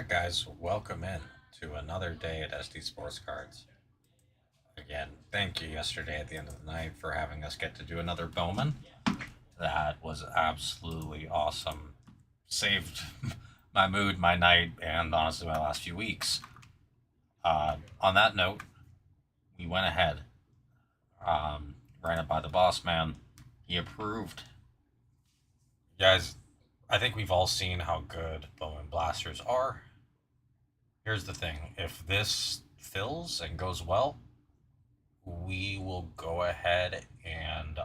Alright, guys, welcome in to another day at SD Sports Cards. Again, thank you yesterday at the end of the night for having us get to do another Bowman. That was absolutely awesome. Saved my mood, my night, and honestly my last few weeks. On that note, we went ahead, ran it by the boss man. He approved. Guys, I think we've all seen how good Bowman blasters are. Here's the thing, if this fills and goes well, we will go ahead and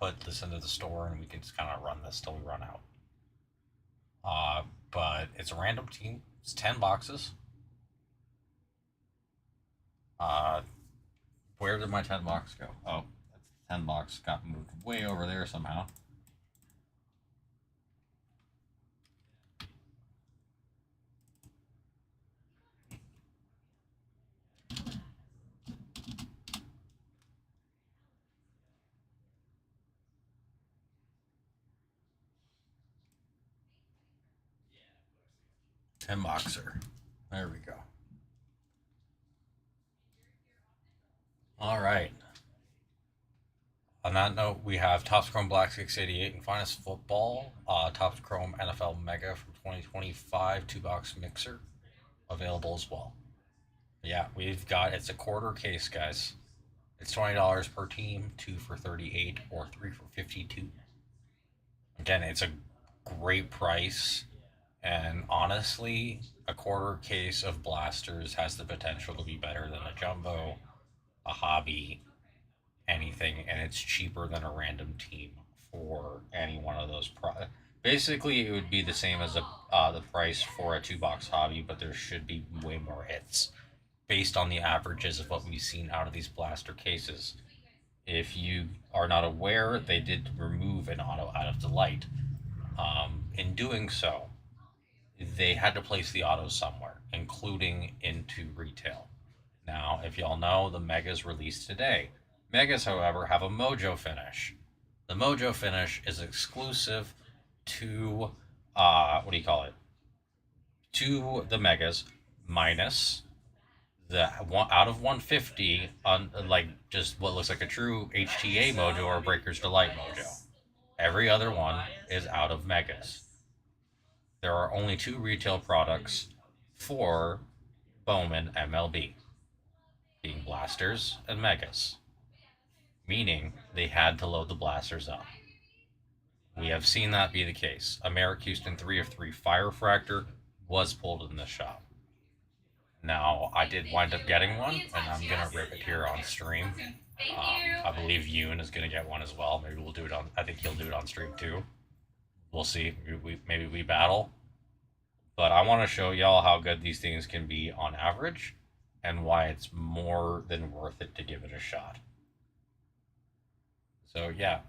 put this into the store and we can just kind of run this till we run out. But it's a random team. It's 10 boxes. Where did my 10 box go? Oh, that's the 10 box got moved way over there somehow. Ten boxer. There we go. All right. On that note, we have Topps Chrome Black 688 and Finest Football, Topps Chrome NFL Mega from 2025 two-box mixer available as well. Yeah, we've got, it's a quarter case, guys. It's $20 per team, 2 for 38 or 3 for 52. Again, it's a great price, and honestly, a quarter case of blasters has the potential to be better than a jumbo, a hobby, anything, and it's cheaper than a random team for any one of those. Basically, it would be the same as the price for a two-box hobby, but there should be way more hits based on the averages of what we've seen out of these blaster cases. If you are not aware, they did remove an auto out of the light. In doing so, they had to place the autos somewhere, including into retail. Now, if y'all know, the Megas released today. Megas, however, have a Mojo finish. The Mojo finish is exclusive to, what do you call it? To the Megas, minus the one out of 150 on like just what looks like a true HTA Mojo or Breaker's Delight Mojo. Every other one is out of Megas. There are only two retail products for Bowman MLB, being blasters and Megas, meaning they had to load the blasters up. We have seen that be the case. Americ Houston 3 of 3 Fire Fractor was pulled in the shop. Now, I did wind up getting one, and I'm going to rip it here on stream. I believe Yoon is going to get one as well. Maybe we'll do it on, I think he'll do it on stream too. We'll see. Maybe we battle. But I want to show y'all how good these things can be on average and why it's more than worth it to give it a shot. So yeah,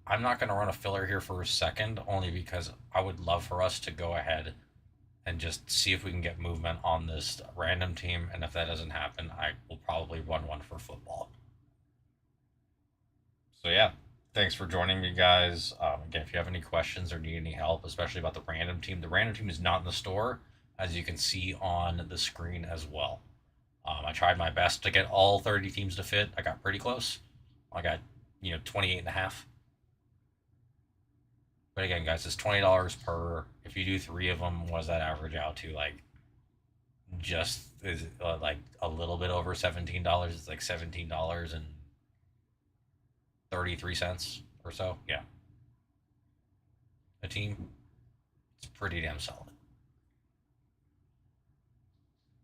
I'm not going to run a filler here for a second, only because I would love for us to go ahead and just see if we can get movement on this random team. And if that doesn't happen, I will probably run one for football. So yeah, thanks for joining me, guys. Again, if you have any questions or need any help, especially about the random team is not in the store, as you can see on the screen as well. I tried my best to get all 30 teams to fit. I got pretty close. I got, 28 and a half. But again, guys, it's $20 per. If you do 3 of them, what does that average out to? Like, just is like a little bit over $17. It's like $17.33 or so. Yeah, a team. It's pretty damn solid.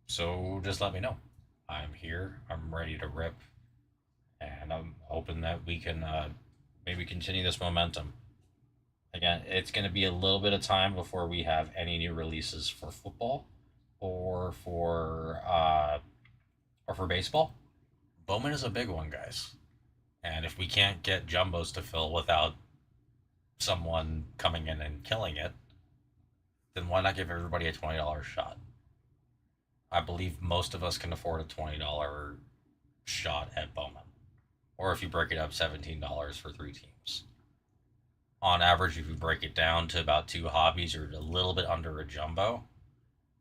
So just let me know. I'm here. I'm ready to rip, and I'm hoping that we can maybe continue this momentum. Again, it's going to be a little bit of time before we have any new releases for football or for baseball. Bowman is a big one, guys. And if we can't get jumbos to fill without someone coming in and killing it, then why not give everybody a $20 shot? I believe most of us can afford a $20 shot at Bowman. Or if you break it up, $17 for 3 teams. On average, if you break it down to about 2 hobbies, you're a little bit under a jumbo.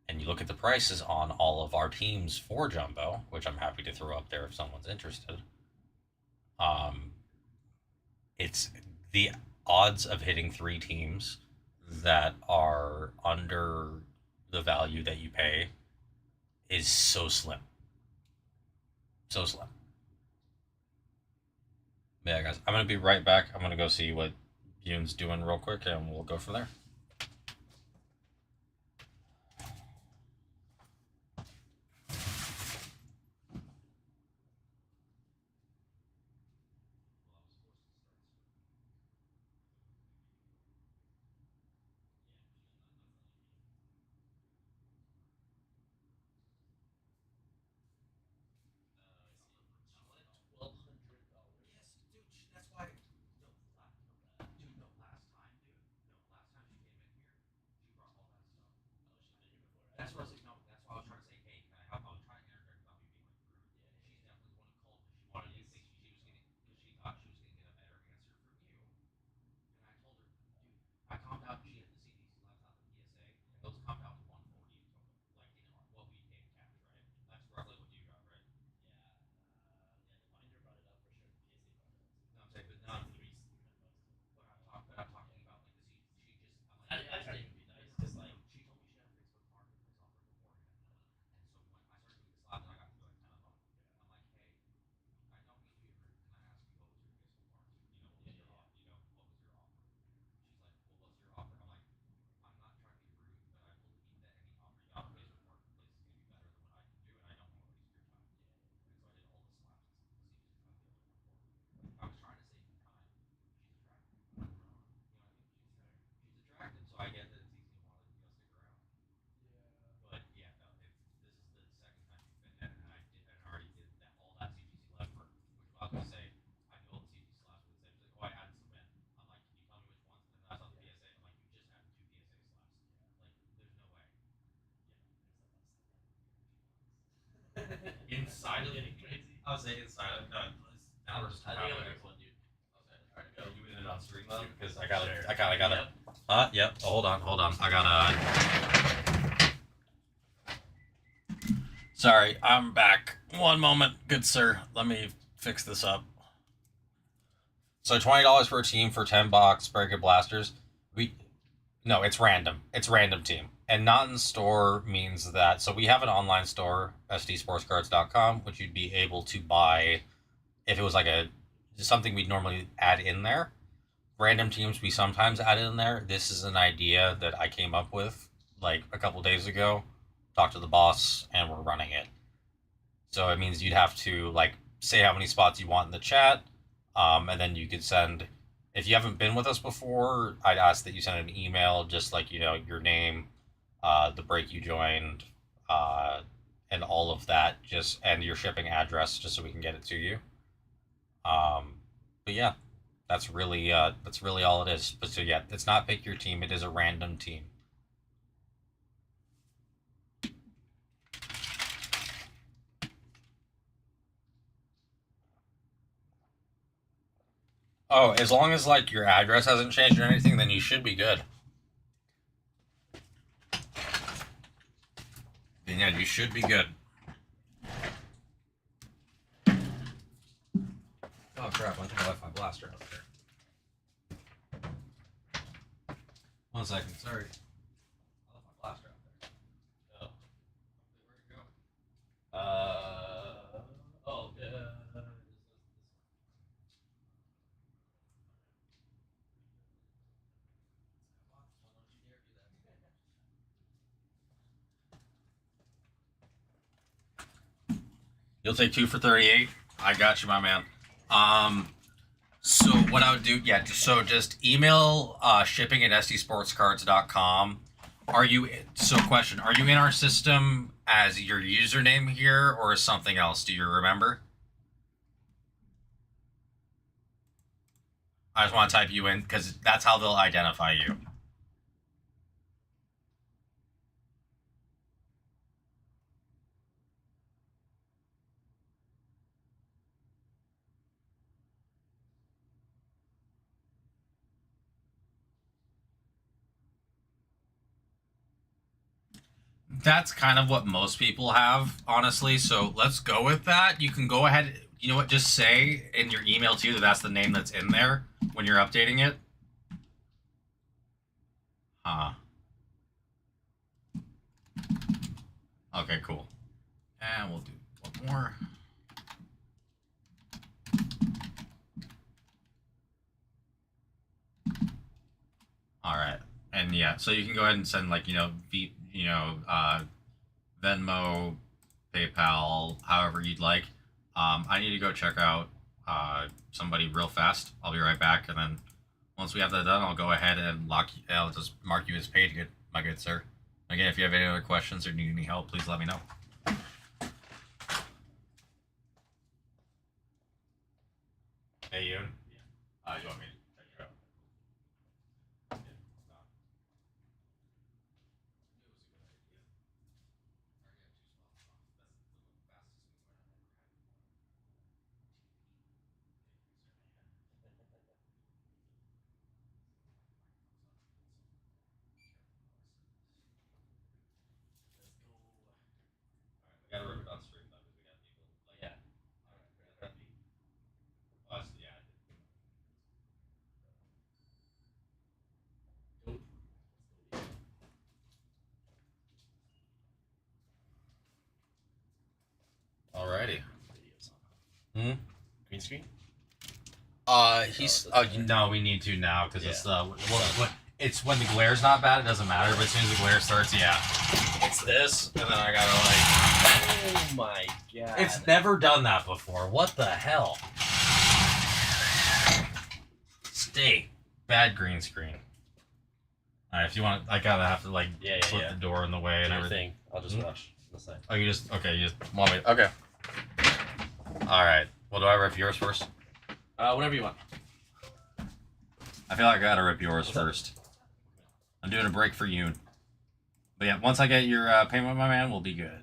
and you look at the prices on all of our teams for Jumbo, which I'm happy to throw up there if someone's interested. Um, it's the odds of hitting three teams that are under the value that you pay is so slim. So slim. Yeah, guys, I'm gonna be right back. I'm gonna go see what Yoon's doing real quick, and we'll go from there. Inside of it, I was saying inside of now we're just talking about it. Are you in it on stream though? Because I gotta. Yep. Oh, hold on. I gotta. Sorry, I'm back. One moment, good sir. Let me fix this up. So $20 per team for $10 Breaker Blasters. No, it's random. It's random team. And not in store means that. So we have an online store, sdsportscards.com, which you'd be able to buy if it was like something we'd normally add in there. Random teams we sometimes add in there. This is an idea that I came up with like a couple days ago. Talked to the boss, and we're running it. So it means you'd have to like say how many spots you want in the chat, and then you could send. If you haven't been with us before, I'd ask that you send an email, just like your name, the break you joined, and all of that, just and your shipping address, just so we can get it to you. But yeah, that's really all it is. But so yeah, it's not pick your team; it is a random team. Oh, as long as like your address hasn't changed or anything, then you should be good. Then yeah, you should be good. Oh crap! I think I left my blaster out there. 1 second, sorry. I left my blaster out there. Oh, where'd it go? Oh, yeah. You'll take 2 for 38. I got you, my man. So what I would do, yeah. So just email shipping at sdsportscards.com. Question? Are you in our system as your username here, or is something else? Do you remember? I just want to type you in because that's how they'll identify you. That's kind of what most people have, honestly. So let's go with that. You can go ahead. You know what? Just say in your email too that that's the name that's in there when you're updating it. Okay, cool. And we'll do one more. All right. And yeah, so you can go ahead and send like, Venmo, PayPal, however you'd like. I need to go check out somebody real fast. I'll be right back, and then once we have that done, I'll go ahead and I'll just mark you as paid, my good sir. Again, if you have any other questions or need any help, please let me know. Hey, you. You want me to check you out? We gotta rip it on stream though, because we got people like yeah. Us, yeah. Alrighty. Green screen? No, we need to now because it's it's when the glare's not bad, it doesn't matter, but as soon as the glare starts, yeah. It's this, and then I gotta Oh my god. It's never done that before. What the hell? Stay. Bad green screen. Alright, if you want, I gotta have to put the door in the way and everything. I'll just watch the side. Oh, you just want me? Okay. Alright. Well, do I rip yours first? Whatever you want. I feel like I gotta rip yours first. I'm doing a break for you. But yeah, once I get your payment, my man, we'll be good.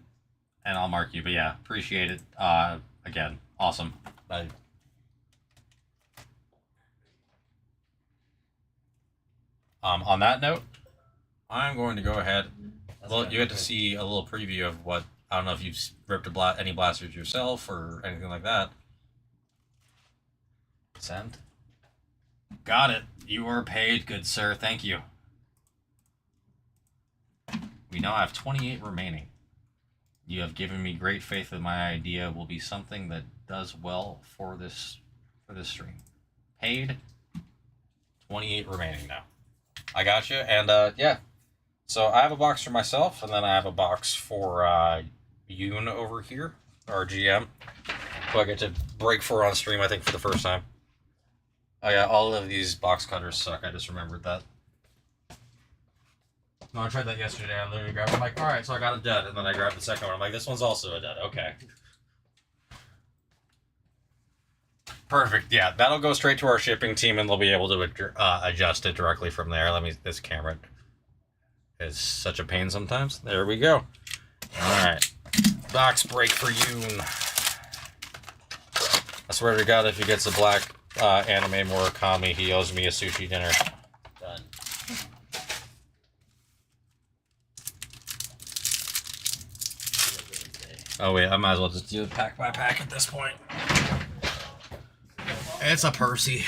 And I'll mark you. But yeah, appreciate it. Again, awesome. Bye. On that note, I'm going to go ahead. Well, you get to see a little preview of what, I don't know if you've ripped any blasters yourself or anything like that. Send. Got it. You are paid, good sir. Thank you. We now have 28 remaining. You have given me great faith that my idea will be something that does well for this stream. Paid. 28 remaining now. I got you. And yeah. So I have a box for myself, and then I have a box for Yoon over here, our GM, who I get to break for on stream, I think, for the first time. Oh yeah, all of these box cutters suck. I just remembered that. No, I tried that yesterday. I literally grabbed it. I'm like, alright, so I got a dud. And then I grabbed the second one. I'm like, this one's also a dud. Okay. Perfect. Yeah, that'll go straight to our shipping team, and they'll be able to adjust it directly from there. This camera is such a pain sometimes. There we go. Alright. Box break for you. I swear to God, if he gets a black anime Murakami, he owes me a sushi dinner. Done. Oh wait, I might as well just do it pack by pack at this point. It's a Percy.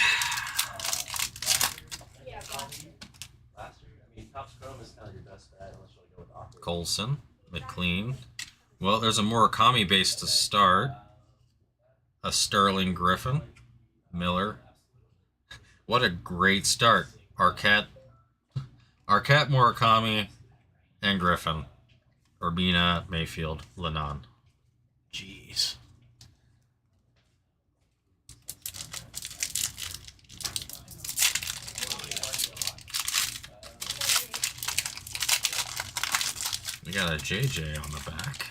Colson, McLean. Well, there's a Murakami base to start. A Sterling Griffin. Miller. What a great start. Arquette, Murakami, and Griffin. Urbina, Mayfield, Lennon. Jeez. We got a JJ on the back.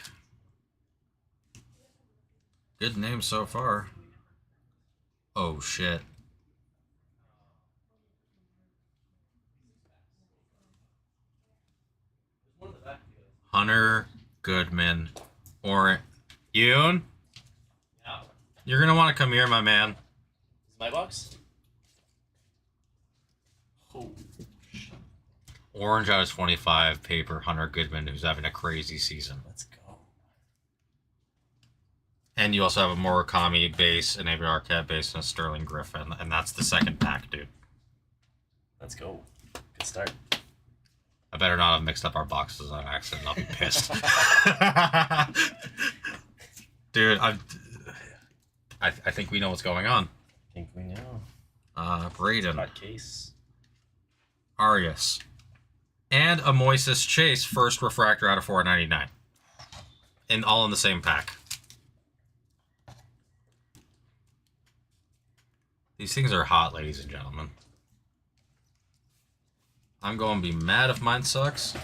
Good name so far. Oh shit. Hunter Goodman. Or Yoon? Yeah. You're gonna want to come here, my man. Is my box? Oh. Orange out of 25 paper, Hunter Goodman, who's having a crazy season. Let's go. And you also have a Murakami base, an Avery Arquette base, and a Sterling Griffin. And that's the second pack, dude. Let's go. Good start. I better not have mixed up our boxes on accident. I'll be pissed. Dude, I think we know what's going on. I think we know. Braden. Hot case. Arias. And a Moises Chase first refractor out of 499. And all in the same pack. These things are hot, ladies and gentlemen. I'm going to be mad if mine sucks.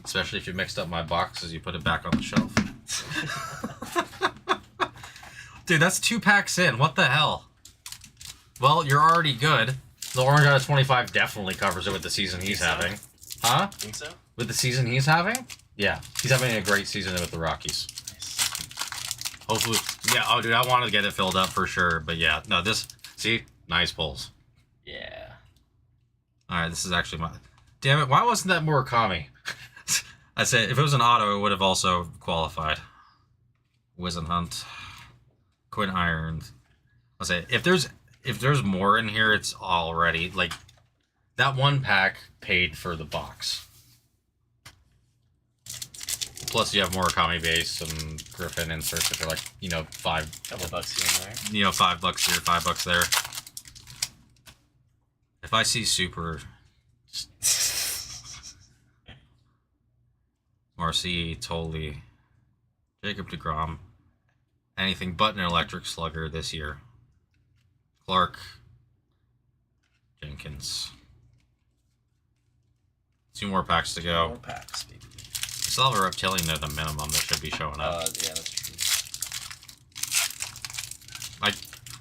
Especially if you mixed up my boxes, you put it back on the shelf. Dude, that's 2 packs in. What the hell? Well, you're already good. The orange out of 25 definitely covers it with the season he's having. Huh? Think so? With the season he's having? Yeah. He's having a great season with the Rockies. Nice. Hopefully. Yeah, oh, dude, I wanted to get it filled up for sure. But yeah, no, this. See? Nice pulls. Yeah. Alright, this is actually my. Damn it, why wasn't that Murakami? I say, if it was an auto, it would have also qualified. Wizenhunt. Quinn Irons. I'll say, if there's more in here, it's already, like, that one pack paid for the box. Plus, you have Murakami base and Griffin inserts if you're like, you know, Couple bucks here and there. you know, $5 here, $5 there. If I see super Marcy, Tolley, Jacob deGrom, anything but an electric slugger this year. Clark, Jenkins. 2 more packs to go. More packs, baby. I still have a reptilian at the minimum that should be showing up. Yeah, that's true.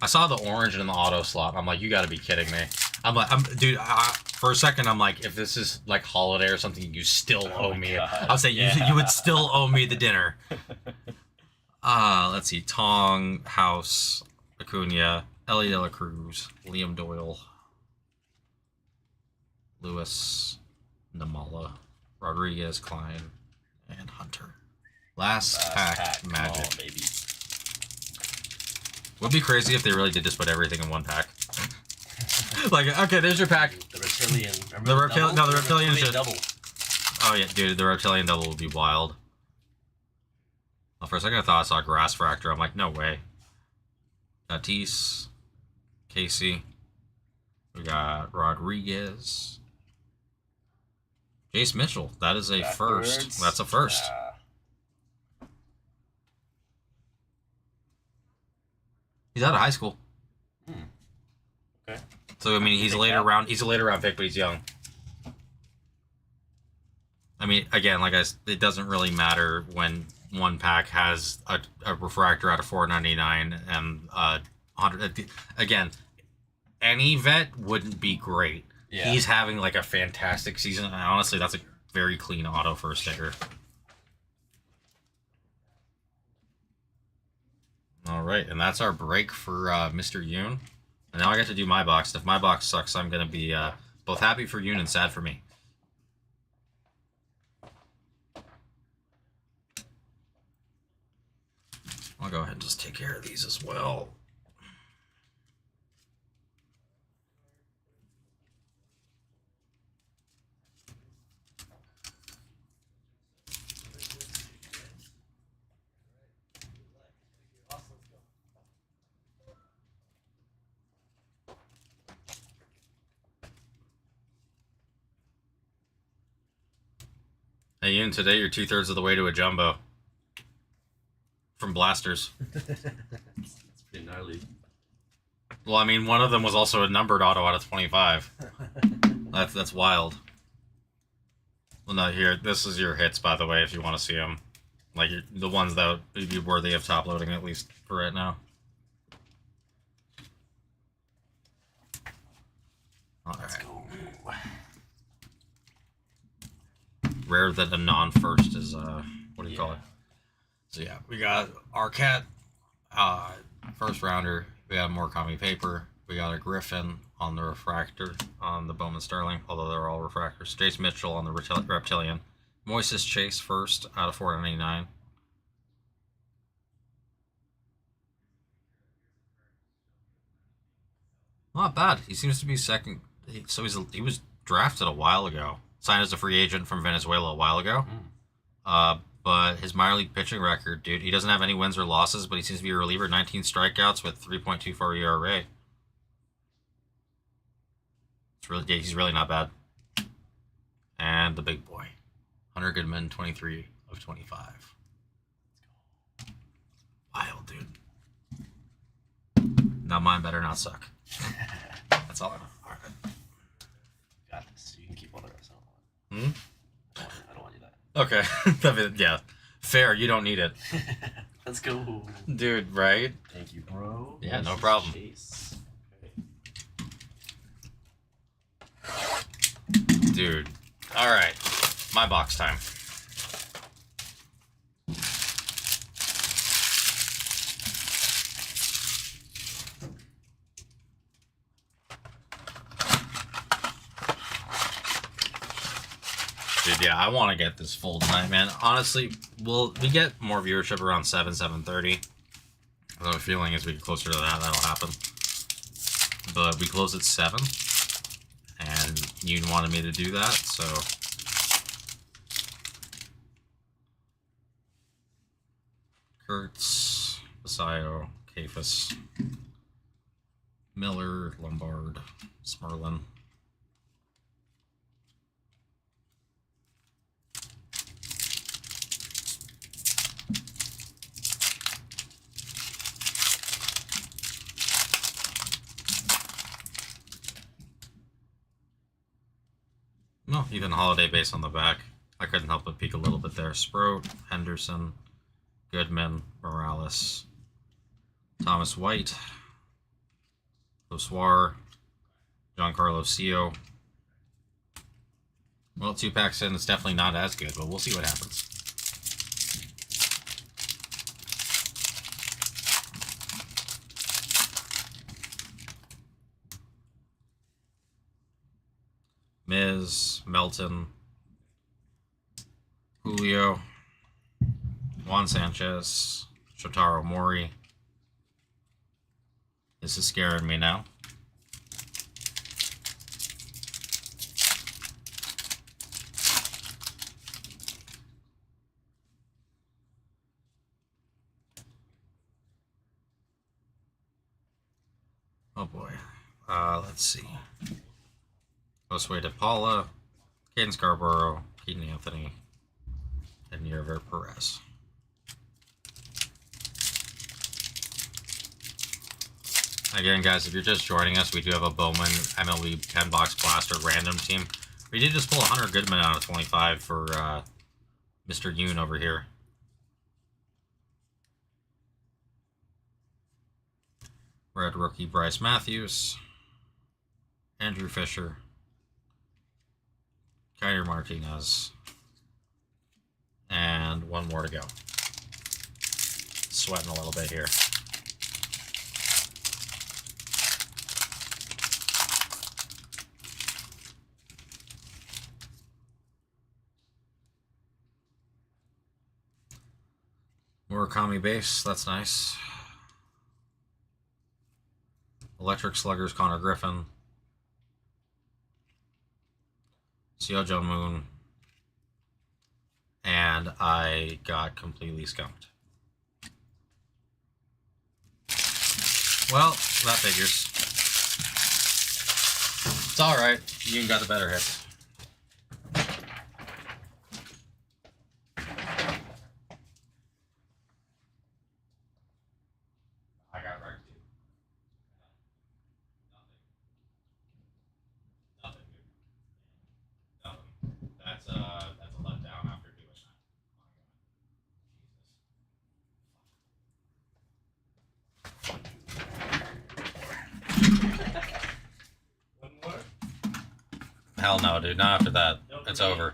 I saw the orange in the auto slot. I'm like, you got to be kidding me. Dude. For a second, I'm like, if this is like holiday or something, you still owe me. I'll say you would still owe me the dinner. Let's see, Tong, House, Acuna, Ellie De La Cruz, Liam Doyle, Lewis, Namala, Rodriguez, Klein, and Hunter. Last pack magic. Come on, baby. Would be crazy if they really did just put everything in one pack. Like, okay, there's your pack. The reptilian. The reptilian should. double. Oh yeah, dude, the reptilian double would be wild. Well, for a second I thought I saw a grass fractor. I'm like, no way. Tatis, Casey. We got Rodriguez. Jace Mitchell. That is a first. That's a first. He's out of high school. Okay. So I mean, he's a later round. He's a later round pick, but he's young. I mean, again, like it doesn't really matter when one pack has a refractor out of 499 and 100. Again, any vet wouldn't be great. Yeah. He's having like a fantastic season. And honestly, that's a very clean auto for a sticker. All right, and that's our break for Mr. Yoon. And now I get to do my box. If my box sucks, I'm going to be both happy for Yoon and sad for me. I'll go ahead and just take care of these as well. Hey, Yoon, today you're 2/3 of the way to a jumbo. From Blasters. It's pretty gnarly. Well, I mean, one of them was also a numbered auto out of 25. That's wild. Well, no, here, this is your hits, by the way, if you want to see them. Like, the ones that would be worthy of top loading, at least for right now. All Let's go. Rare that a non-first is, what do you call it? So yeah, we got Arquette, first rounder. We got Murakami paper. We got a Griffin, on the refractor on the Bowman Sterling, although they're all refractors. Jace Mitchell on the Reptilian. Moises Chase first out of 499. Not bad. He seems to be second. So he was drafted a while ago. Signed as a free agent from Venezuela a while ago. But his minor league pitching record, dude, he doesn't have any wins or losses, but he seems to be a reliever. 19 strikeouts with 3.24 ERA. He's really not bad. And the big boy, Hunter Goodman, 23 of 25. Wild, dude. Now mine better not suck. That's all I know. All right. Got this. You can keep all the rest. Hmm? I don't want you that. Okay. Yeah. Fair. You don't need it. Let's go. Dude, right? Thank you, bro. Yeah, no problem. Chase. Okay. Dude. All right. My box time. Dude, yeah, I want to get this full tonight, man. Honestly, we get more viewership around 7:30. I have a feeling as we get closer to that, that'll happen. But we close at 7, and you wanted me to do that, so... Kurtz, Basayo, Kafis, Miller, Lombard, Smerlin. No, even holiday base on the back. I couldn't help but peek a little bit there. Sproat, Henderson, Goodman, Morales, Thomas White, Oswar, Giancarlo Sio. Well, 2 packs in, it's definitely not as good, but we'll see what happens. Miz, Melton, Julio, Juan Sanchez, Shotaro Mori. This is scaring me now. Oh boy. Let's see. Josue DePaula, Caden Scarborough, Keaton Anthony, and Yerver Perez. Again, guys, if you're just joining us, we do have a Bowman MLB 10-box blaster random team. We did just pull Hunter Goodman out of 25 for Mr. Yoon over here. Red rookie Bryce Matthews, Andrew Fisher, Kyler Martinez, and one more to go. Sweating a little bit here. Murakami base, that's nice. Electric Sluggers, Connor Griffin. Seo Moon. And I got completely skunked. Well, that figures. It's alright. You got the better hits. I got right too. Nothing. Nothing. That's a letdown after doing that. One more? Hell no, dude. Not after that. Nope, It's okay. over.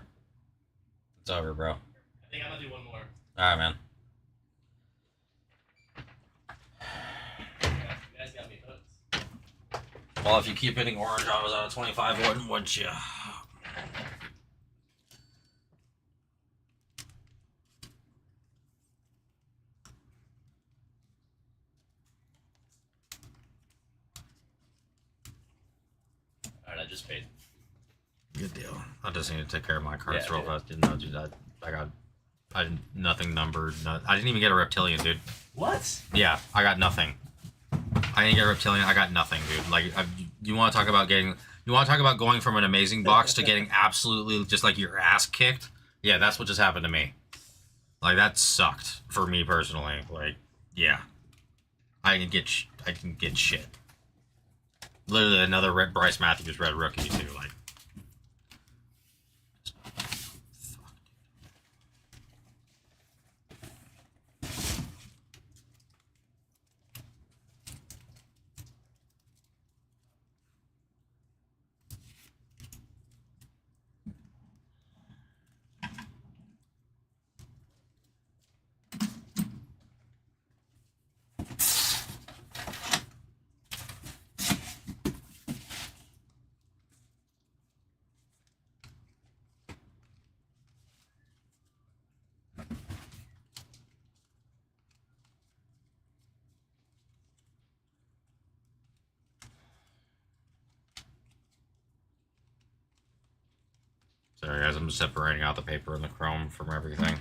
It's over, bro. I think I'm gonna do one more. Alright, man. You guys got me hooked. Well, if you keep hitting orange autos out of 25, wouldn't you? Alright, I just paid. Good deal. I just need to take care of my cards Yeah, real dude. fast. Didn't know, dude. I did nothing numbered. I didn't even get a reptilian, dude. What? Yeah, I got nothing. I didn't get a reptilian. I got nothing, dude. Like, you want to talk about getting? You want to talk about going from an amazing box to getting absolutely just like your ass kicked? Yeah, that's what just happened to me. Like, that sucked for me personally. Like, yeah, I can get shit. Literally another Bryce Matthews red rookie too. Like, sorry guys, I'm just separating out the paper and the chrome from everything.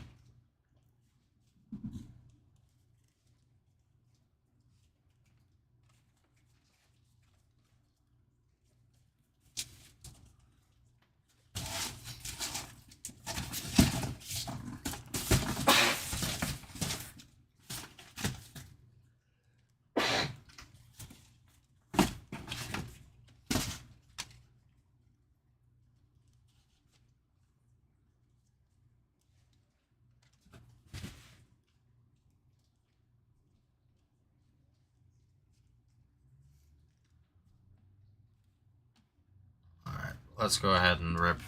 Alright, let's go ahead and rip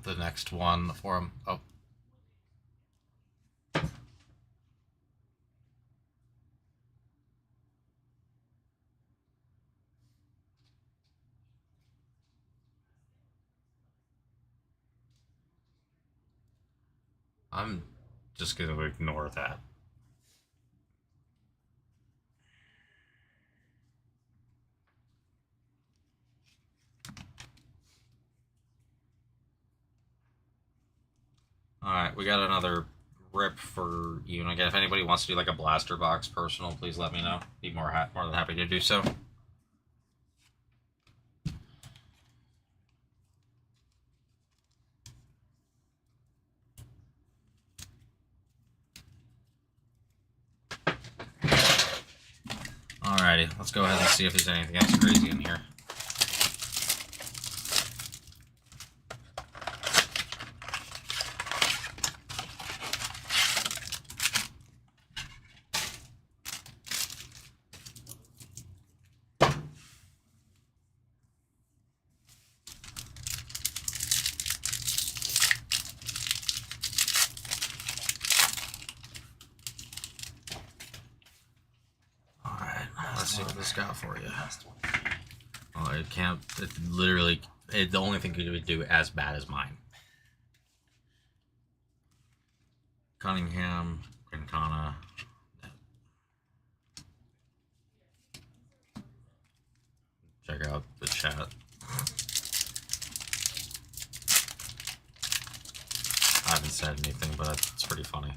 the next one for him. Oh. I'm just gonna ignore that. Alright, we got another rip for you. And again, if anybody wants to do like a blaster box personal, please let me know. Be more than happy to do so. Alrighty, let's go ahead and see if there's anything else crazy in here. Let's see what this got for you. Oh, it can't. It literally. The only thing it would do as bad as mine. Cunningham, Quintana. Check out the chat. I haven't said anything, but it's pretty funny.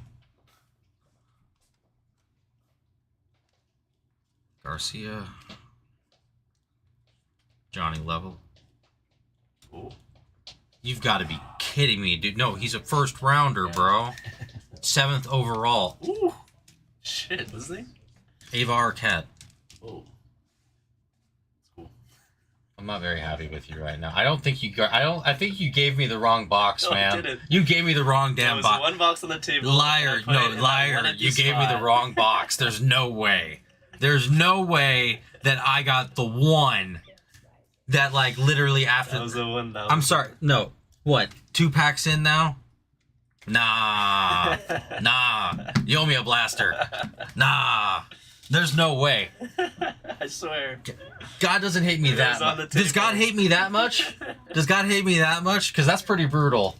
Garcia, Johnny Level. Ooh. You've got to be kidding me, dude. No, he's a first rounder, bro. 7th overall. Ooh. Shit, what's his name? Ava Arquette. Oh. That's cool. I'm not very happy with you right now. I don't think you got. I think you gave me the wrong box, No, man. I didn't. You gave me the wrong damn There was box. one box on the table. Liar! No, liar! You gave me the wrong box. There's no way. There's no way that I got the one that, like, literally after. That was the one. I'm sorry. No. What? 2 packs in now? Nah. Nah. You owe me a blaster. Nah. There's no way. I swear. God doesn't hate me that much. Does God hate me that much? Does God hate me that much? Because that's pretty brutal.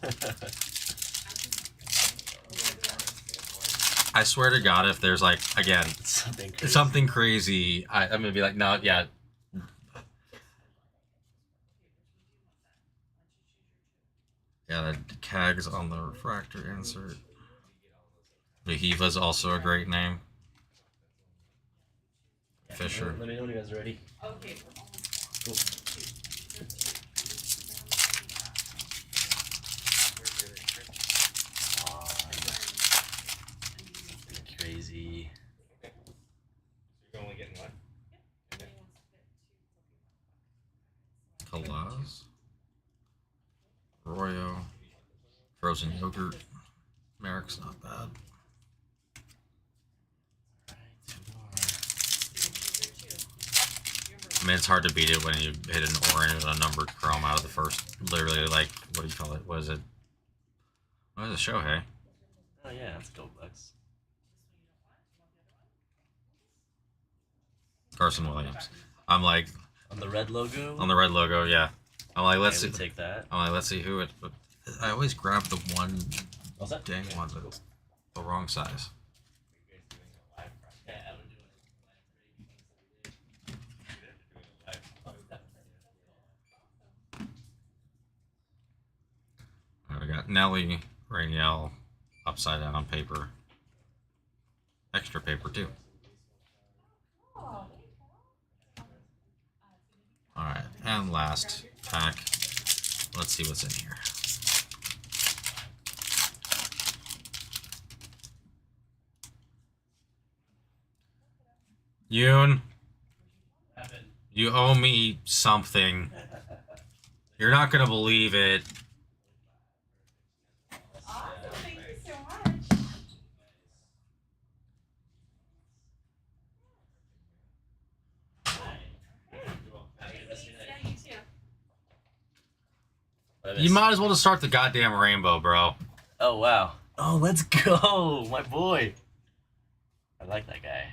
I swear to God, if there's like, again, something crazy, I'm going to be like, no, yeah. Yeah, the CAG's on the refractor insert. Vahiva's also a great name. Fisher. Let me know when you guys are ready. Okay. Cool. Crazy. You're only getting one? Kalaz. Royo. Frozen yogurt. Merrick's not bad. I mean, it's hard to beat it when you hit an orange and a numbered chrome out of the first. Literally, like, what do you call it? What is it? What is it? Shohei? Oh yeah, that's gold bucks. Carson Williams. I'm like On the red logo. on the red logo, yeah. I'm like, let's see. Take that. I'm like, let's see who it. But I always grab the one What's that? dang one that's the wrong size. Alright, we got Nelly, Rainiel, upside down paper. Extra paper too. Alright, and last pack. Let's see what's in here. Yoon, you owe me something. You're not gonna believe it. Awesome. Thank you so much. Yeah, you too. You might as well just start the goddamn rainbow, bro. Oh wow. Oh, let's go, my boy. I like that guy.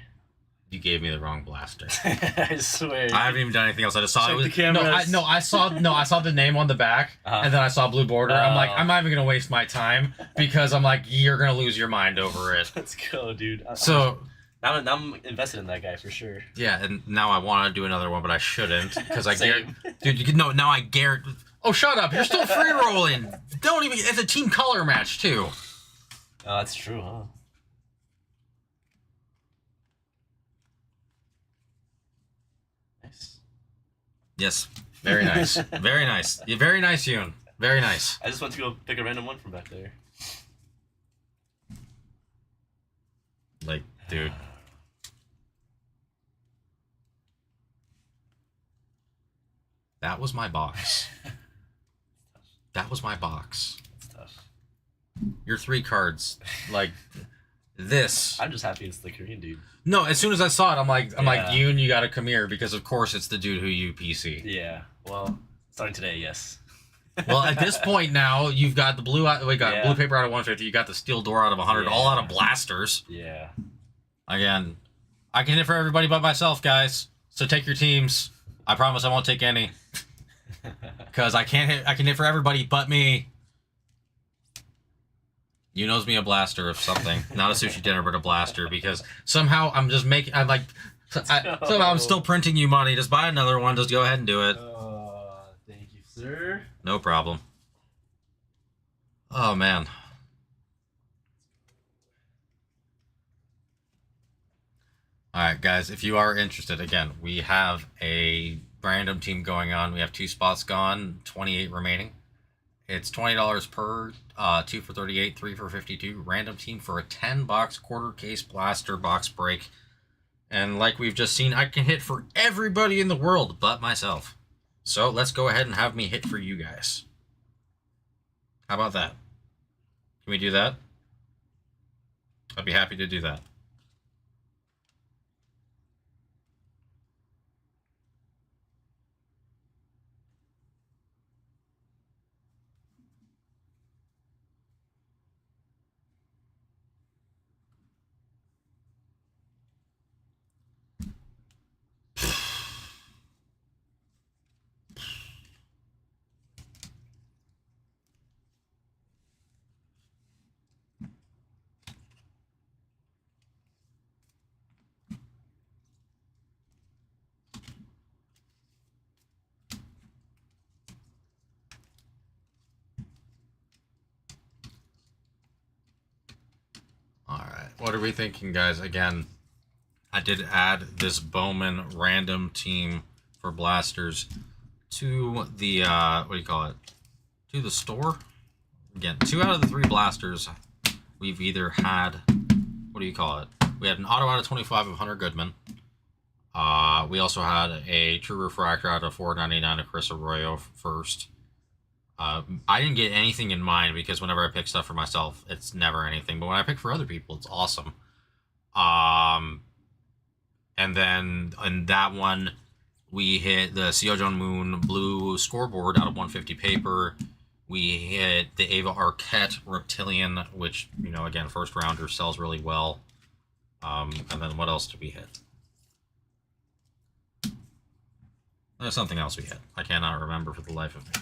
You gave me the wrong blaster. I swear. I haven't even done anything else. I just saw Check it was the cameras. I saw the name on the back, and then I saw blue border. I'm like, Oh. I'm not even gonna waste my time because I'm like, you're gonna lose your mind over it. Let's go, dude. So now I'm invested in that guy for sure. yeah, and now I want to do another one, but I shouldn't because I Same. dude, you can no. Now I guarantee. Oh, shut up! You're still free rolling. Don't even. It's a team color match too. Oh, that's true, huh? Nice. Yes, very nice, very nice, very nice, Yoon. Very nice. I just went to go pick a random one from back there. Like, dude. That was my box. That was my box. It's tough. Your 3 cards, like this. I'm just happy it's the Korean dude. No, as soon as I saw it, I'm like, Yeah. Yoon, you gotta come here because of course it's the dude who you PC. Yeah. Well, starting today, yes. Well, at this point now, you've got the blue. We got Yeah. blue paper out of 150. You got the steel door out of 100. All out of blasters. Yeah. Again, I can hit for everybody but myself, guys. So take your teams. I promise I won't take any. Because I can't hit. I can hit for everybody but me. You knows me a blaster of something, not a sushi dinner, but a blaster. Because somehow I'm just making. I'm like, somehow I'm still printing you money. Just buy another one. Just go ahead and do it. Thank you, sir. No problem. Oh man. All right, guys. If you are interested, again, we have a random team going on. We have 2 spots gone, 28 remaining. It's $20 per, 2 for 38, 3 for 52. Random team for a 10-box quarter case blaster box break. And like we've just seen, I can hit for everybody in the world but myself. So let's go ahead and have me hit for you guys. How about that? Can we do that? I'd be happy to do that. what are we thinking, guys? Again, I did add this Bowman random team for blasters to the what do you call it? To the store. Again, 2 out of the 3 blasters we've either had, what do you call it? We had an auto out of 25 of Hunter Goodman. We also had a true refractor out of 499 of Chris Arroyo first. I didn't get anything in mind because whenever I pick stuff for myself, it's never anything. But when I pick for other people, it's awesome. And then in that one, we hit the Seo Jong Moon blue scoreboard out of 150 paper. We hit the Ava Arquette Reptilian, which, you know, again, first rounder sells really well. And then what else did we hit? There's something else we hit. I cannot remember for the life of me.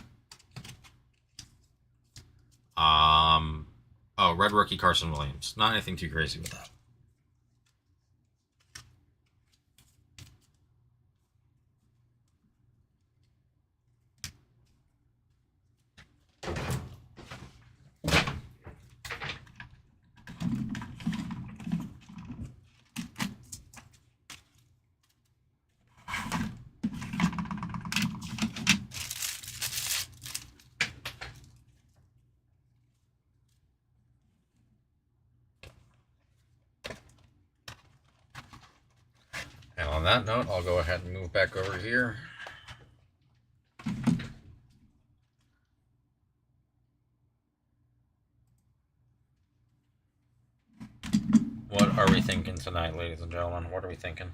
Oh, red rookie Carson Williams. Not anything too crazy with that. And on that note, I'll go ahead and move back over here. What are we thinking tonight, ladies and gentlemen? What are we thinking?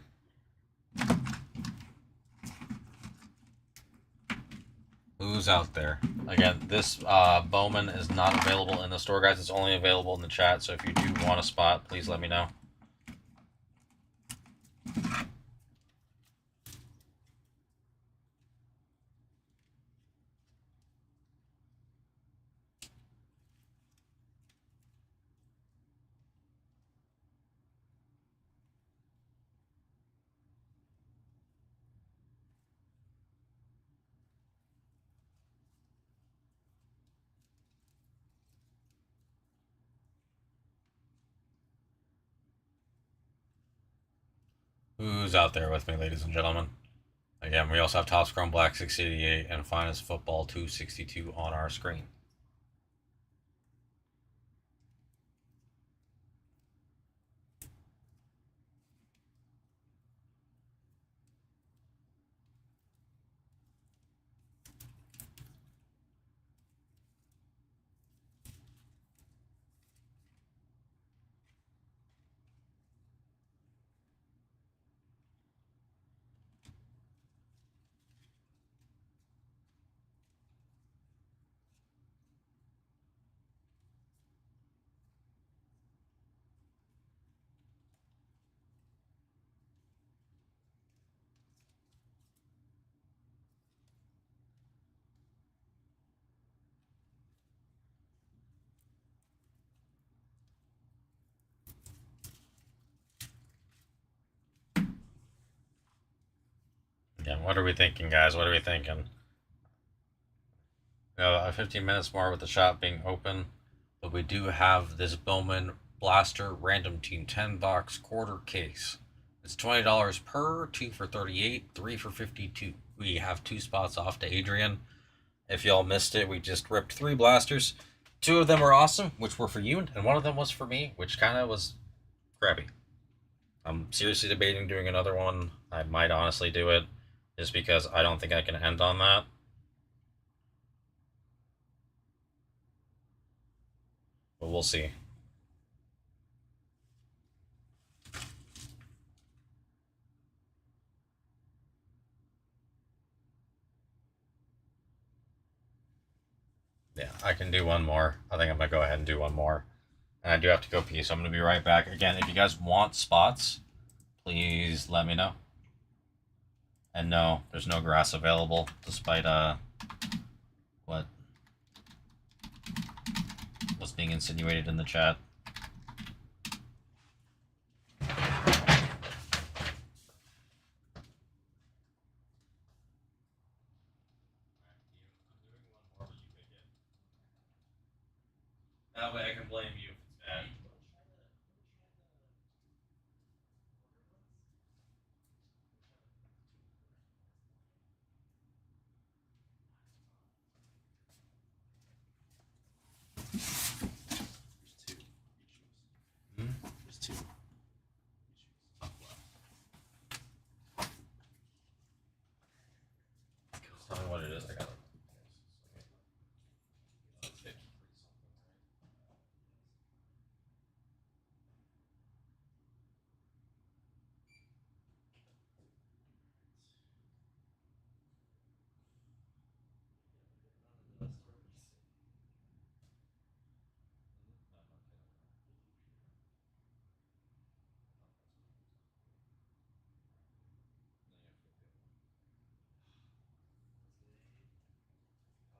Who's out there? Again, this Bowman is not available in the store, guys. It's only available in the chat, so if you do want a spot, please let me know. Who's out there with me, ladies and gentlemen? Again, we also have Topps Chrome Black 688 and Finest Football 262 on our screen. Again, what are we thinking, guys? What are we thinking? 15 minutes more with the shop being open, but we do have this Bowman Blaster Random Team 10 box quarter case. It's $20 per, 2 for 38, 3 for 52. We have 2 spots off to Adrian. If y'all missed it, we just ripped 3 blasters. 2 of them were awesome, which were for you, and 1 of them was for me, which kind of was crappy. I'm seriously debating doing another one. I might honestly do it, just because I don't think I can end on that. But we'll see. Yeah, I can do one more. I think I'm going to go ahead and do one more. And I do have to go pee, so I'm going to be right back. Again, if you guys want spots, please let me know. And no, there's no grass available, despite what's being insinuated in the chat. That way I can blame you if it's bad.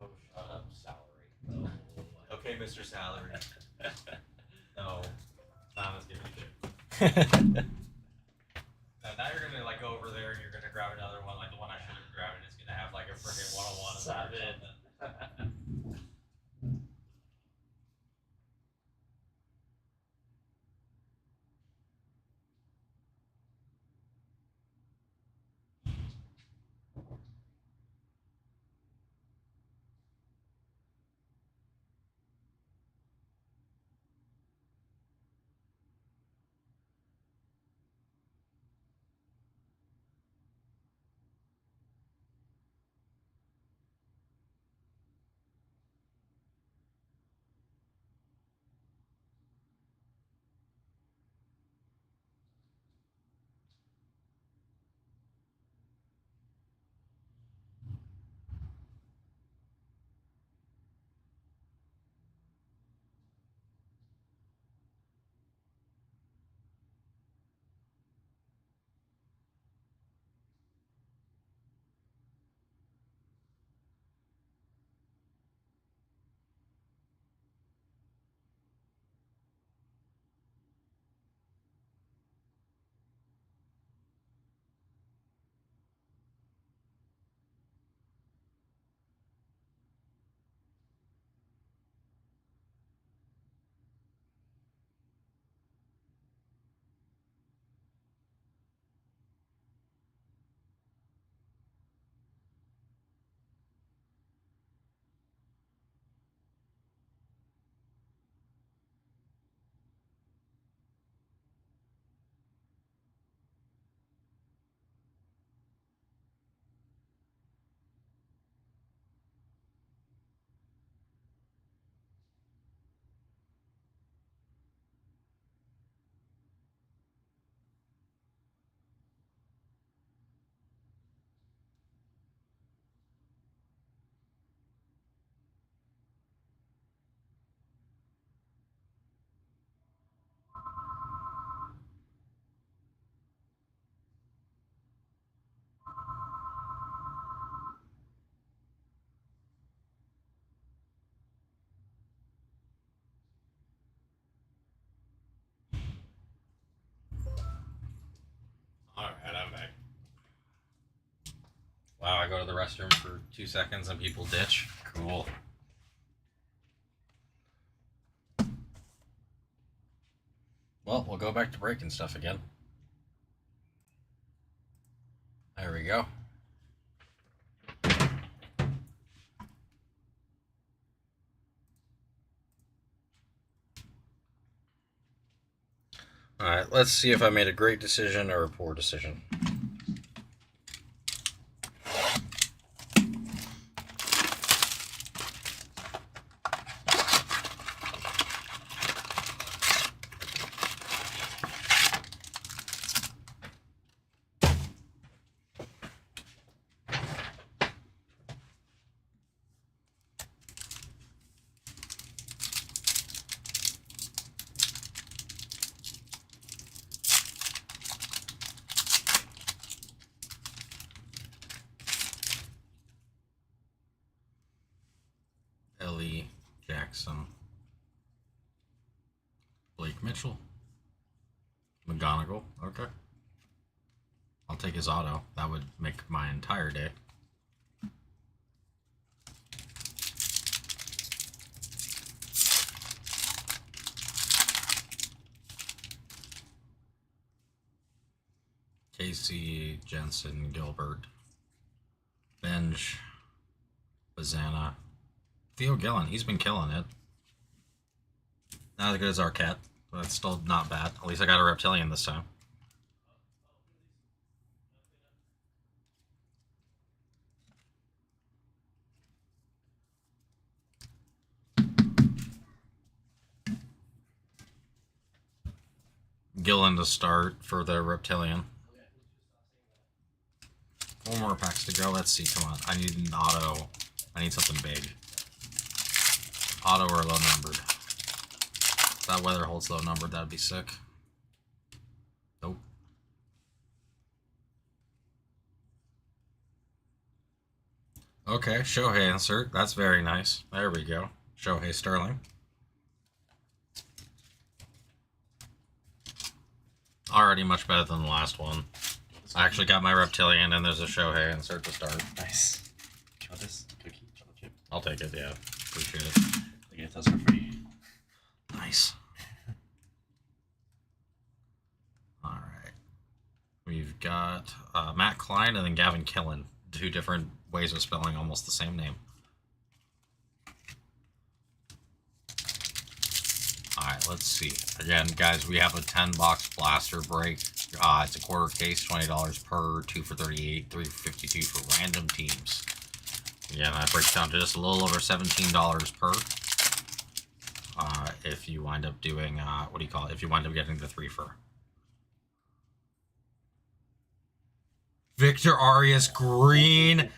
Oh, shut up, salary. Okay, Mr. Salary. No. Thomas, give me two. Now you're gonna like go over there and you're gonna grab another one like the one I should have grabbed, and it's gonna have like a freaking 101 or something. Alright, I'm back. Wow, I go to the restroom for 2 seconds and people ditch. Cool. Well, we'll go back to breaking stuff again. There we go. Alright, let's see if I made a great decision or a poor decision. Ellie Jackson. Blake Mitchell. McGonigal. Okay. I'll take his auto. That would make my entire day. Casey, Jensen, Gilbert, Benj, Bazana, Theo Gillen. He's been killing it. Not as good as Arquette, but it's still not bad. At least I got a reptilian this time. Gillen to start for the reptilian. 4 more packs to go. Let's see. Come on. I need an auto. I need something big. Auto or low numbered. If that weather holds low numbered, that'd be sick. Nope. Okay, Shohei insert. That's very nice. There we go. Shohei Sterling. Already much better than the last one. I actually got my Reptilian, and there's a Shohei insert to start. Nice. Do you want this cookie? Chocolate chip? I'll take it, yeah. Appreciate it. They get those for free. Nice. Alright. We've got Matt Klein and then Gavin Killen. Two different ways of spelling almost the same name. Alright, let's see. Again, guys, we have a 10-box blaster break. It's a quarter case, $20 per, 2 for $38, 3 for $52 for random teams. Again, that breaks down to just a little over $17 per. If you wind up doing, what do you call it? If you wind up getting the 3 for. Victor Arias Green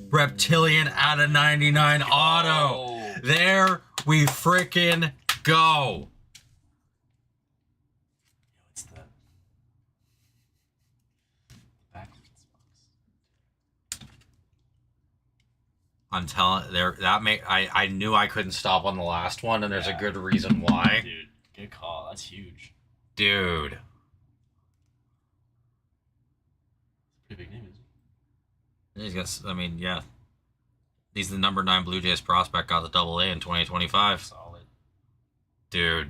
Reptilian out of 99 auto. There we frickin' go. What's the backwards box? I'm telling there that may I knew I couldn't stop on the last one, and there's a good reason why. Dude, good call. That's huge. Dude. Pretty big name, isn't it? He's got, I mean, yeah. He's the number 9 Blue Jays prospect, got the double A in 2025. Solid. Dude.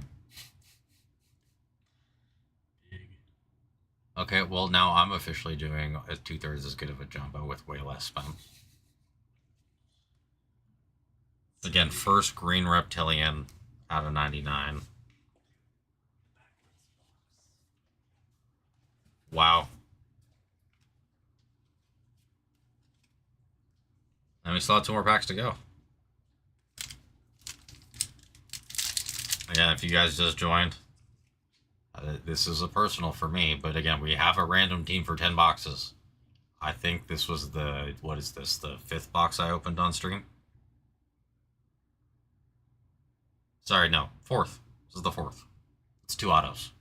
Big. Okay, well, now I'm officially doing a 2/3 as good of a jumbo with way less spam. Again, first green Reptilian out of 99. Wow. And we still have 2 more packs to go. Again, if you guys just joined, this is a personal for me, but again, we have a random team for 10 boxes. I think this was the, what is this, the 5th box I opened on stream? Sorry, no, 4th. This is the 4th. It's 2 autos.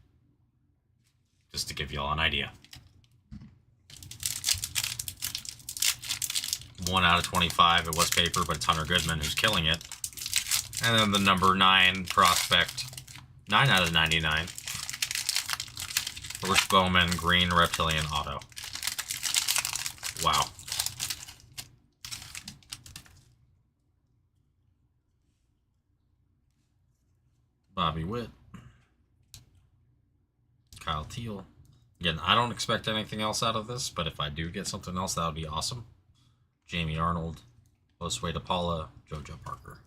Just to give you all an idea. 1 out of 25, it was paper, but it's Hunter Goodman who's killing it. And then the number 9 prospect, 9 out of 99. First Bowman green Reptilian auto. Wow. Bobby Witt. Kyle Teal. Again, I don't expect anything else out of this, but if I do get something else, that would be awesome. Jamie Arnold, Josue DePaula, JoJo Parker.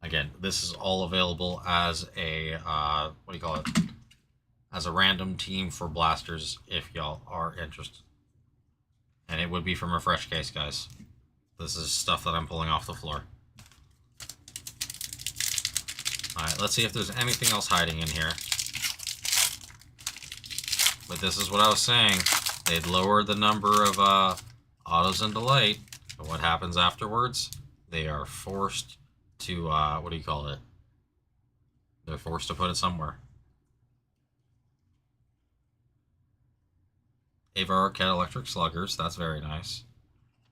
Again, this is all available as a, what do you call it? As a random team for blasters if y'all are interested. And it would be from a fresh case, guys. This is stuff that I'm pulling off the floor. Alright, let's see if there's anything else hiding in here. But this is what I was saying. They'd lower the number of autos into light. But what happens afterwards? They are forced to, what do you call it? They're forced to put it somewhere. Ava Arquette Electric Sluggers, that's very nice.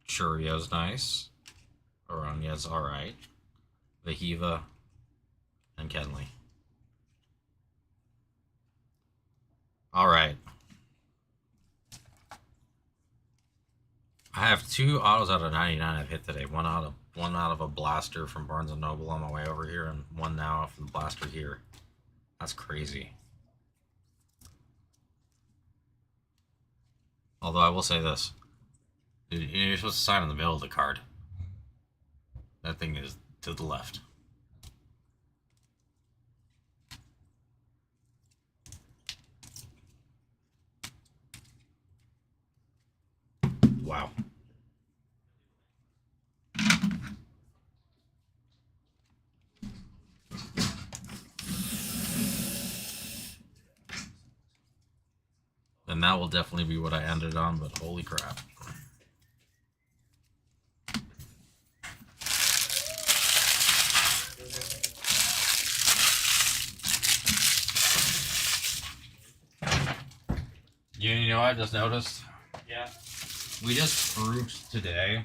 Churio's nice. Aranya's alright. Vahiva and Kenley. Alright. I have 2 autos out of 99 I've hit today. One out of a blaster from Barnes & Noble on my way over here, and one now from the blaster here. That's crazy. Although I will say this. Dude, you're supposed to sign in the middle of the card. That thing is to the left. Wow. And that will definitely be what I ended on, but holy crap. You know what I just noticed? Yeah. We just proved today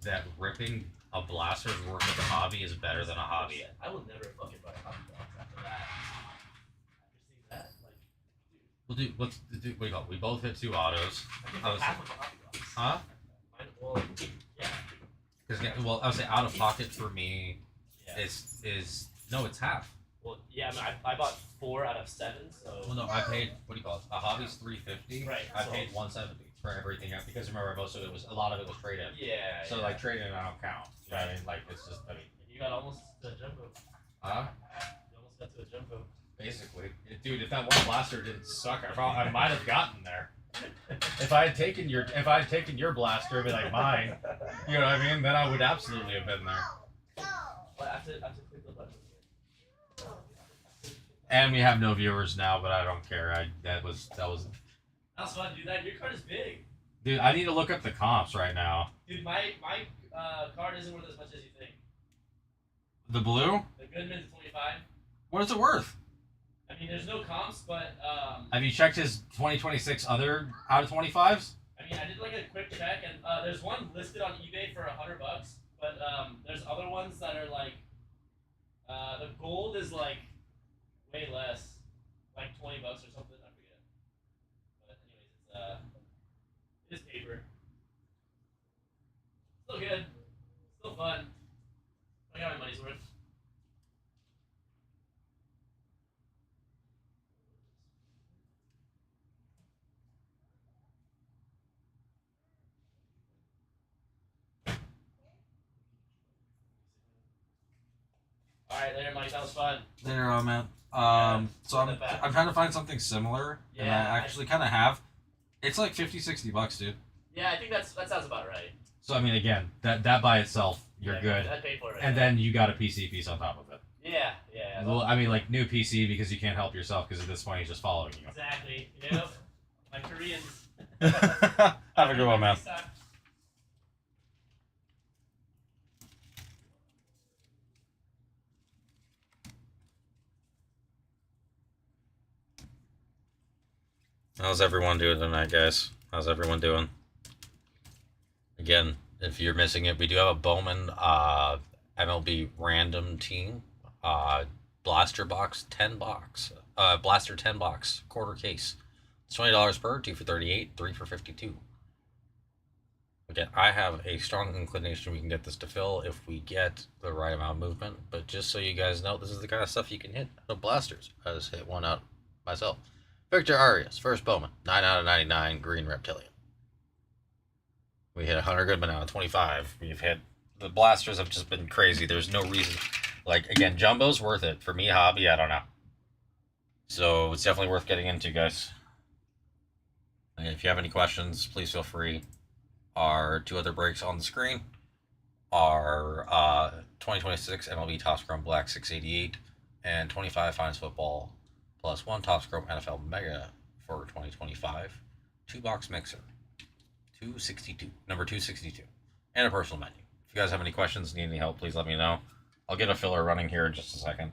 that ripping a blaster's worth of a hobby is better than a hobby. I will never fucking buy hobby box after that. After seeing that, like, Well, dude, what do you call it? We both hit 2 autos. I I was, half of a hobby box. huh? Well, yeah. Because I would say out of pocket for me Yeah. is no, it's half. Well, yeah. I mean, I bought 4 out of 7, so. Well, no, I paid what do you call it? A hobby's $350. Right, I so- paid $170 for everything because remember most of it was a lot of it was trade in. Yeah. So yeah. like trade in I don't count. You know what I mean? Like it's just I mean, You got almost to a jumbo. huh? You almost got to a jumbo. Basically, dude, if that one blaster didn't suck, I might have gotten there. If I had taken your blaster, it'd be like mine. You know what I mean? Then I would absolutely have been there. Well, I have to click the button again. And we have no viewers now, but I don't care. That was That's fun, dude. Your card is big. dude. I need to look up the comps right now. Dude, my card isn't worth as much as you think. The blue? The Goodman's 25. What is it worth? I mean, there's no comps, but Have you checked his 2026 other out of 25s? I mean, I did like a quick check, and there's one listed on eBay for $100, but there's other ones that are like, the gold is like way less, like $20 or something. I forget. But anyways, it's paper. Still good. Still fun. I got my money's worth. All right, later, Mike. That was fun. There, man. So put that back. I'm trying to find something similar, and I Yeah, actually kind of have. It's like $50-$60, dude. Yeah, I think that sounds about right. So I mean, again, that by itself, you're Yeah, good, I'd pay for it. and then you got a PC piece on top of it. Yeah. Well, I mean, like new PC because you can't help yourself because at this point he's just following you. Exactly. Yep. My Koreans. Have a good one, man. How's everyone doing tonight, guys? How's everyone doing? Again, if you're missing it, we do have a Bowman MLB random team. Blaster box, 10 box. Blaster 10 box, quarter case. It's $20 per, 2 for 38, 3 for 52. Again, I have a strong inclination we can get this to fill if we get the right amount of movement. But just so you guys know, this is the kind of stuff you can hit out of blasters. I just hit one out myself. Victor Arias, first Bowman, 9 out of 99, green reptilian. We hit Hunter Goodman out of 25. We've hit the blasters have just been crazy. There's no reason. Like again, jumbo's worth it for me. Hobby, I don't know. So it's definitely worth getting into, guys. And if you have any questions, please feel free. Our 2 other breaks on the screen are 2026 MLB Topps Chrome Black 688 and 25 Finest Football plus 1 Topps Chrome NFL Mega for 2025. 2-box mixer. 262. Number 262. And a personal menu. If you guys have any questions, need any help, please let me know. I'll get a filler running here in just a second.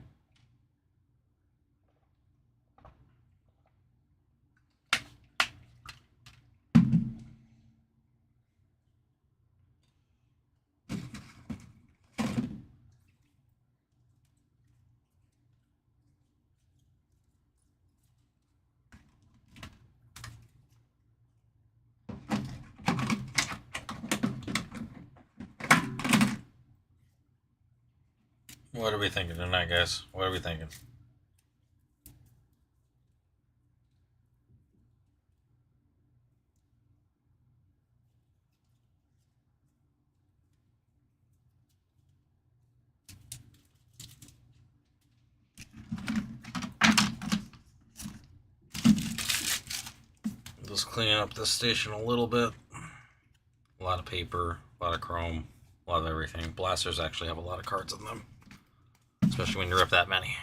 What are we thinking tonight, guys? What are we thinking? Just cleaning up this station a little bit. A lot of paper, a lot of chrome, a lot of everything. Blasters actually have a lot of cards in them. Especially when you rip that many.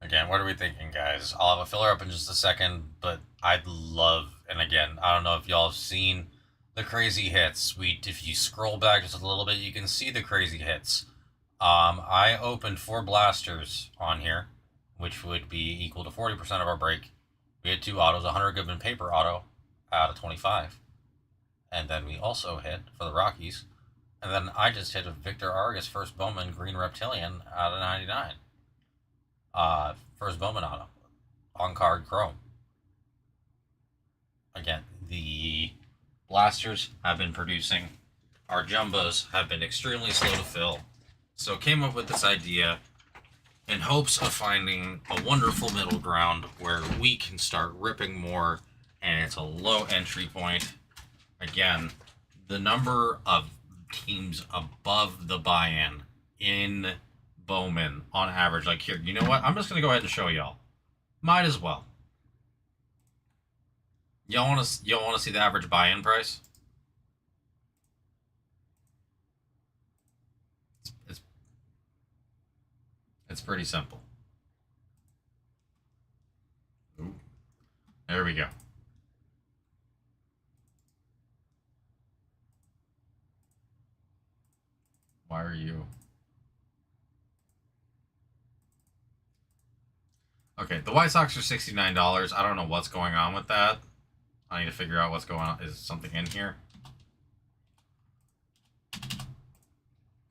Again, what are we thinking, guys? I'll have a filler up in just a second, but I'd love, and again, I don't know if y'all have seen the crazy hits. If you scroll back just a little bit, you can see the crazy hits. I opened 4 blasters on here, which would be equal to 40% of our break. We We had 2 autos, a Hunter Goodman paper auto out of 25. And then we also hit for the Rockies. And then I just hit a Victor Argus first Bowman Green Reptilian out of 99. First Bowman auto. On card Chrome. Again, the blasters have been producing. Our jumbos have been extremely slow to fill. So came up with this idea in hopes of finding a wonderful middle ground where we can start ripping more, and it's a low entry point. Again, the number of teams above the buy-in in Bowman on average, like here, you know what? I'm just gonna go ahead and show y'all. Might as well. Y'all want to see the average buy-in price? It's pretty simple. Ooh. There we go. Why are you? Okay, the White Sox are $69. I don't know what's going on with that. I need to figure out what's going on. Is something in here?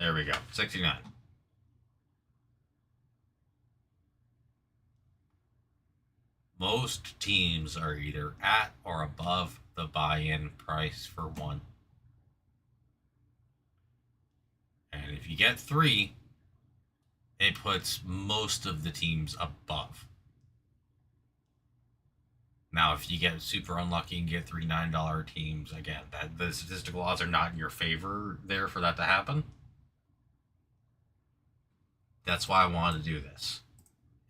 There we go. 69. Most teams are either at or above the buy-in price for one. And if you get 3, it puts most of the teams above. Now, if you get super unlucky and get 3 $9 teams, again, that the statistical odds are not in your favor there for that to happen. That's why I wanted to do this.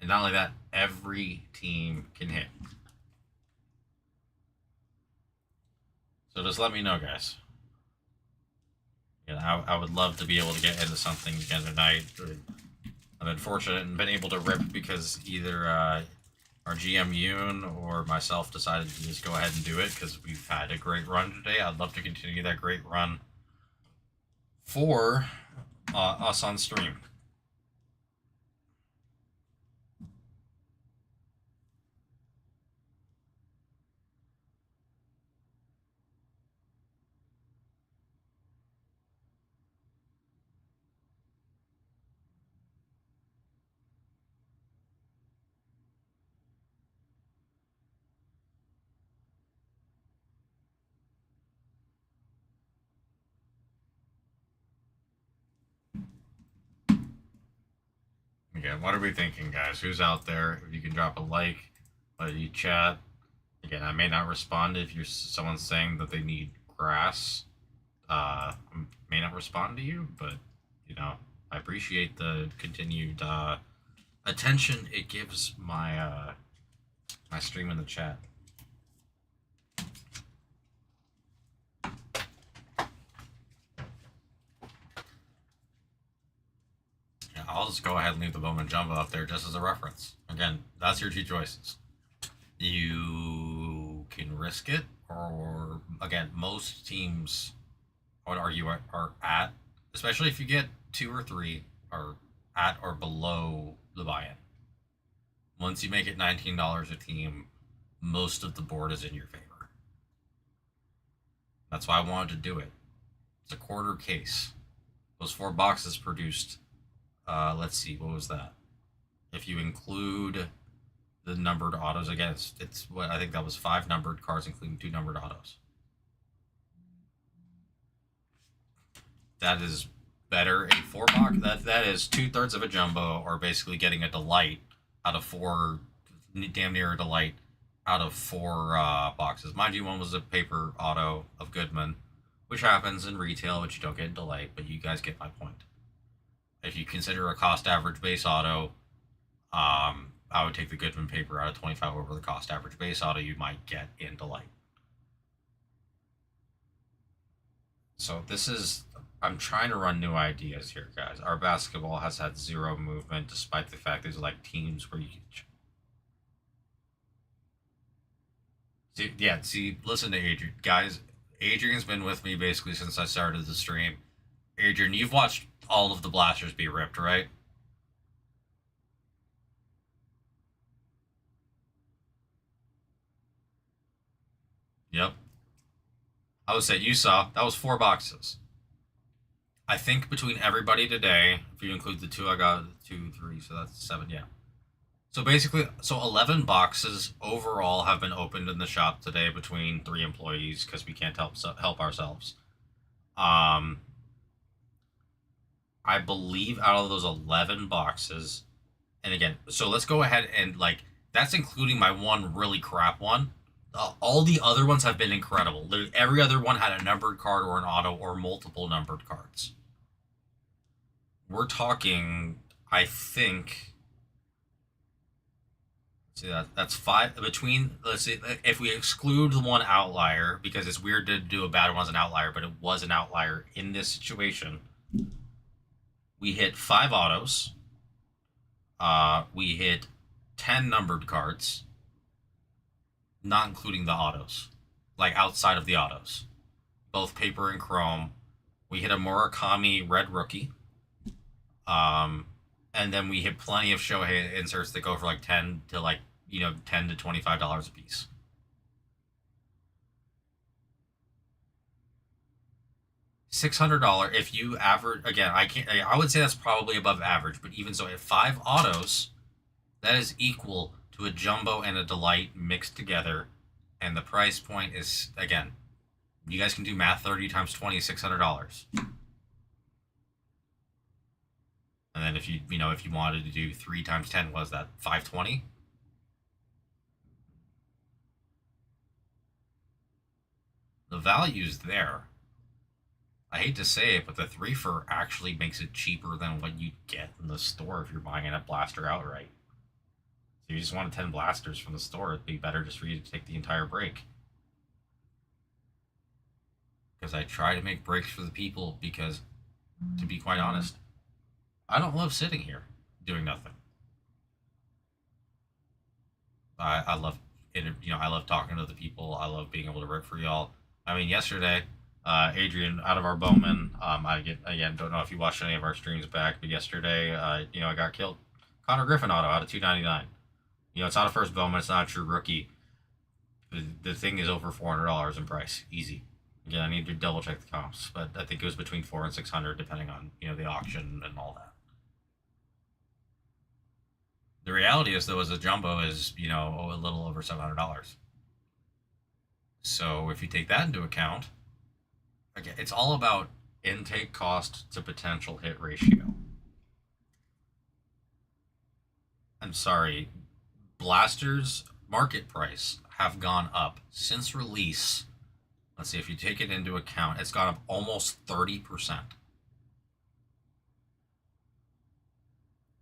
And not only that, every team can hit. So just let me know, guys. Yeah, I would love to be able to get into something again tonight. I've been fortunate and been able to rip because either our GM Yoon or myself decided to just go ahead and do it because we've had a great run today. I'd love to continue that great run for us on stream. Again, what are we thinking, guys? Who's out there? If you can drop a like, let you chat. Again, I may not respond if you're someone's saying that they need grass. I may not respond to you, but you know, I appreciate the continued attention it gives my my stream in the chat. I'll just go ahead and leave the Bowman Jumbo up there just as a reference. Again, that's your 2 choices. You can risk it, or again, most teams, I would argue, are at, especially if you get 2 or 3, are at or below the buy-in. Once you make it $19 a team, most of the board is in your favor. That's why I wanted to do it. It's a quarter case. Those 4 boxes produced. Let's see, what was that? If you include the numbered autos, again, it's what I think that was 5 numbered cards, including 2 numbered autos. That is better. A 4 box, that is 2/3 of a jumbo, or basically getting a delight out of 4, damn near a delight out of 4 boxes. Mind you, one was a paper auto of Goodman, which happens in retail, which you don't get in delight, but you guys get my point. If you consider a cost average base auto, I would take the Goodman paper out of 25 over the cost average base auto you might get in delight. So this is, I'm trying to run new ideas here, guys. Our basketball has had 0 movement, despite the fact there's like teams where you can listen to Adrian. Guys, Adrian's been with me basically since I started the stream. Adrian, you've watched all of the blasters be ripped, right? Yep. I would say you saw that was 4 boxes. I think between everybody today, if you include the 2 I got, 2, 3, so that's 7. Yeah. So basically, 11 boxes overall have been opened in the shop today between 3 employees because we can't help ourselves. I believe out of those 11 boxes, and again, so let's go ahead and like that's including my one really crap one. All the other ones have been incredible. Every other one had a numbered card or an auto or multiple numbered cards. We're talking, I think. See that's 5 between. Let's see if we exclude the one outlier because it's weird to do a bad one as an outlier, but it was an outlier in this situation. We hit 5 autos. We hit 10 numbered cards, not including the autos, like outside of the autos, both paper and chrome. We hit a Murakami red rookie. And then we hit plenty of Shohei inserts that go for like $10 to $25 a piece. $600 if you average, again, I would say that's probably above average, but even so, at 5 autos, that is equal to a jumbo and a delight mixed together, and the price point is, again, you guys can do math. 30 times 20 is $600. And then if you wanted to do 3 times 10, was that 520? The value's there. I hate to say it, but the 3 for actually makes it cheaper than what you'd get in the store if you're buying a blaster outright. So you just wanted 10 blasters from the store, it'd be better just for you to take the entire break. Because I try to make breaks for the people because, to be quite honest, I don't love sitting here doing nothing. I love I love talking to the people. I love being able to rip for y'all. I mean, yesterday, Adrian, out of our Bowman, don't know if you watched any of our streams back, but yesterday, I got killed. Connor Griffin auto out of 299. It's not a first Bowman. It's not a true rookie. The thing is over $400 in price. Easy. Again, I need to double check the comps, but I think it was between $400 and $600 depending on the auction and all that. The reality is, though, is a jumbo is a little over $700. So if you take that into account, again, it's all about intake cost to potential hit ratio. I'm sorry, blasters market price have gone up since release. Let's see, if you take it into account, it's gone up almost 30%.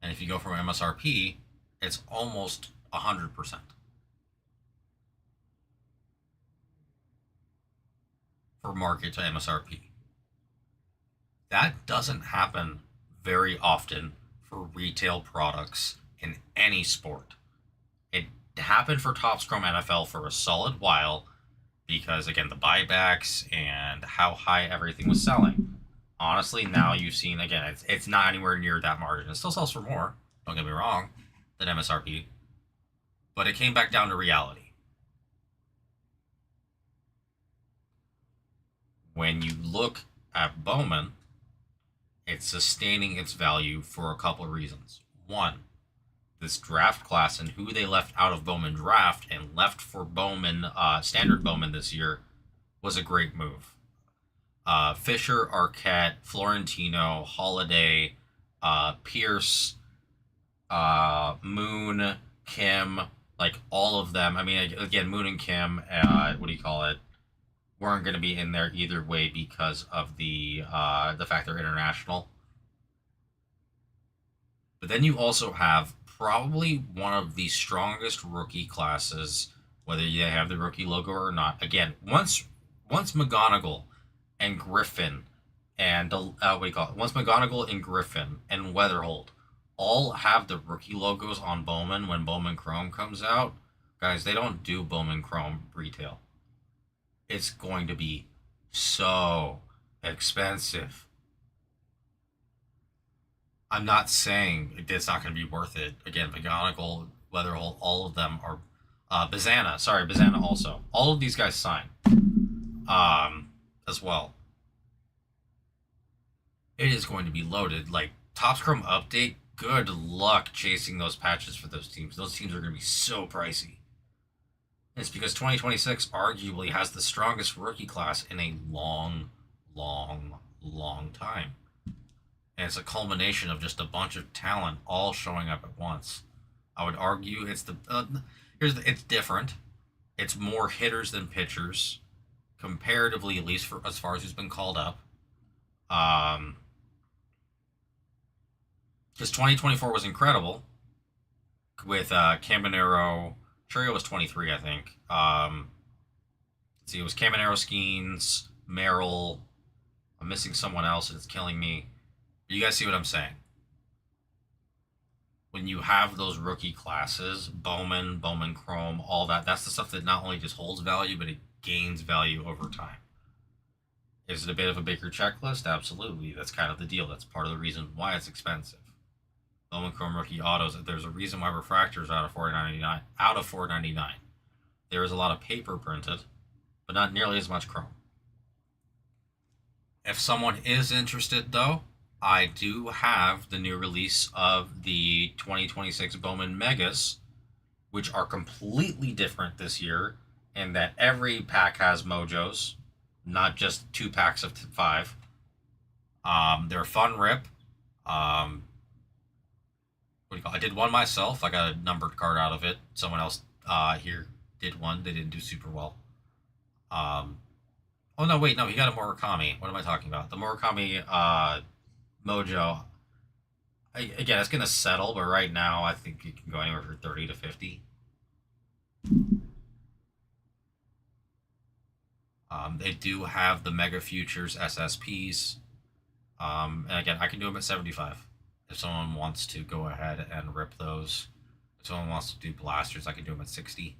And if you go from MSRP, it's almost 100%. For market to MSRP. That doesn't happen very often for retail products in any sport. It happened for Topps Chrome NFL for a solid while because, again, the buybacks and how high everything was selling. Honestly, now you've seen, again, it's not anywhere near that margin. It still sells for more, don't get me wrong, than MSRP. But it came back down to reality. When you look at Bowman, it's sustaining its value for a couple of reasons. One, this draft class and who they left out of Bowman draft and left for Bowman, standard Bowman this year, was a great move. Fisher, Arquette, Florentino, Holiday, Pierce, Moon, Kim, like all of them. I mean, again, Moon and Kim, weren't going to be in there either way because of the fact they're international. But then you also have probably one of the strongest rookie classes, whether you have the rookie logo or not. Again, once McGonigal and Griffin and once McGonigal and Griffin and Weatherhold all have the rookie logos on Bowman when Bowman Chrome comes out, guys, they don't do Bowman Chrome retail. It's going to be so expensive. I'm not saying it's not going to be worth it. Again, McGonigal, Weatherhold, all of them are Bazana also. All of these guys sign. As well. It is going to be loaded. Like, Topps Chrome Update, good luck chasing those patches for those teams. Those teams are going to be so pricey. It's because 2026 arguably has the strongest rookie class in a long, long time. And it's a culmination of just a bunch of talent all showing up at once. I would argue it's it's different. It's more hitters than pitchers, comparatively, at least for as far as who's been called up. Because 2024 was incredible with Caminero. Churio was 23, I think. Let's see, it was Caminero, Skeens, Merrill. I'm missing someone else, and it's killing me. You guys see what I'm saying? When you have those rookie classes, Bowman Chrome, all that, that's the stuff that not only just holds value, but it gains value over time. Is it a bit of a bigger checklist? Absolutely. That's kind of the deal. That's part of the reason why it's expensive. Bowman Chrome rookie autos, there's a reason why refractors out of $4.99. There is a lot of paper printed, but not nearly as much chrome. If someone is interested, though, I do have the new release of the 2026 Bowman Megas, which are completely different this year, in that every pack has mojos, not just 2 packs of 5. They're a fun rip. I did one myself. I got a numbered card out of it. Someone else here did one. They didn't do super well. Oh no, wait, no, he got a Murakami. What am I talking about? The Murakami Mojo. Again, it's gonna settle, but right now I think it can go anywhere from 30 to 50. They do have the Mega Futures SSPs. And again, I can do them at 75. If someone wants to go ahead and rip those. If someone wants to do blasters, I can do them at 60.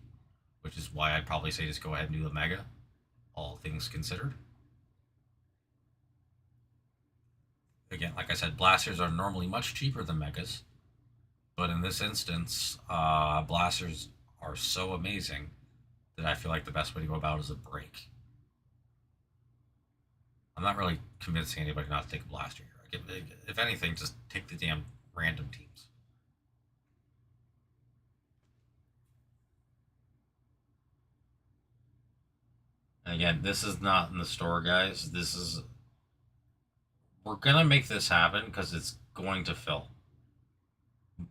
Which is why I'd probably say just go ahead and do the Mega. All things considered. Again, like I said, blasters are normally much cheaper than Megas. But in this instance, blasters are so amazing that I feel like the best way to go about it is a break. I'm not really convincing anybody not to take a blaster here. If anything, just take the damn random teams. And again, this is not in the store, guys. We're gonna make this happen because it's going to fill.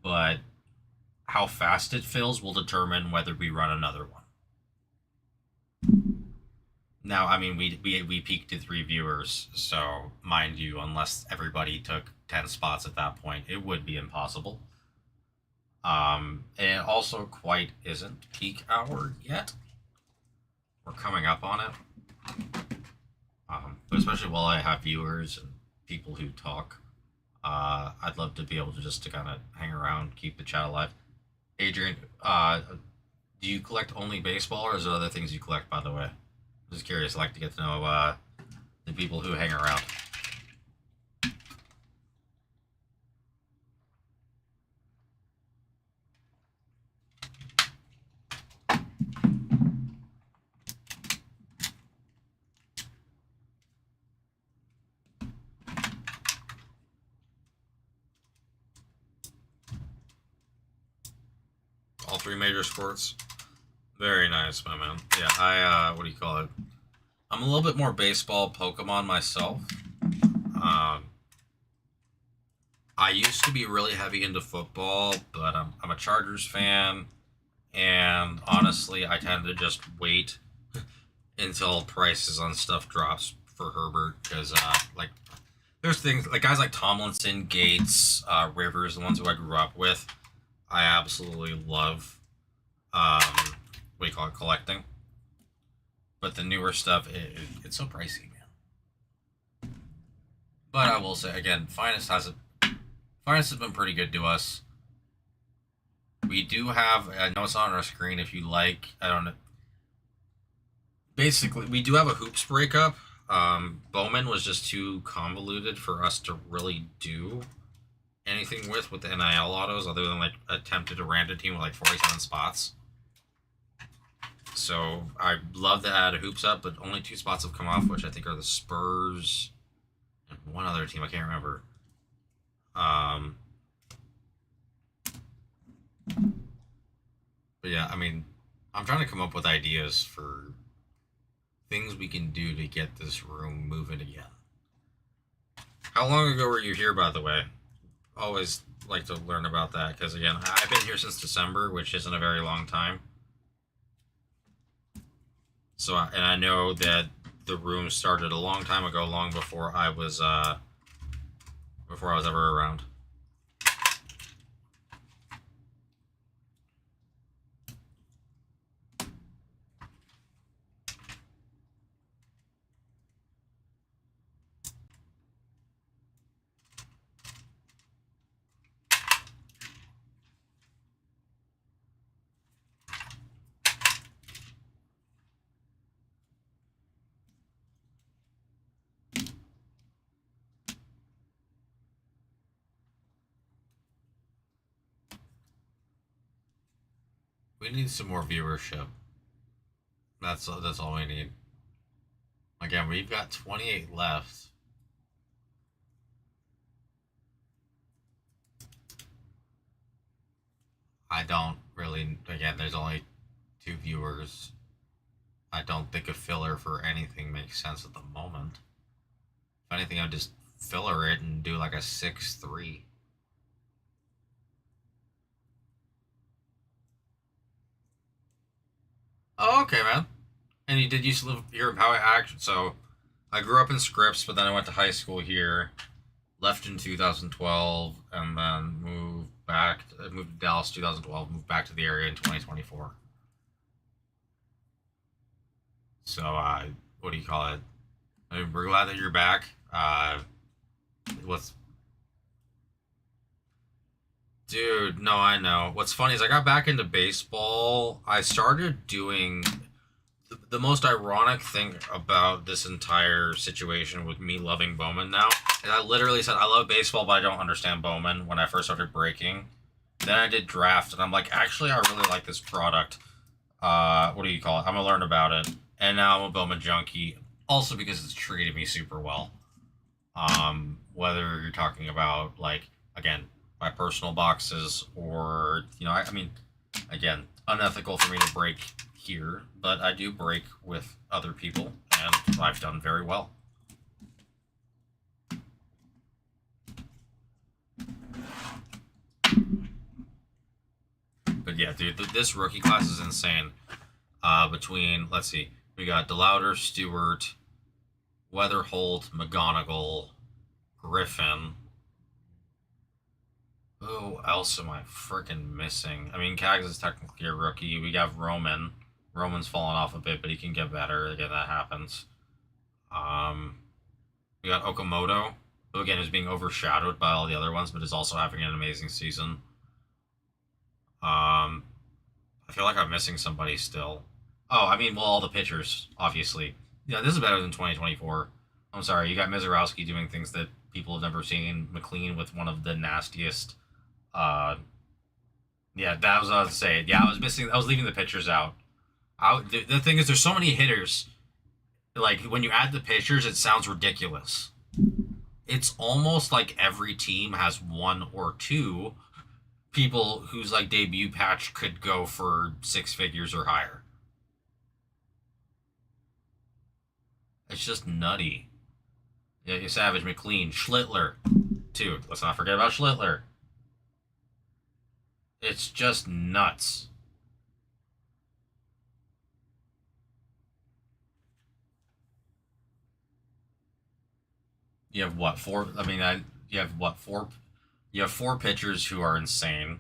But how fast it fills will determine whether we run another one. Now, I mean, we peaked at 3 viewers, so mind you, unless everybody took 10 spots at that point, it would be impossible. It also quite isn't peak hour yet. We're coming up on it. But especially while I have viewers and people who talk, I'd love to be able to just kind of hang around, keep the chat alive. Adrian, do you collect only baseball, or is there other things you collect, by the way? I'm just curious. I like to get to know the people who hang around. All 3 major sports. Very nice, my man. Yeah, what do you call it? I'm a little bit more baseball Pokemon myself. I used to be really heavy into football, but I'm a Chargers fan, and honestly, I tend to just wait until prices on stuff drops for Herbert, because like there's things like guys like Tomlinson, Gates, Rivers, the ones who I grew up with, I absolutely love. What do you call it, collecting? But the newer stuff, it's so pricey, man. But I will say again, Finest has been pretty good to us. We do have, I know it's not on our screen. If you like, I don't know. Basically, we do have a hoops breakup. Bowman was just too convoluted for us to really do anything with the NIL autos, other than like attempted a random team with like 47 spots. So I'd love to add hoops up, but only 2 spots have come off, which I think are the Spurs and one other team I can't remember. But yeah, I mean, I'm trying to come up with ideas for things we can do to get this room moving again. How long ago were you here, by the way? Always like to learn about that, because again, I've been here since December, which isn't a very long time. So, and I know that the room started a long time ago, long before I was ever around. We need some more viewership. That's all we need. Again, we've got 28 left. I don't really. Again, there's only 2 viewers. I don't think a filler for anything makes sense at the moment. If anything, I'd just filler it and do like a 6-3. Oh, okay, man. And you did used to live here in Poway, actually. So I grew up in Scripps, but then I went to high school here. Left in 2012, and then moved back. Moved to Dallas 2012. Moved back to the area in 2024. So, what do you call it? I mean, we're glad that you're back. What's Dude, no, I know. What's funny is I got back into baseball. I started doing the most ironic thing about this entire situation with me loving Bowman now is I literally said I love baseball, but I don't understand Bowman when I first started breaking. Then I did draft, and I'm like, actually, I really like this product. What do you call it? I'm gonna learn about it, and now I'm a Bowman junkie. Also because it's treated me super well. Whether you're talking about like again my personal boxes or I mean, again, unethical for me to break here, but I do break with other people, and I've done very well. But yeah, dude, this rookie class is insane. Between, let's see, we got DeLauder, Stewart, Weatherholt, McGonigal, Griffin. Who else am I freaking missing? I mean, Cags is technically a rookie. We got Roman. Roman's fallen off a bit, but he can get better. Again, that happens. We got Okamoto, who again is being overshadowed by all the other ones, but is also having an amazing season. I feel like I'm missing somebody still. Oh, I mean, well, all the pitchers, obviously. Yeah, this is better than 2024. I'm sorry, you got Mizorowski doing things that people have never seen. McLean with one of the nastiest. Yeah, that was what I was saying. Yeah, I was leaving the pitchers out. The thing is, there's so many hitters. Like, when you add the pitchers, it sounds ridiculous. It's almost like every team has 1 or 2 people whose like debut patch could go for 6 figures or higher. It's just nutty. Yeah, Savage, McLean, Schlittler, too. Let's not forget about Schlittler. It's just nuts. You have what 4? I mean, you have what 4? You have 4 pitchers who are insane,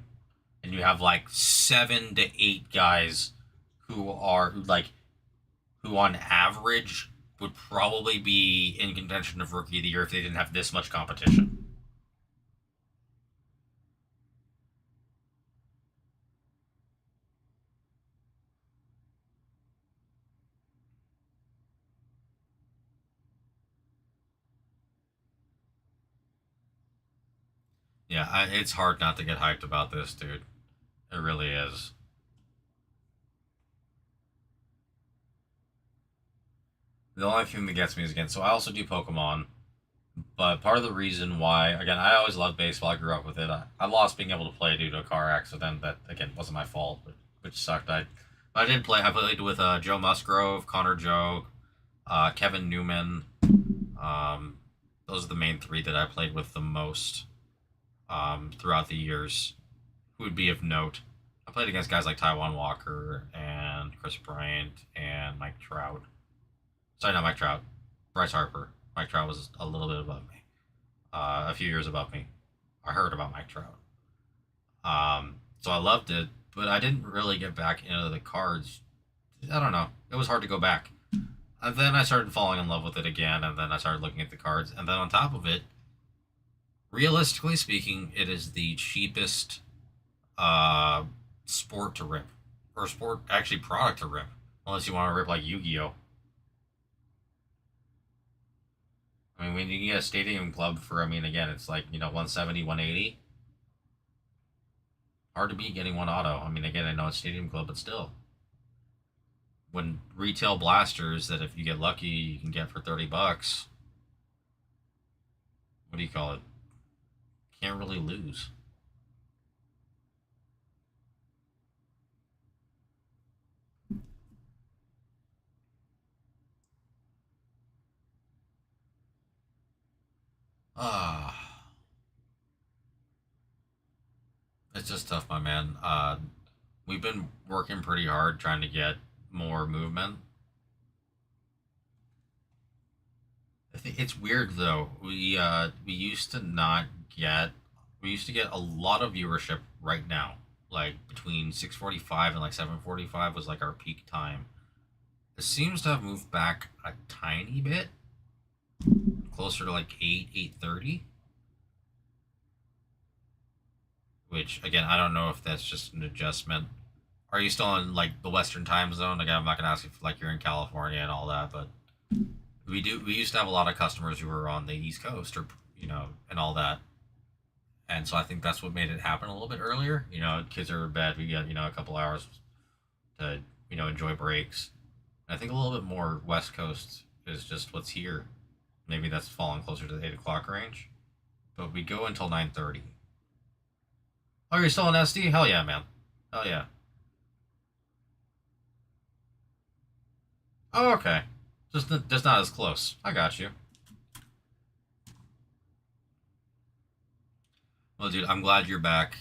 and you have like 7 to 8 guys who are who on average would probably be in contention of rookie of the year if they didn't have this much competition. Yeah, it's hard not to get hyped about this, dude. It really is. The only thing that gets me is again. So I also do Pokemon, but part of the reason why, again, I always loved baseball. I grew up with it. I lost being able to play due to a car accident. That again wasn't my fault, but which sucked. I did play. I played with Joe Musgrove, Connor Joe, Kevin Newman. Um, those are the main three that I played with the most throughout the years. Who would be of note? I played against guys like Taiwan Walker and Chris Bryant and Mike Trout. Sorry, not Mike Trout. Bryce Harper. Mike Trout was a little bit above me, a few years above me. I heard about Mike Trout. So I loved it, but I didn't really get back into the cards. I don't know. It was hard to go back. And then I started falling in love with it again, and then I started looking at the cards. And then on top of it, realistically speaking, it is the cheapest sport to rip. Or sport, actually, product to rip. Unless you want to rip like Yu Gi Oh! I mean, when you get a stadium club for, I mean, again, it's like, 170, 180. Hard to beat getting one auto. I mean, again, I know it's stadium club, but still. When retail blasters that if you get lucky, you can get for $30, what do you call it? Can't really lose. Ah, it's just tough, my man. We've been working pretty hard trying to get more movement. I think it's weird though. We used to not get we used to get a lot of viewership right now. Like between 6:45 and like 7:45 was like our peak time. It seems to have moved back a tiny bit, closer to like 8:30. Which again, I don't know if that's just an adjustment. Are you still in like the Western time zone? Again, I'm not gonna ask if like you're in California and all that, but we used to have a lot of customers who were on the East Coast or and all that. And so I think that's what made it happen a little bit earlier. Kids are in bed, we get, a couple hours to, enjoy breaks. And I think a little bit more West Coast is just what's here. Maybe that's falling closer to the 8 o'clock range. But we go until 9:30. Oh, you're still in SD? Hell yeah, man. Hell yeah. Oh, okay. Just not as close. I got you. Well, dude, I'm glad you're back.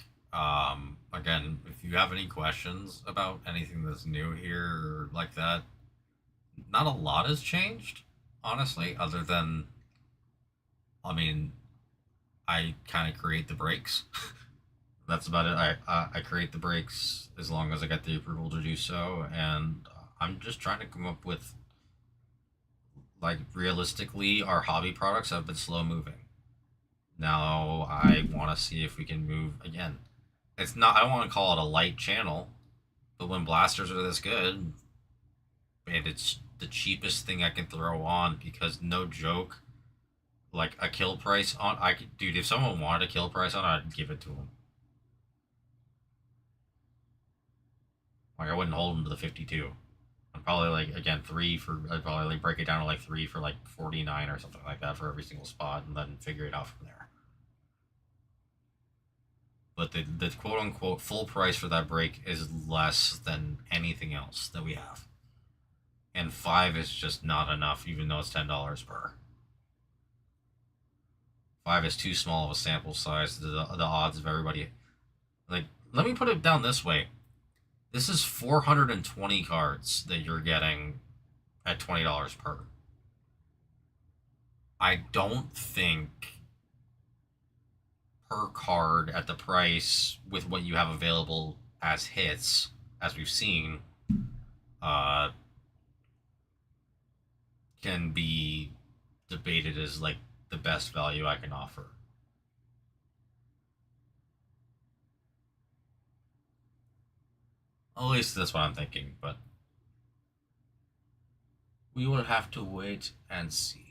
Again, if you have any questions about anything that's new here or like that, not a lot has changed, honestly, other than, I mean, I kind of create the breaks. That's about it. I create the breaks as long as I get the approval to do so, and I'm just trying to come up with, like, realistically, our hobby products have been slow moving. Now I want to see if we can move again. It's not. I don't want to call it a light channel, but when blasters are this good, and it's the cheapest thing I can throw on because no joke, like a kill price on. I could, dude. If someone wanted a kill price on, I'd give it to them. Like I wouldn't hold them to the 52. I'd probably like again three for. I'd probably like break it down to like three for like 49 or something like that for every single spot, and then figure it out from there. But the quote unquote full price for that break is less than anything else that we have. And five is just not enough, even though it's $10 per. Five is too small of a sample size. The odds of everybody. Like, let me put it down this way. This is 420 cards that you're getting at $20 per. I don't think per card at the price with what you have available as hits, as we've seen, uh, can be debated as like the best value I can offer. At least that's what I'm thinking, but we will have to wait and see.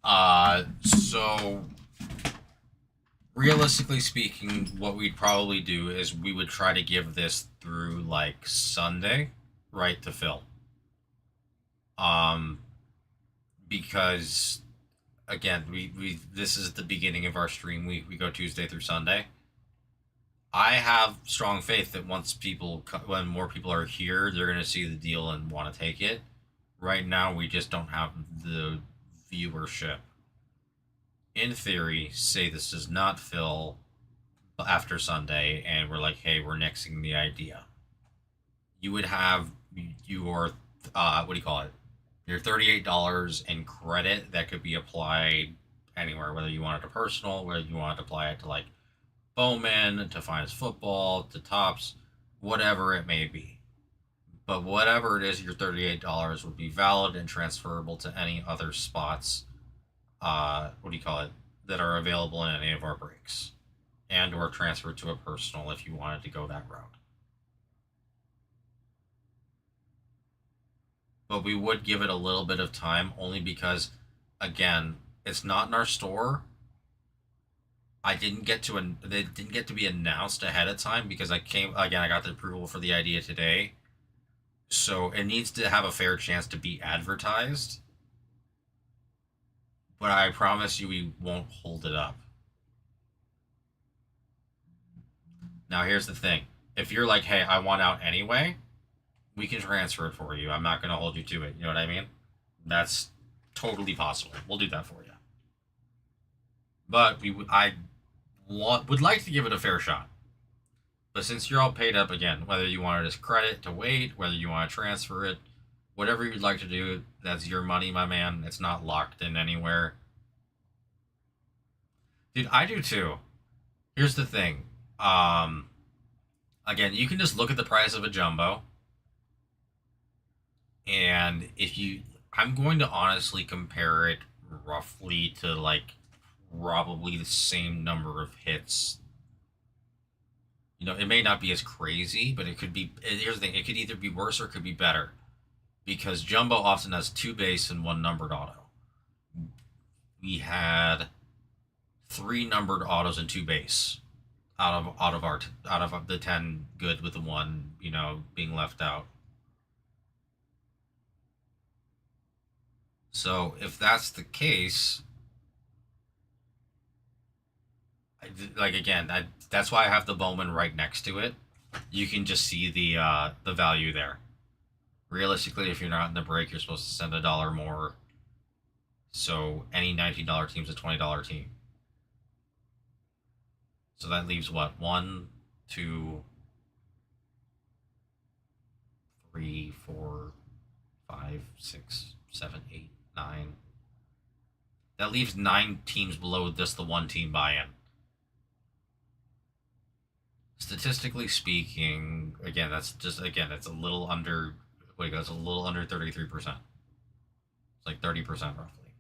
So realistically speaking, what we'd probably do is we would try to give this through like Sunday, right, to Phil. Um, because again, we this is the beginning of our stream week. We go Tuesday through Sunday. I have strong faith that when more people are here, they're going to see the deal and want to take it. Right now, we just don't have the viewership. In theory, say this does not fill after Sunday, and we're like, hey, we're nixing the idea. You would have your what do you call it? Your $38 in credit that could be applied anywhere, whether you want it to personal, whether you want to apply it to like BOWMAN, to Finest Football, to Tops, whatever it may be. But whatever it is, your $38 would be valid and transferable to any other spots. What do you call it? That are available in any of our breaks, and or transferred to a personal if you wanted to go that route. But we would give it a little bit of time, only because, again, it's not in our store. They didn't get to be announced ahead of time because I got the approval for the idea today, so it needs to have a fair chance to be advertised. But I promise you, we won't hold it up. Now, here's the thing: if you're like, "Hey, I want out anyway," we can transfer it for you. I'm not going to hold you to it. You know what I mean? That's totally possible. We'll do that for you. But I would like to give it a fair shot. But since you're all paid up again, whether you want it as credit to wait, whether you want to transfer it, whatever you'd like to do, that's your money, my man. It's not locked in anywhere. Dude, I do too. Here's the thing. Again, you can just look at the price of a jumbo. And I'm going to honestly compare it roughly to like probably the same number of hits. You know, it may not be as crazy, but it could be. Here's the thing: it could either be worse or it could be better, because jumbo often has 2 base and 1 numbered auto. We had 3 numbered autos and 2 base out of the 10 good, with the 1 being left out. So if that's the case, that's why I have the BOWMAN right next to it. You can just see the value there. Realistically, if you're not in the break, you're supposed to send $1 more. So any $19 team is a $20 team. So that leaves what? 1, 2, 3, 4, 5, 6, 7, 8, 9. That leaves 9 teams below just the 1 team buy-in. Statistically speaking, again, it's a little under. It's a little under 33%. It's like 30% roughly.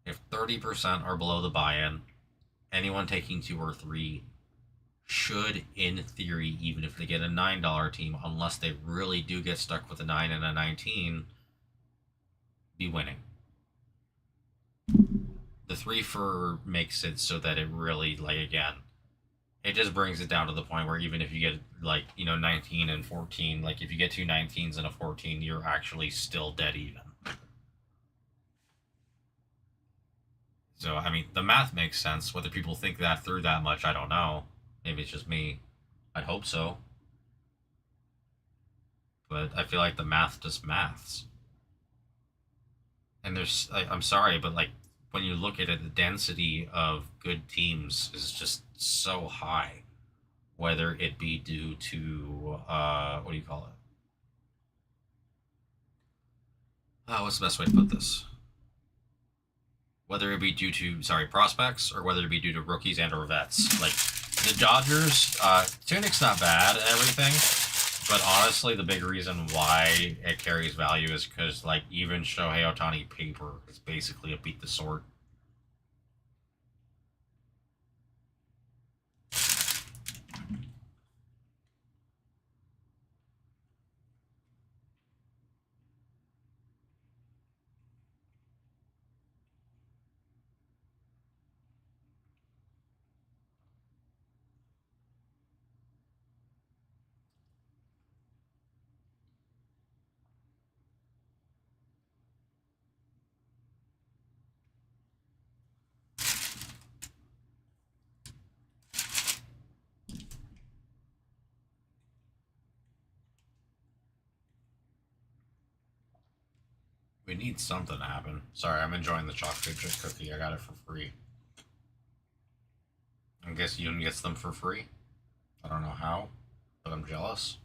If 30% are below the buy-in, anyone taking 2 or 3 should, in theory, even if they get a $9 team, unless they really do get stuck with a 9 and a 19, be winning. The 3 for makes it so that it really, it just brings it down to the point where even if you get 19 and 14, like if you get 2 19s and a 14, you're actually still dead even. So I mean, the math makes sense. Whether people think that through that much, I don't know. Maybe it's just me. I'd hope so. But I feel like the math just maths. And I'm sorry, but when you look at it, the density of good teams is just so high. Whether it be due to, what do you call it? What's the best way to put this? Whether it be due to, prospects, or whether it be due to rookies and or vets. Like, the Dodgers, Tunic's not bad and everything, but honestly, the big reason why it carries value is because, even Shohei Ohtani paper is basically a beat the sword. We need something to happen. Sorry, I'm enjoying the chocolate chip cookie. I got it for free. I guess Yoon gets them for free. I don't know how, but I'm jealous.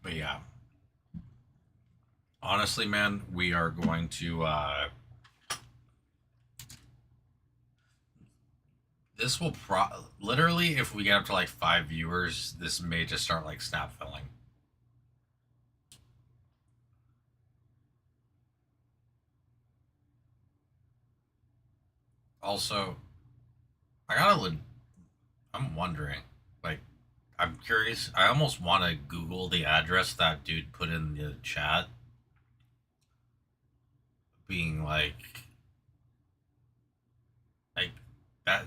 But yeah. Honestly, man, we are going to this will literally, if we get up to like 5 viewers, this may just start like snap filling. Also, I'm wondering, like, I'm curious. I almost want to Google the address that dude put in the chat, being like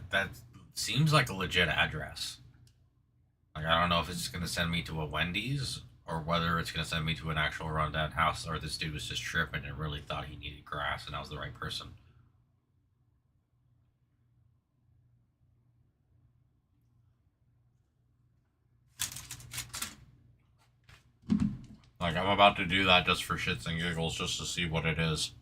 that seems like a legit address. Like, I don't know if it's gonna send me to a Wendy's or whether it's gonna send me to an actual rundown house, or this dude was just tripping and really thought he needed grass and I was the right person. Like, I'm about to do that just for shits and giggles, just to see what it is.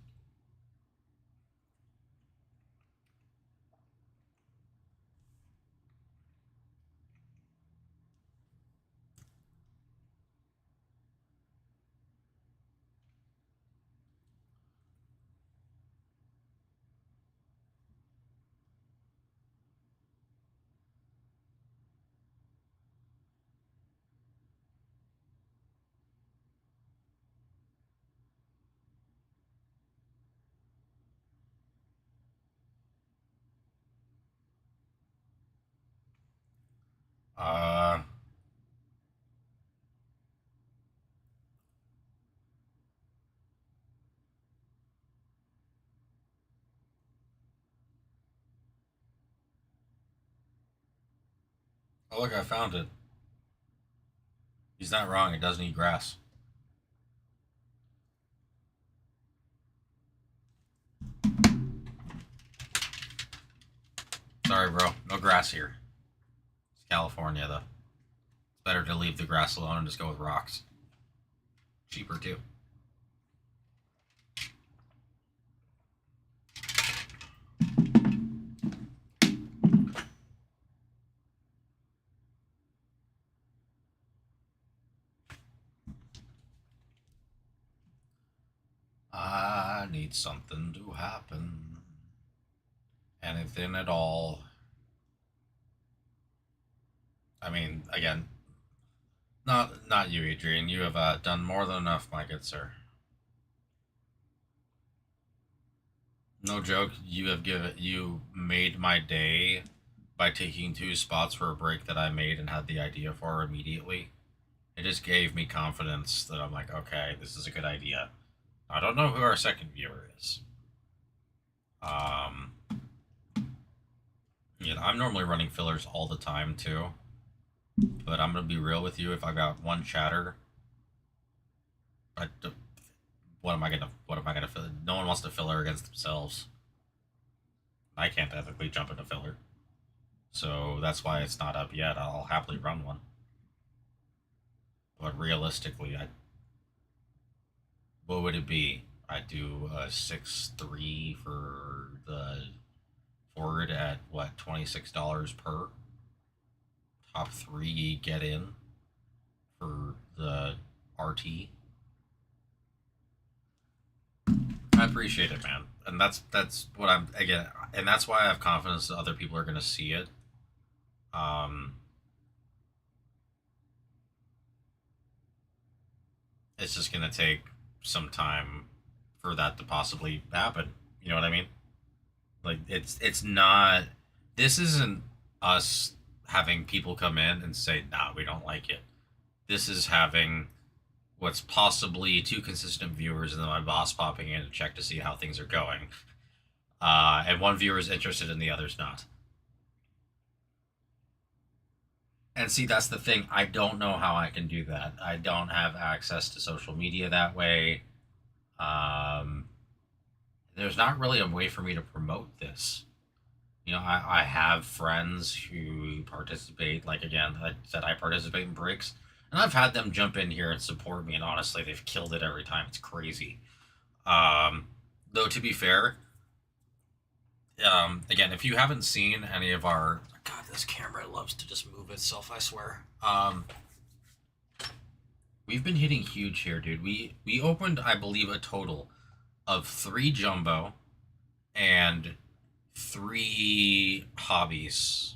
Uh, oh look, I found it. He's not wrong. It does need grass. Sorry, bro. No grass here. It's California, though. It's better to leave the grass alone and just go with rocks. Cheaper, too. I need something to happen. Anything at all. I mean, again, not you, Adrian. You have done more than enough, my good sir. No joke. You made my day by taking 2 spots for a break that I made and had the idea for immediately. It just gave me confidence that I'm like, okay, this is a good idea. I don't know who our second viewer is. Yeah, I'm normally running fillers all the time too. But I'm gonna be real with you. If I got one chatter, what am I gonna fill? No one wants to filler against themselves. I can't ethically jump into filler, so that's why it's not up yet. I'll happily run one, but realistically, what would it be? I do a 6-3 for the forward at what, $26 per. Top 3 get in for the RT. I appreciate it, man, and that's what I'm again, and that's why I have confidence that other people are going to see it. It's just going to take some time for that to possibly happen. You know what I mean? Like, it's not. This isn't us having people come in and say, "Nah, we don't like it." This is having what's possibly 2 consistent viewers and then my boss popping in to check to see how things are going. And one viewer is interested and the other's not. And see, that's the thing. I don't know how I can do that. I don't have access to social media that way. There's not really a way for me to promote this. I have friends who participate. Like again, I said I participate in breaks, and I've had them jump in here and support me. And honestly, they've killed it every time. It's crazy. Um, though to be fair, again, if you haven't seen any of our, God, this camera loves to just move itself. I swear. We've been hitting huge here, dude. We opened, I believe, a total of 3 jumbo and 3 hobbies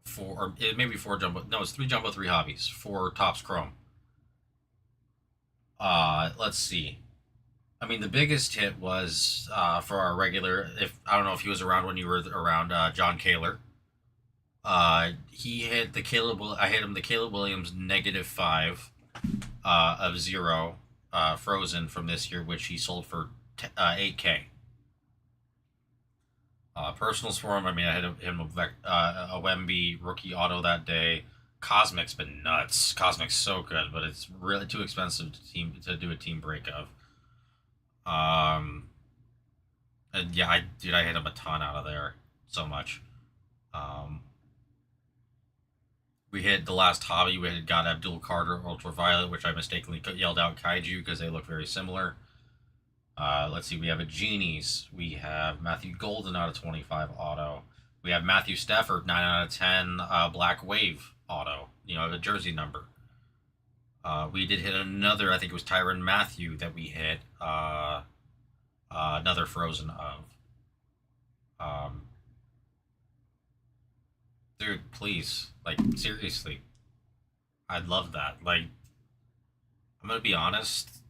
for, or maybe 4 jumbo. No, it's 3 jumbo, 3 hobbies for Tops Chrome. Let's see. I mean, the biggest hit was for our regular. If I don't know if he was around when you were around, John Kaler. He hit the Caleb. I hit him the Caleb Williams -5 of 0 frozen from this year, which he sold for 8K. Personals for him. I mean, I hit him a Wemby rookie auto that day. Cosmic's been nuts. Cosmic's so good, but it's really too expensive to do a team break of. And yeah, I hit him a ton out of there, so much. Um, we hit the last hobby. We had got Abdul Carter Ultraviolet, which I mistakenly yelled out Kaiju because they look very similar. Let's see, we have a Genies. We have Matthew Golden out of 25 auto. We have Matthew Stafford 9 out of 10 Black Wave auto. The jersey number. We did hit another. I think it was Tyron Matthew that we hit. Another frozen of. Um, dude, please, like seriously, I'd love that. Like, I'm gonna be honest.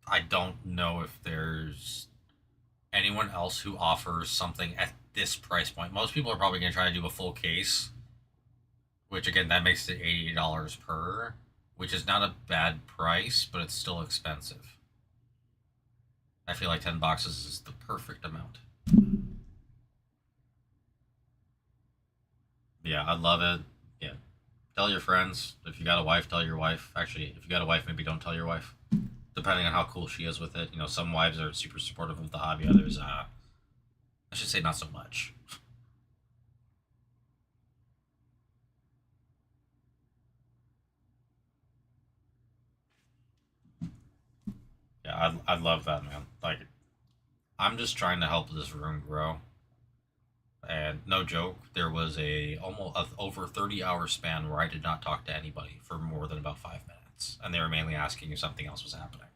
I don't know if there's anyone else who offers something at this price point. Most people are probably going to try to do a full case, which again, that makes it $80 per, which is not a bad price, but it's still expensive. I feel like 10 boxes is the perfect amount. Yeah, I love it. Yeah. Tell your friends. If you got a wife, tell your wife. Actually, if you got a wife, maybe don't tell your wife. Depending on how cool she is with it. Some wives are super supportive of the hobby, others, I should say not so much. Yeah, I love that, man. Like, I'm just trying to help this room grow. And no joke, there was almost over 30-hour span where I did not talk to anybody for more than about 5 minutes, and they were mainly asking if something else was happening.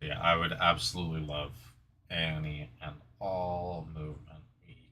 Yeah, I would absolutely love any and all movement we can get.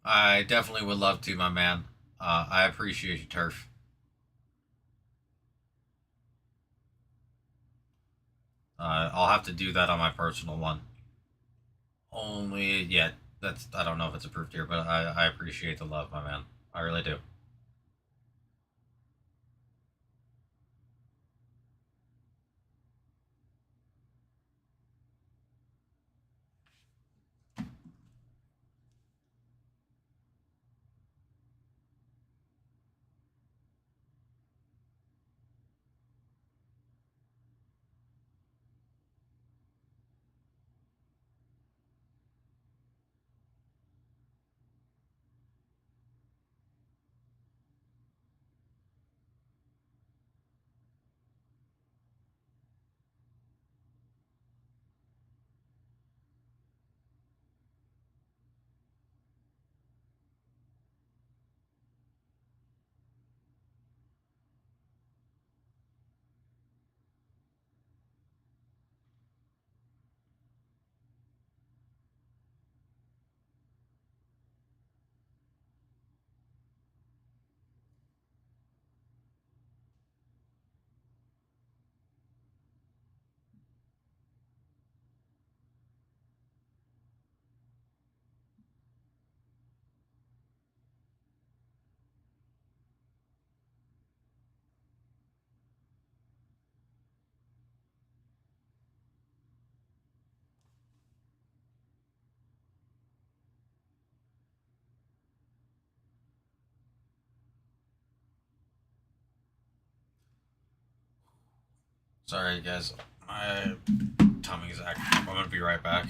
I definitely would love to, my man. I appreciate you, Turf. I'll have to do that on my personal one. Only, yeah, I don't know if it's approved here, but I appreciate the love, my man. I really do. Sorry, guys. My tummy is acting up. I'm gonna be right back.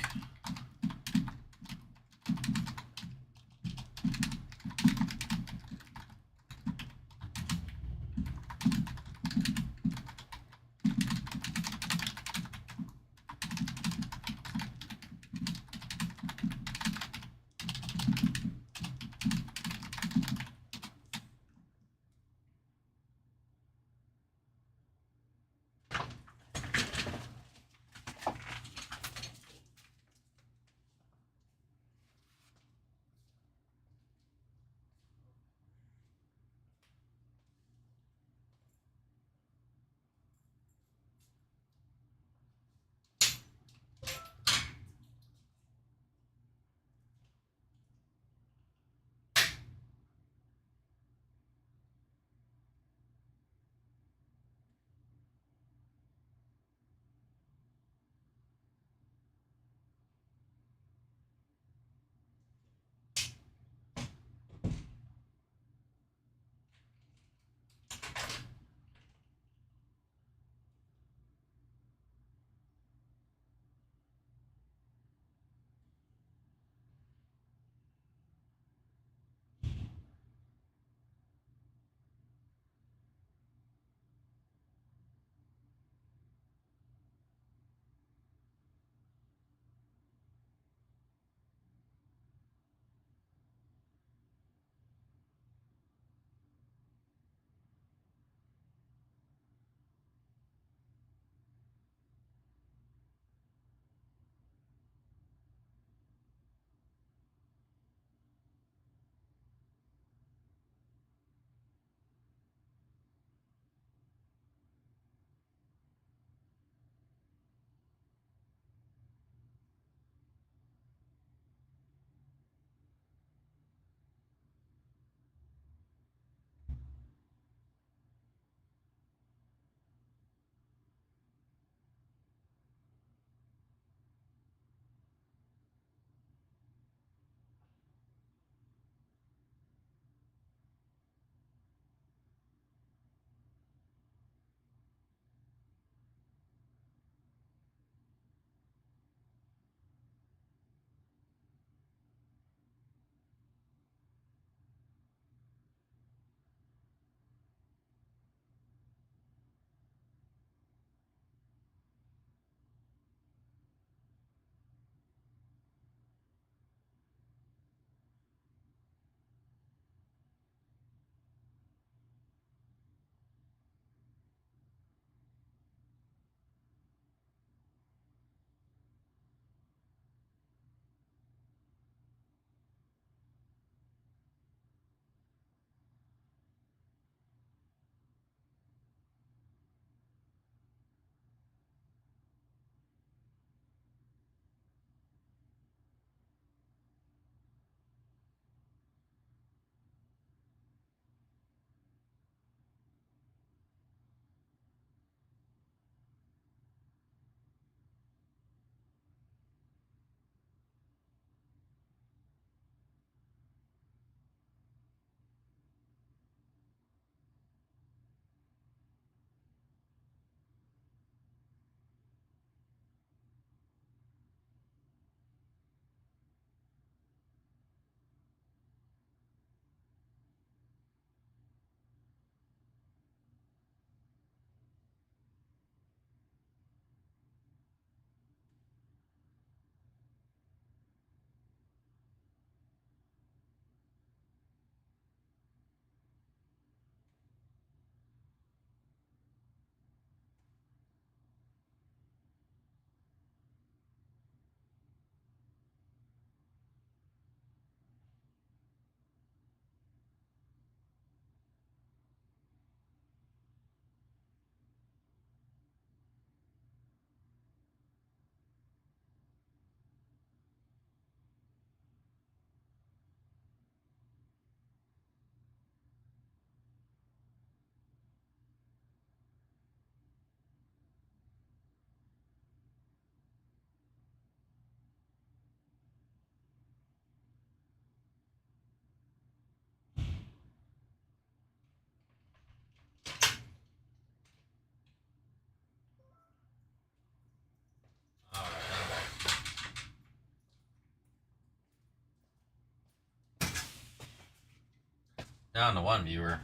Down to 1 viewer.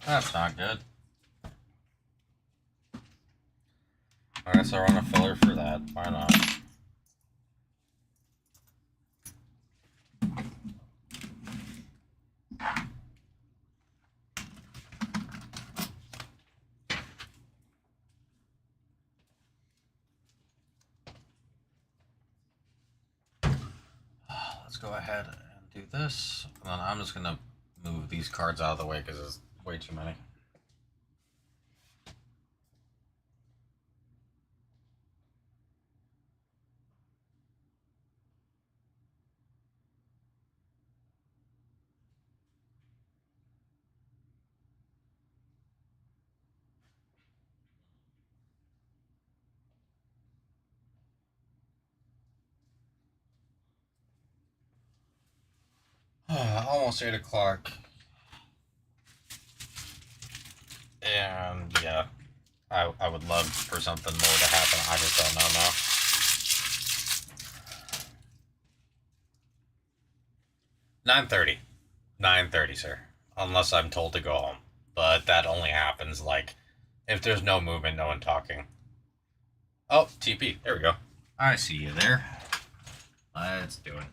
That's not good. I guess I'll run a filler for that. Why not? Let's go ahead and do this. And then I'm just going to move these cards out of the way because there's way too many. Almost 8 o'clock. And yeah, I would love for something more to happen. I just don't know now. $9:30, sir. Unless I'm told to go home. But that only happens, like, if there's no movement, no one talking. Oh, TP. There we go. I see you there. Let's do it.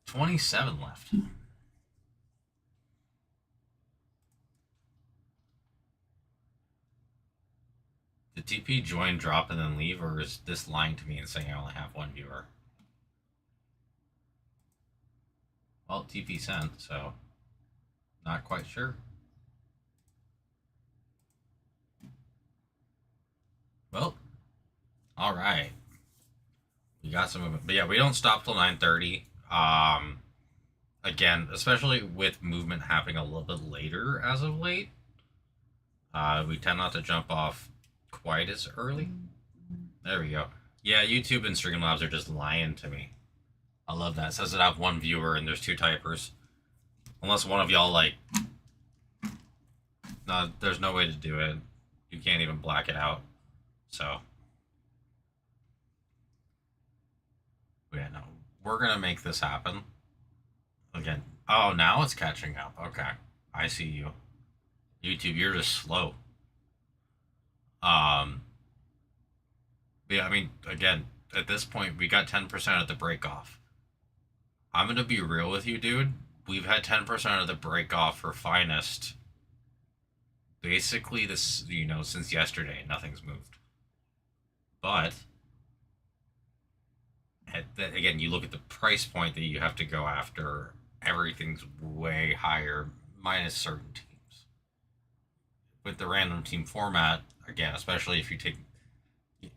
$27 left. Did TP join, drop, and then leave, or is this lying to me and saying I only have 1 viewer? Well, TP sent, so not quite sure. Well, all right. We got some movement, but yeah, we don't stop till 9:30. Again, especially with movement happening a little bit later as of late, we tend not to jump off quite as early. There we go. Yeah, YouTube and Streamlabs are just lying to me. I love that. It says that I have 1 viewer and there's 2 typers. Unless one of y'all, like... No, there's no way to do it. You can't even black it out. So... Yeah, no. We're gonna make this happen. Again. Oh, now it's catching up. Okay. I see you. YouTube, you're just slow. Yeah, I mean, again, at this point, we got 10% at the break off. I'm gonna be real with you, dude. We've had 10% of the break off for Finest. Basically, this, you know, since yesterday, nothing's moved. But, again, you look at the price point that you have to go after, everything's way higher, minus certain teams. With the random team format, again, especially if you take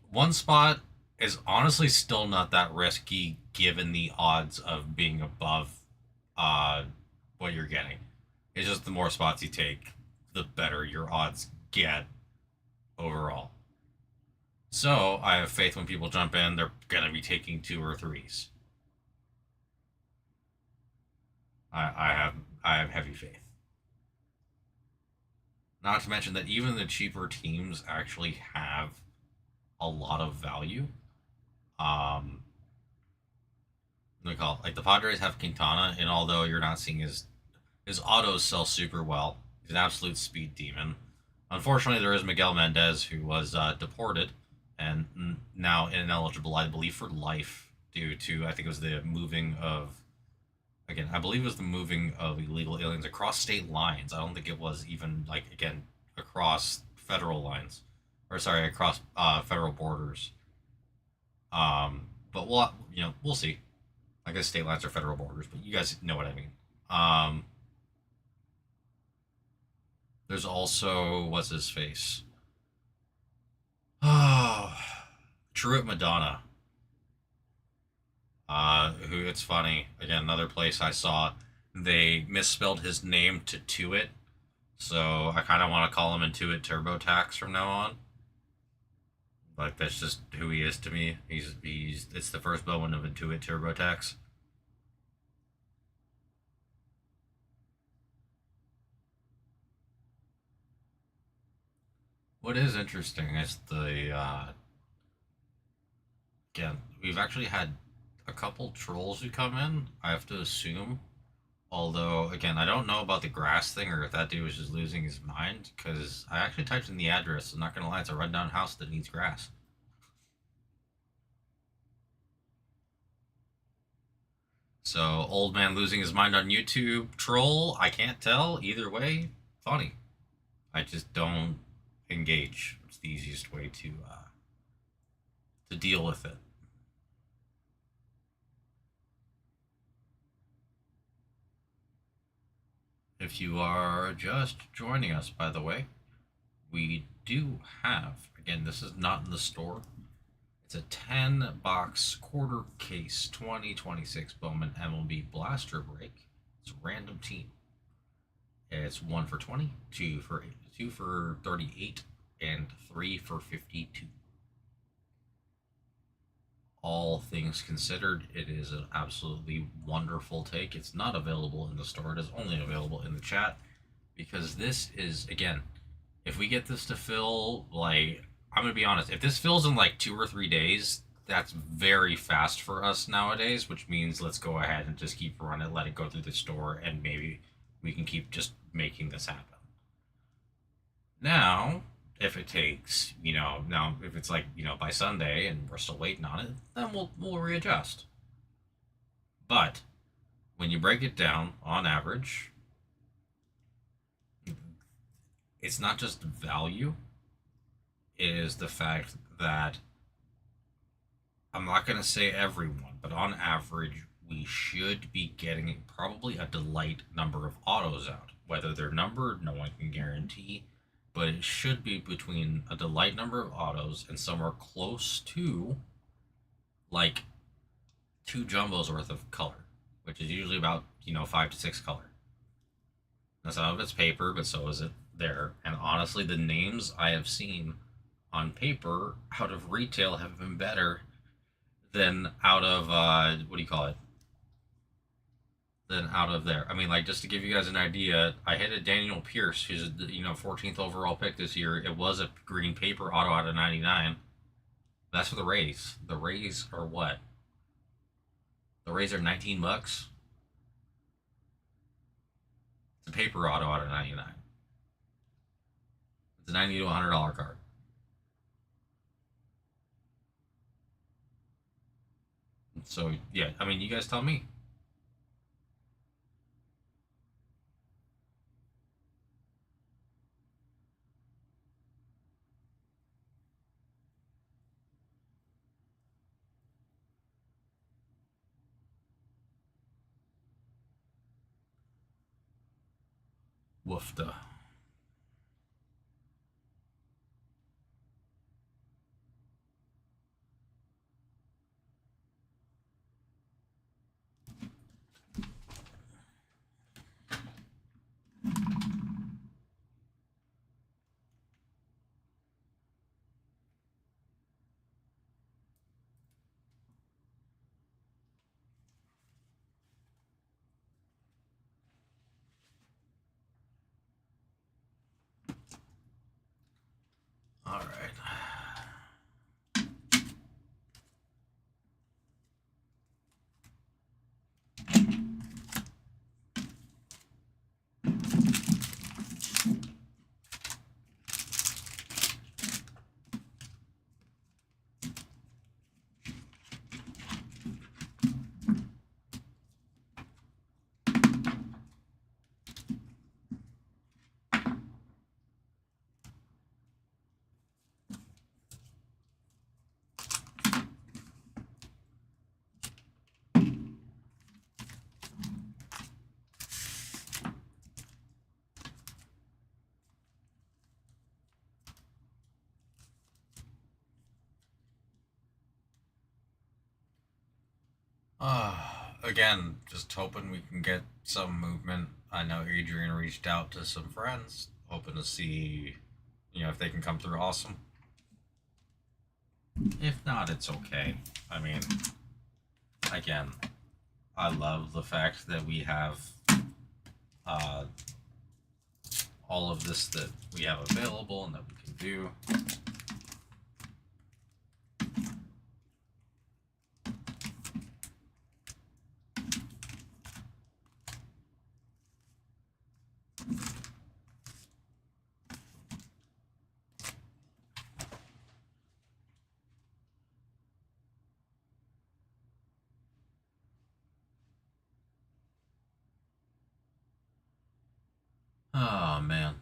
one spot, is honestly still not that risky given the odds of being above what you're getting. It's just the more spots you take, the better your odds get overall. So I have faith when people jump in, they're gonna be taking 2 or 3s. I have heavy faith. Not to mention that even the cheaper teams actually have a lot of value. They call it, like the Padres have Quintana, and although you're not seeing his autos sell super well, he's an absolute speed demon. Unfortunately, there is Miguel Mendez, who was deported and now ineligible, I believe, for life due to, I think it was the moving of, again, I believe it was the moving of illegal aliens across state lines. I don't think it was even, like, again, across federal lines. Or, sorry, across federal borders. But we'll see. I guess state lines are federal borders, but you guys know what I mean. There's also, what's his face? Oh, Truett Madonna. Who, it's funny, again, another place I saw, they misspelled his name to Tuit, so I kind of want to call him Intuit TurboTax from now on. Like, that's just who he is to me. It's the first Bowman of Intuit TurboTax. What is interesting is again, we've actually had a couple trolls who come in, I have to assume. Although, again, I don't know about the grass thing or if that dude was just losing his mind, because I actually typed in the address. I'm not going to lie, it's a rundown house that needs grass. So, old man losing his mind on YouTube, troll, I can't tell. Either way, funny. I just don't engage. It's the easiest way to deal with it. If you are just joining us, by the way, we do have, again, this is not in the store. It's a 10-box quarter case 2026 Bowman MLB Blaster Break. It's a random team. It's 1 for 20, 2 for 38, and 3 for 52. All things considered, it is an absolutely wonderful take. It's not available in the store. It is only available in the chat, because this is, again, if we get this to fill, like, I'm going to be honest, if this fills in like 2 or 3 days, that's very fast for us nowadays, which means let's go ahead and just keep running, let it go through the store, and maybe we can keep just making this happen. Now, if it takes, now if it's like, by Sunday and we're still waiting on it, then we'll readjust. But when you break it down, on average, it's not just value, it is the fact that, I'm not going to say everyone, but on average, we should be getting probably a delight number of autos out. Whether they're numbered, no one can guarantee, but it should be between a delight number of autos and somewhere close to like 2 jumbos worth of color, which is usually about 5 to 6 color. Now, some of it's paper, but so is it there. And honestly, the names I have seen on paper out of retail have been better than out of than out of there. I mean, like, just to give you guys an idea, I hit a Daniel Pierce, who's a 14th overall pick this year. It was a green paper auto out of 99. That's for the Rays. The Rays are what? The Rays are $19. It's a paper auto out of 99. It's a $90 to $100 card. So, yeah, I mean, you guys tell me. Woofda. All right. Again, just hoping we can get some movement. I know Adrian reached out to some friends, hoping to see, if they can come through. Awesome. If not, it's okay. I mean, again, I love the fact that we have all of this that we have available and that we can do. Oh man.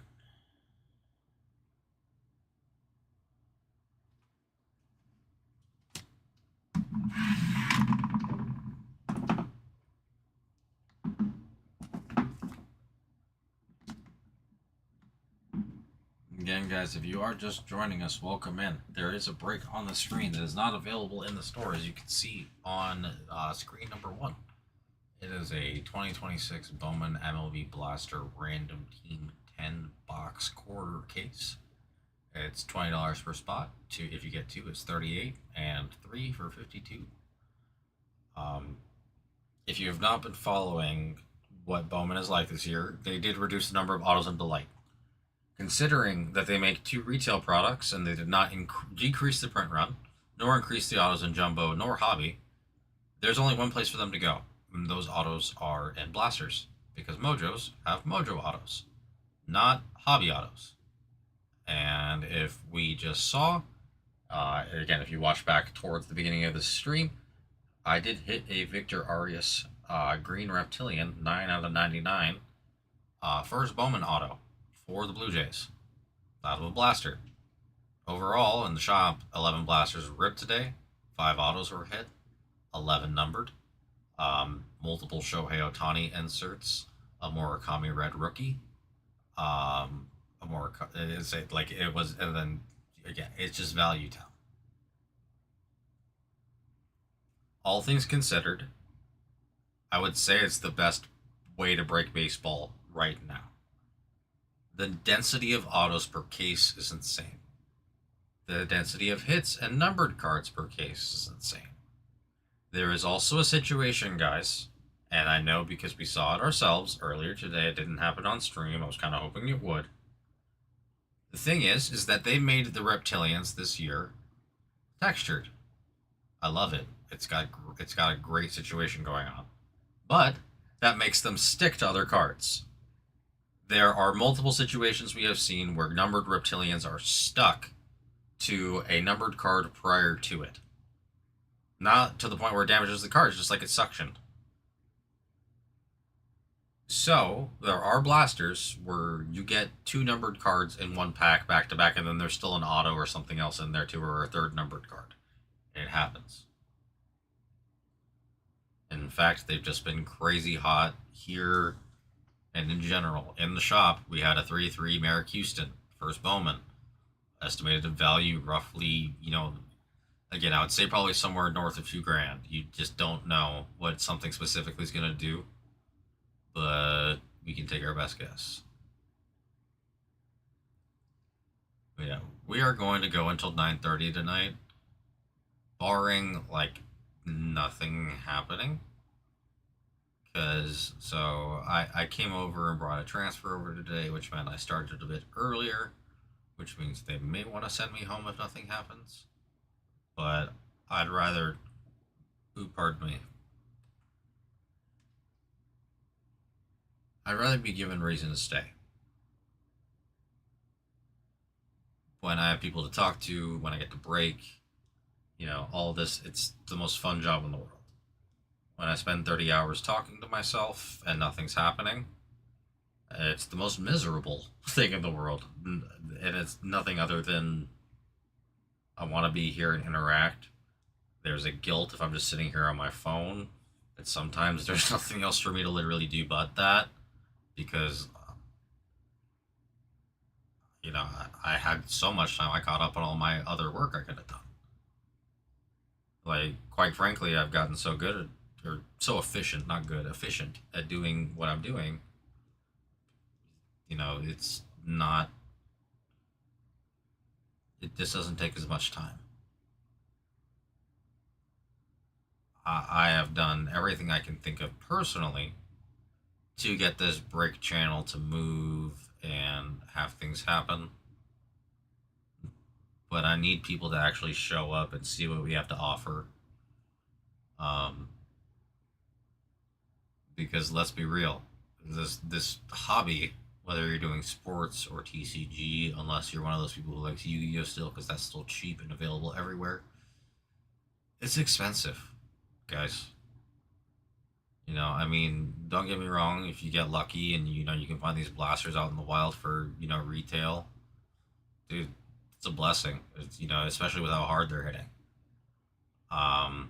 Again, guys, if you are just joining us, welcome in. There is a break on the screen that is not available in the store, as you can see on screen number 1. It is a 2026 Bowman MLB Blaster Random Team 10 box quarter case. It's $20 per spot. Two, if you get 2, it's 38, and 3 for 52. If you have not been following what Bowman is like this year, they did reduce the number of autos into light. Considering that they make 2 retail products and they did not decrease the print run, nor increase the autos in jumbo, nor hobby, there's only one place for them to go, and those autos are in blasters, because Mojos have Mojo autos, not hobby autos. And if we just saw, again, if you watch back towards the beginning of the stream, I did hit a Victor Arias Green Reptilian 9 out of 99 first Bowman auto for the Blue Jays out of a blaster. Overall, in the shop, 11 blasters were ripped today, 5 autos were hit, 11 numbered, multiple Shohei Ohtani inserts, a Murakami Red Rookie, a Murakami, like it was, and then again, it's just value town. All things considered, I would say it's the best way to break baseball right now. The density of autos per case is insane. The density of hits and numbered cards per case is insane. There is also a situation, guys, and I know because we saw it ourselves earlier today. It didn't happen on stream. I was kind of hoping it would. The thing is that they made the Reptilians this year textured. I love it. It's got a great situation going on, but that makes them stick to other cards. There are multiple situations we have seen where numbered Reptilians are stuck to a numbered card prior to it. Not to the point where it damages the cards, just like it's suctioned. So, there are blasters where you get 2 numbered cards in one pack back to back, and then there's still an auto or something else in there too, or a 3rd numbered card. It happens. In fact, they've just been crazy hot here and in general. In the shop, we had a 3-3 Merrick Houston, first Bowman. Estimated value roughly, again, I would say probably somewhere north of $2,000. You just don't know what something specifically is going to do, but we can take our best guess. But yeah, we are going to go until 9:30 tonight, barring nothing happening. So I came over and brought a transfer over today, which meant I started a bit earlier, which means they may want to send me home if nothing happens. But I'd rather, pardon me, I'd rather be given reason to stay. When I have people to talk to, when I get to break, all this, it's the most fun job in the world. When I spend 30 hours talking to myself and nothing's happening, it's the most miserable thing in the world. And it's nothing other than I want to be here and interact. There's a guilt if I'm just sitting here on my phone. And sometimes there's nothing else for me to literally do but that. Because, I had so much time. I caught up on all my other work I could have done. Quite frankly, I've gotten so good at, or so efficient, not good, efficient at doing what I'm doing. It's not, it just doesn't take as much time. I have done everything I can think of personally to get this break channel to move and have things happen. But I need people to actually show up and see what we have to offer. Because let's be real, this hobby, whether you're doing sports or TCG, unless you're one of those people who likes Yu-Gi-Oh still, because that's still cheap and available everywhere, it's expensive, guys. You know, I mean, don't get me wrong. If you get lucky and you can find these blasters out in the wild for retail, dude, it's a blessing. It's, especially with how hard they're hitting. Um,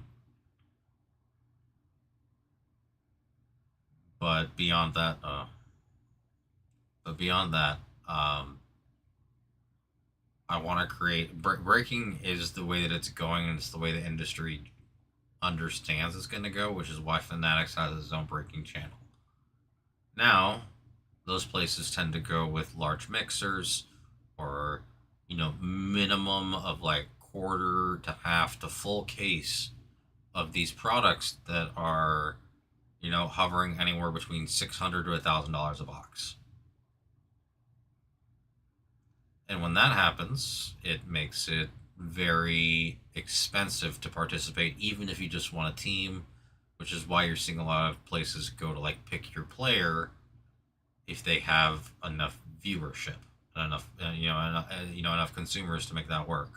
but beyond that, um, I want to create breaking is the way that it's going, and it's the way the industry understands it's going to go, which is why Fanatics has its own breaking channel. Now, those places tend to go with large mixers or, minimum of like quarter to half to full case of these products that are, hovering anywhere between $600 to $1,000 a box. And when that happens, it makes it very expensive to participate, even if you just want a team, which is why you're seeing a lot of places go to like pick your player if they have enough viewership and enough, enough consumers to make that work.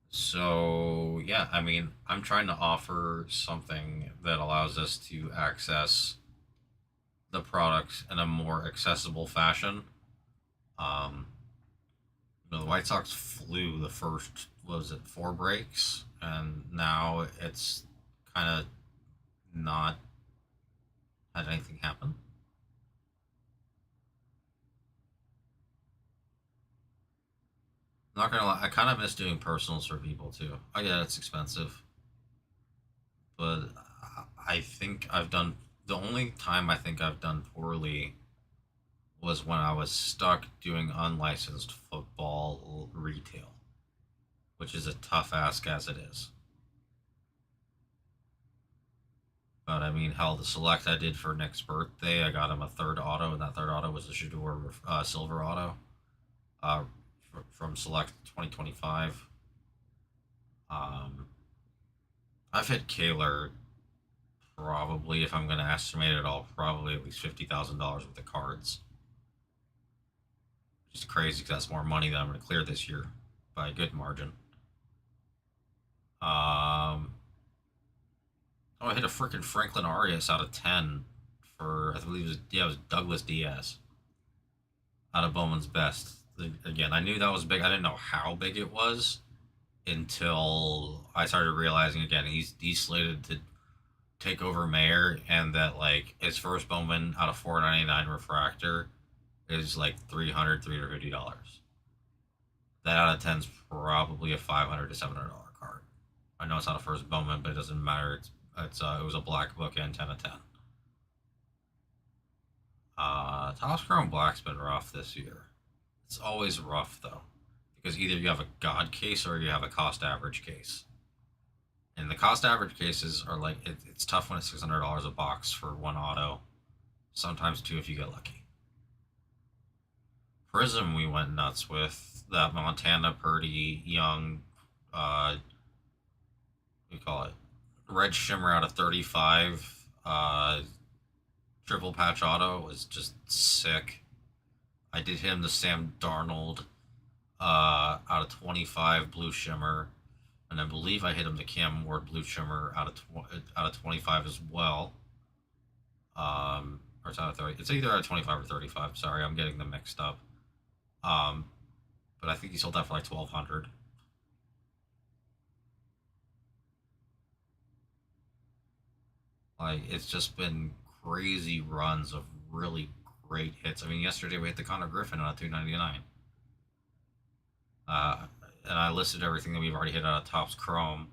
So yeah, I mean, I'm trying to offer something that allows us to access the products in a more accessible fashion. Um, the White Sox flew the first, what was it, four breaks, and now it's kind of not had anything happen. Not gonna lie, I kind of miss doing personals for people too. I get it's expensive, but I think I've done the only time I think I've done poorly was when I was stuck doing unlicensed football retail, which is a tough ask as it is. But I mean, hell, the select I did for Nick's birthday, I got him a third auto, and that third auto was a Shador silver auto uh, from Select 2025. I've hit Kaler probably, if I'm going to estimate it all, probably at least $50,000 with the cards. Which is crazy because that's more money than I'm going to clear this year by a good margin. Oh, I hit a freaking Franklin Arias out of 10 for, I believe it was Douglas Diaz out of Bowman's Best. Again, I knew that was big. I didn't know how big it was until I started realizing, again, he's slated to take over Mayor, and that like his first Bowman out of 499 refractor is like $350. That out of 10 is probably a $500 to $700 card. I know it's not a first Bowman, but it doesn't matter. It was a black book and 10 of 10. Topps Chrome Black's been rough this year. It's always rough though, because either you have a God case or you have a cost average case. And the cost average cases are like it's tough when it's $600 a box for one auto. Sometimes two if you get lucky. Prism we went nuts with that Montana Purdy Young, what do you call it? Red Shimmer out of 35, triple patch auto was just sick. I did him the Sam Darnold out of 25 Blue Shimmer, and I believe I hit him the Cam Ward Blue Shimmer out of 25 as well. Or it's out of 30. It's either out of 25 or 35. Sorry, I'm getting them mixed up. But I think he sold that for like 1,200. Like, it's just been crazy runs of really great hits. I mean, yesterday we hit the Connor Griffin on a 299. And I listed everything that we've already hit out of Topps Chrome.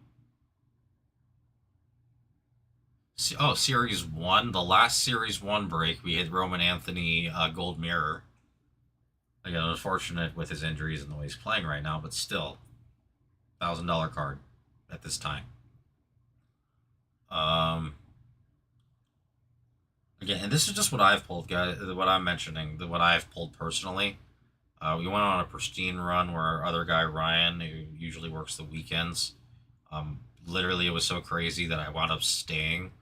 Series 1. The last Series 1 break, we hit Roman Anthony Gold Mirror. Again, unfortunate with his injuries and the way he's playing right now, but still, $1,000 card at this time. Again, and this is just what I've pulled, guys. What I'm mentioning, what I've pulled personally. We went on a pristine run where our other guy Ryan, who usually works the weekends, literally it was so crazy that I wound up staying.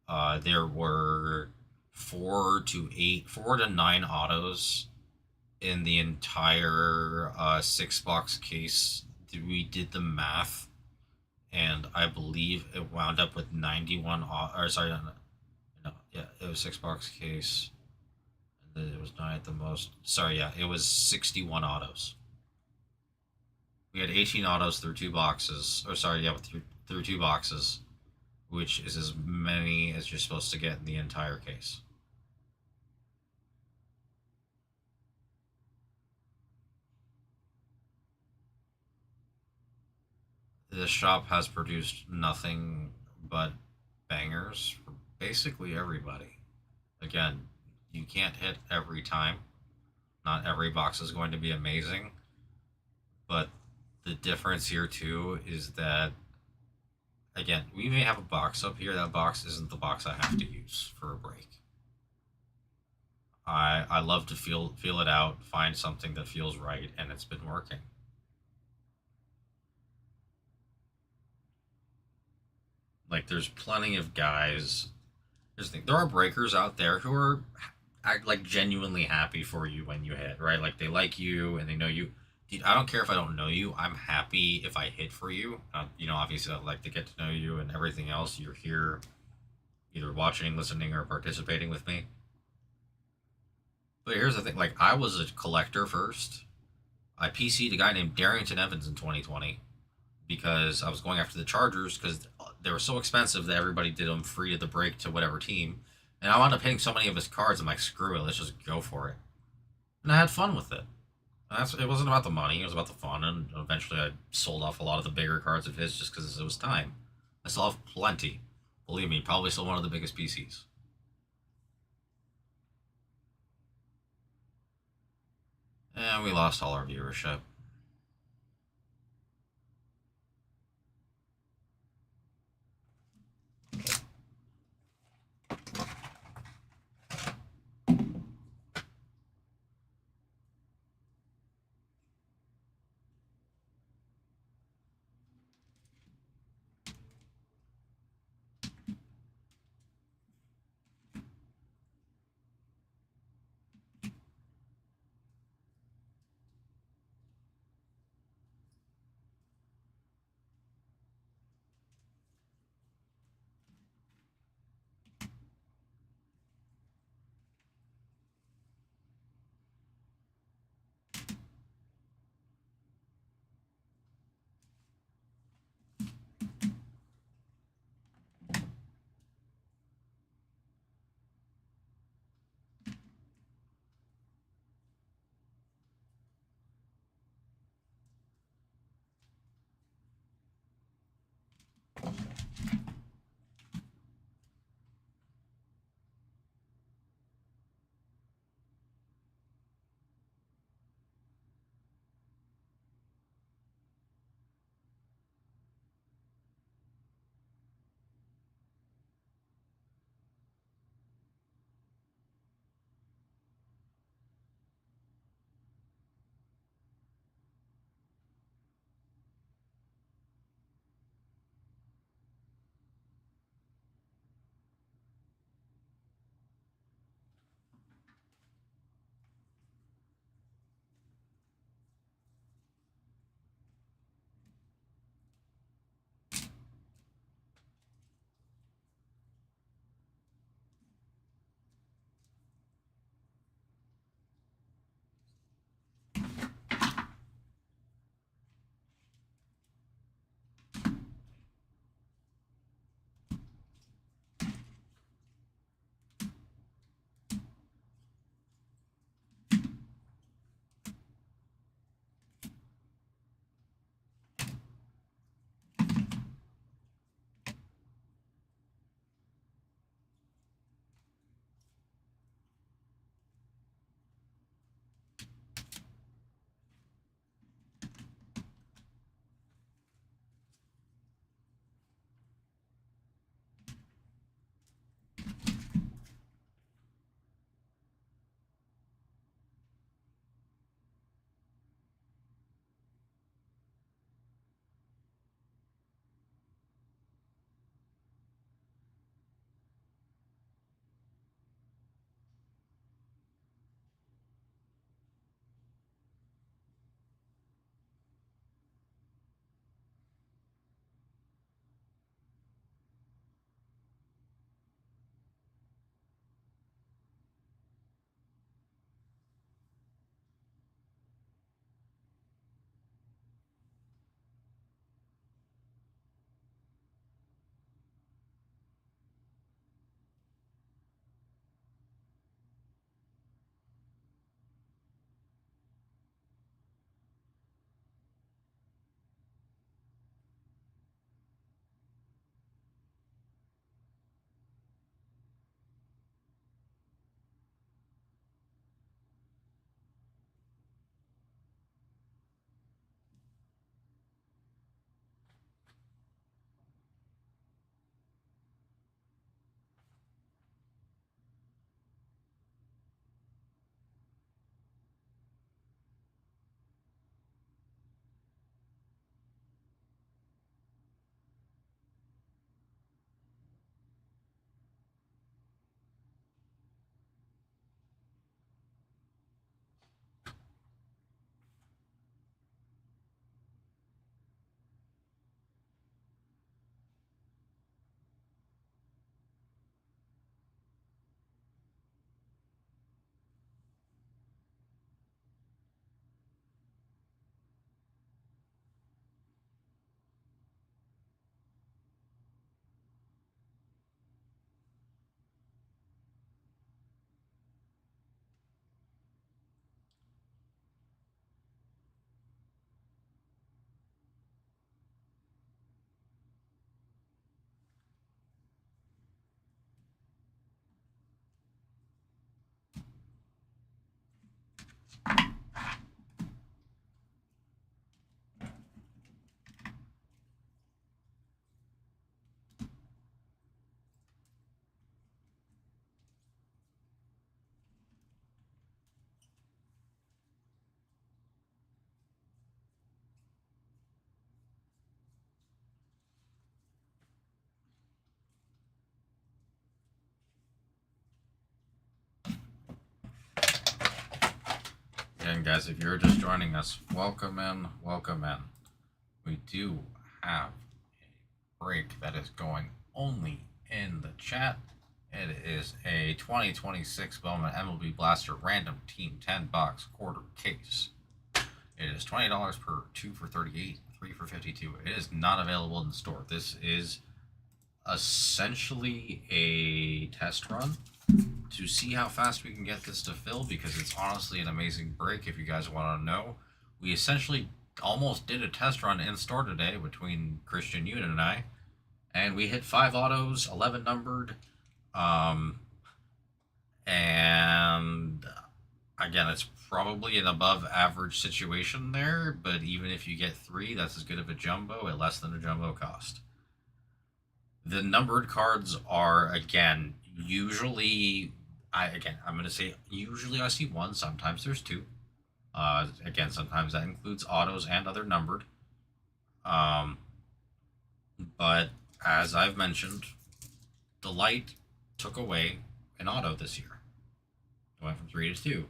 There were 4 to 9 autos in the entire 6-box case. We did the math, and I believe it wound up with 91. Or sorry, no, yeah, it was 6-box case. And then it was 9 at the most. Sorry, yeah, it was 61 autos. We had 18 autos through 2 boxes. Or sorry, yeah, through 2 boxes, which is as many as you're supposed to get in the entire case. This shop has produced nothing but bangers for basically everybody. Again, you can't hit every time. Not every box is going to be amazing. But the difference here too is that, again, we may have a box up here. That box isn't the box I have to use for a break. I love to feel it out, find something that feels right, and it's been working. Like, there's plenty of guys. Here's the thing: there are breakers out there who are like genuinely happy for you when you hit, right? Like, they like you and they know you. Dude, I don't care if I don't know you. I'm happy if I hit for you. Obviously, I'd like to get to know you and everything else. You're here, either watching, listening, or participating with me. But here's the thing: like, I was a collector first. I PC'd a guy named Darrington Evans in 2020 because I was going after the Chargers because they were so expensive that everybody did them free to the break to whatever team. And I wound up hitting so many of his cards, I'm like, screw it, let's just go for it. And I had fun with it. It wasn't about the money, it was about the fun, and eventually I sold off a lot of the bigger cards of his just because it was time. I still have plenty. Believe me, probably still one of the biggest PCs. And we lost all our viewership. guys, if you're just joining us, welcome in, welcome in. We do have a break that is going only in the chat. It is a 2026 BOWMAN MLB Blaster Random Team 10 box quarter case. It is $20 per 2 for 38, 3 for 52. It is not available in the store. This is essentially a test run to see how fast we can get this to fill, because it's honestly an amazing break. If you guys want to know, we essentially almost did a test run in store today between Christian Union and I, and we hit 5 autos, 11 numbered, and again, it's probably an above average situation there, but even if you get 3, that's as good of a jumbo at less than a jumbo cost. The numbered cards are, again, usually, I'm going to say usually I see 1, sometimes there's 2. Again, sometimes that includes autos and other numbered. But as I've mentioned, the light took away an auto this year. It went from 3 to 2.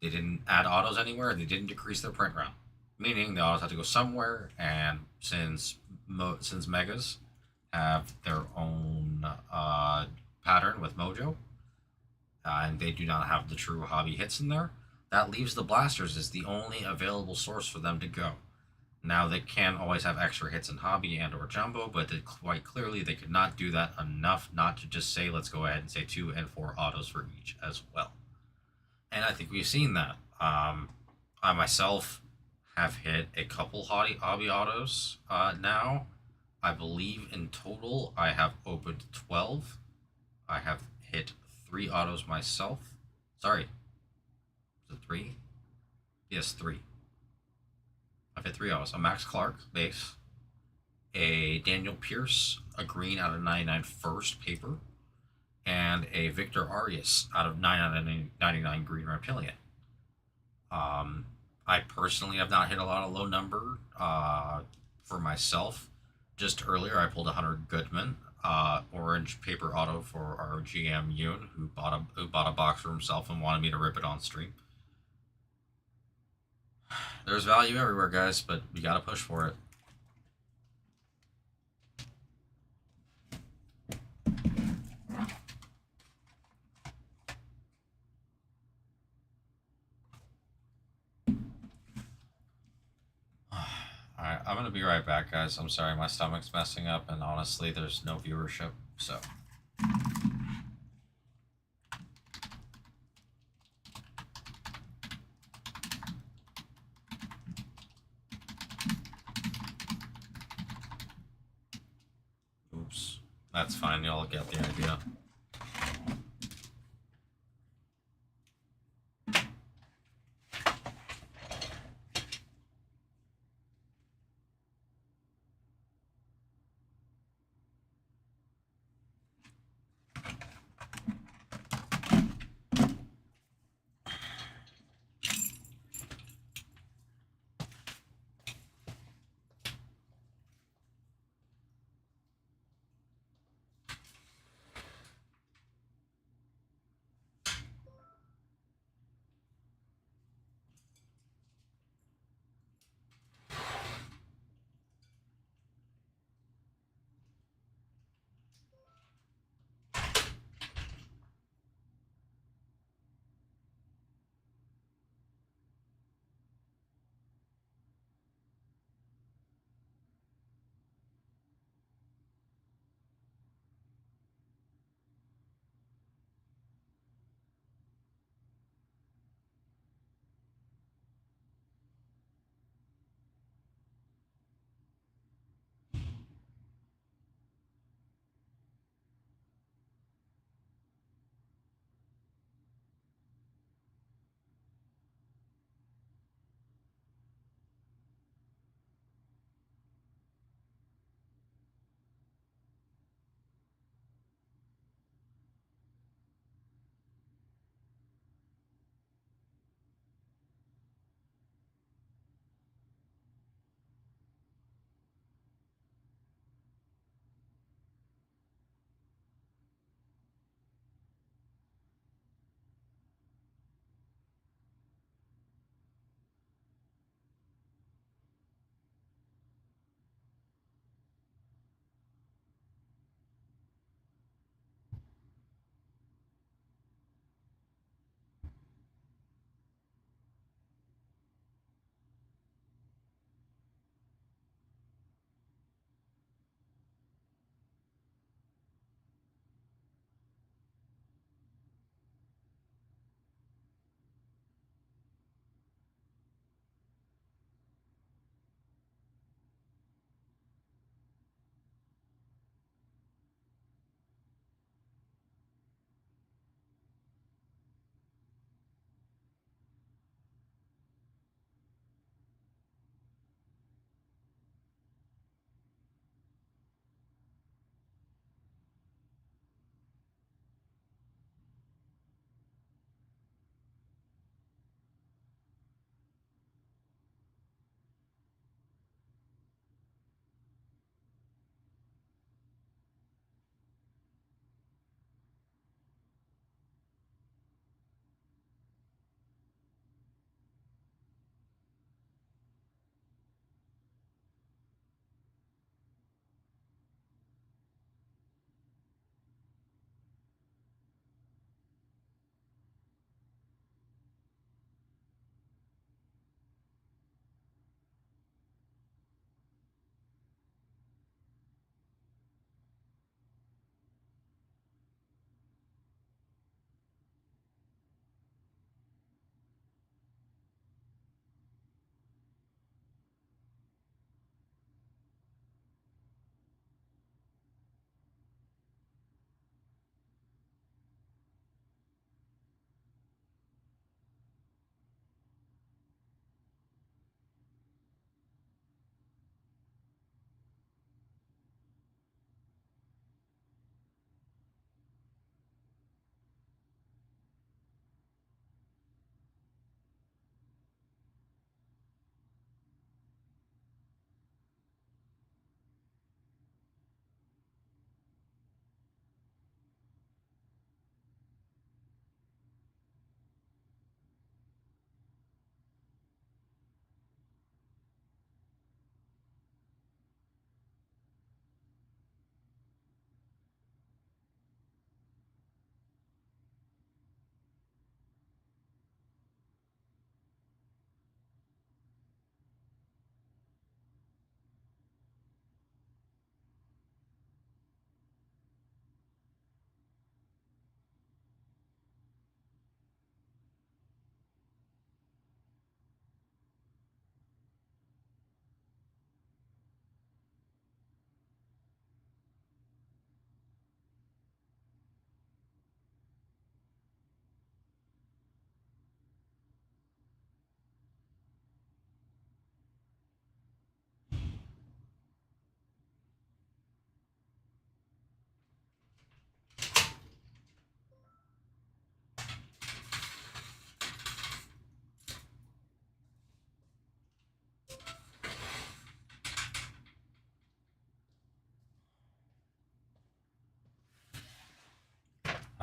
They didn't add autos anywhere. They didn't decrease their print run, meaning the autos had to go somewhere. And since Megas have their own pattern with Mojo, and they do not have the true hobby hits in there, that leaves the blasters as the only available source for them to go. Now, they can always have extra hits in hobby and or jumbo, but quite clearly they could not do that enough not to just say, let's go ahead and say 2 and 4 autos for each as well. And I think we've seen that. I myself have hit a couple hobby autos now. I believe in total I have opened 12. I have hit 3 autos myself. Sorry. Is it 3? Yes, 3. I've hit 3 autos. A Max Clark base, a Daniel Pierce, a green out of 99 first paper, and a Victor Arias out of 9 out of 99 green reptilian. I personally have not hit a lot of low number for myself. Just earlier, I pulled a Hunter Goodman orange paper auto for our GM Yoon, who bought a box for himself and wanted me to rip it on stream. There's value everywhere, guys, but we gotta push for it. Alright, I'm gonna be right back, guys. I'm sorry, my stomach's messing up, and honestly, there's no viewership, so. Oops. That's fine, y'all get the idea.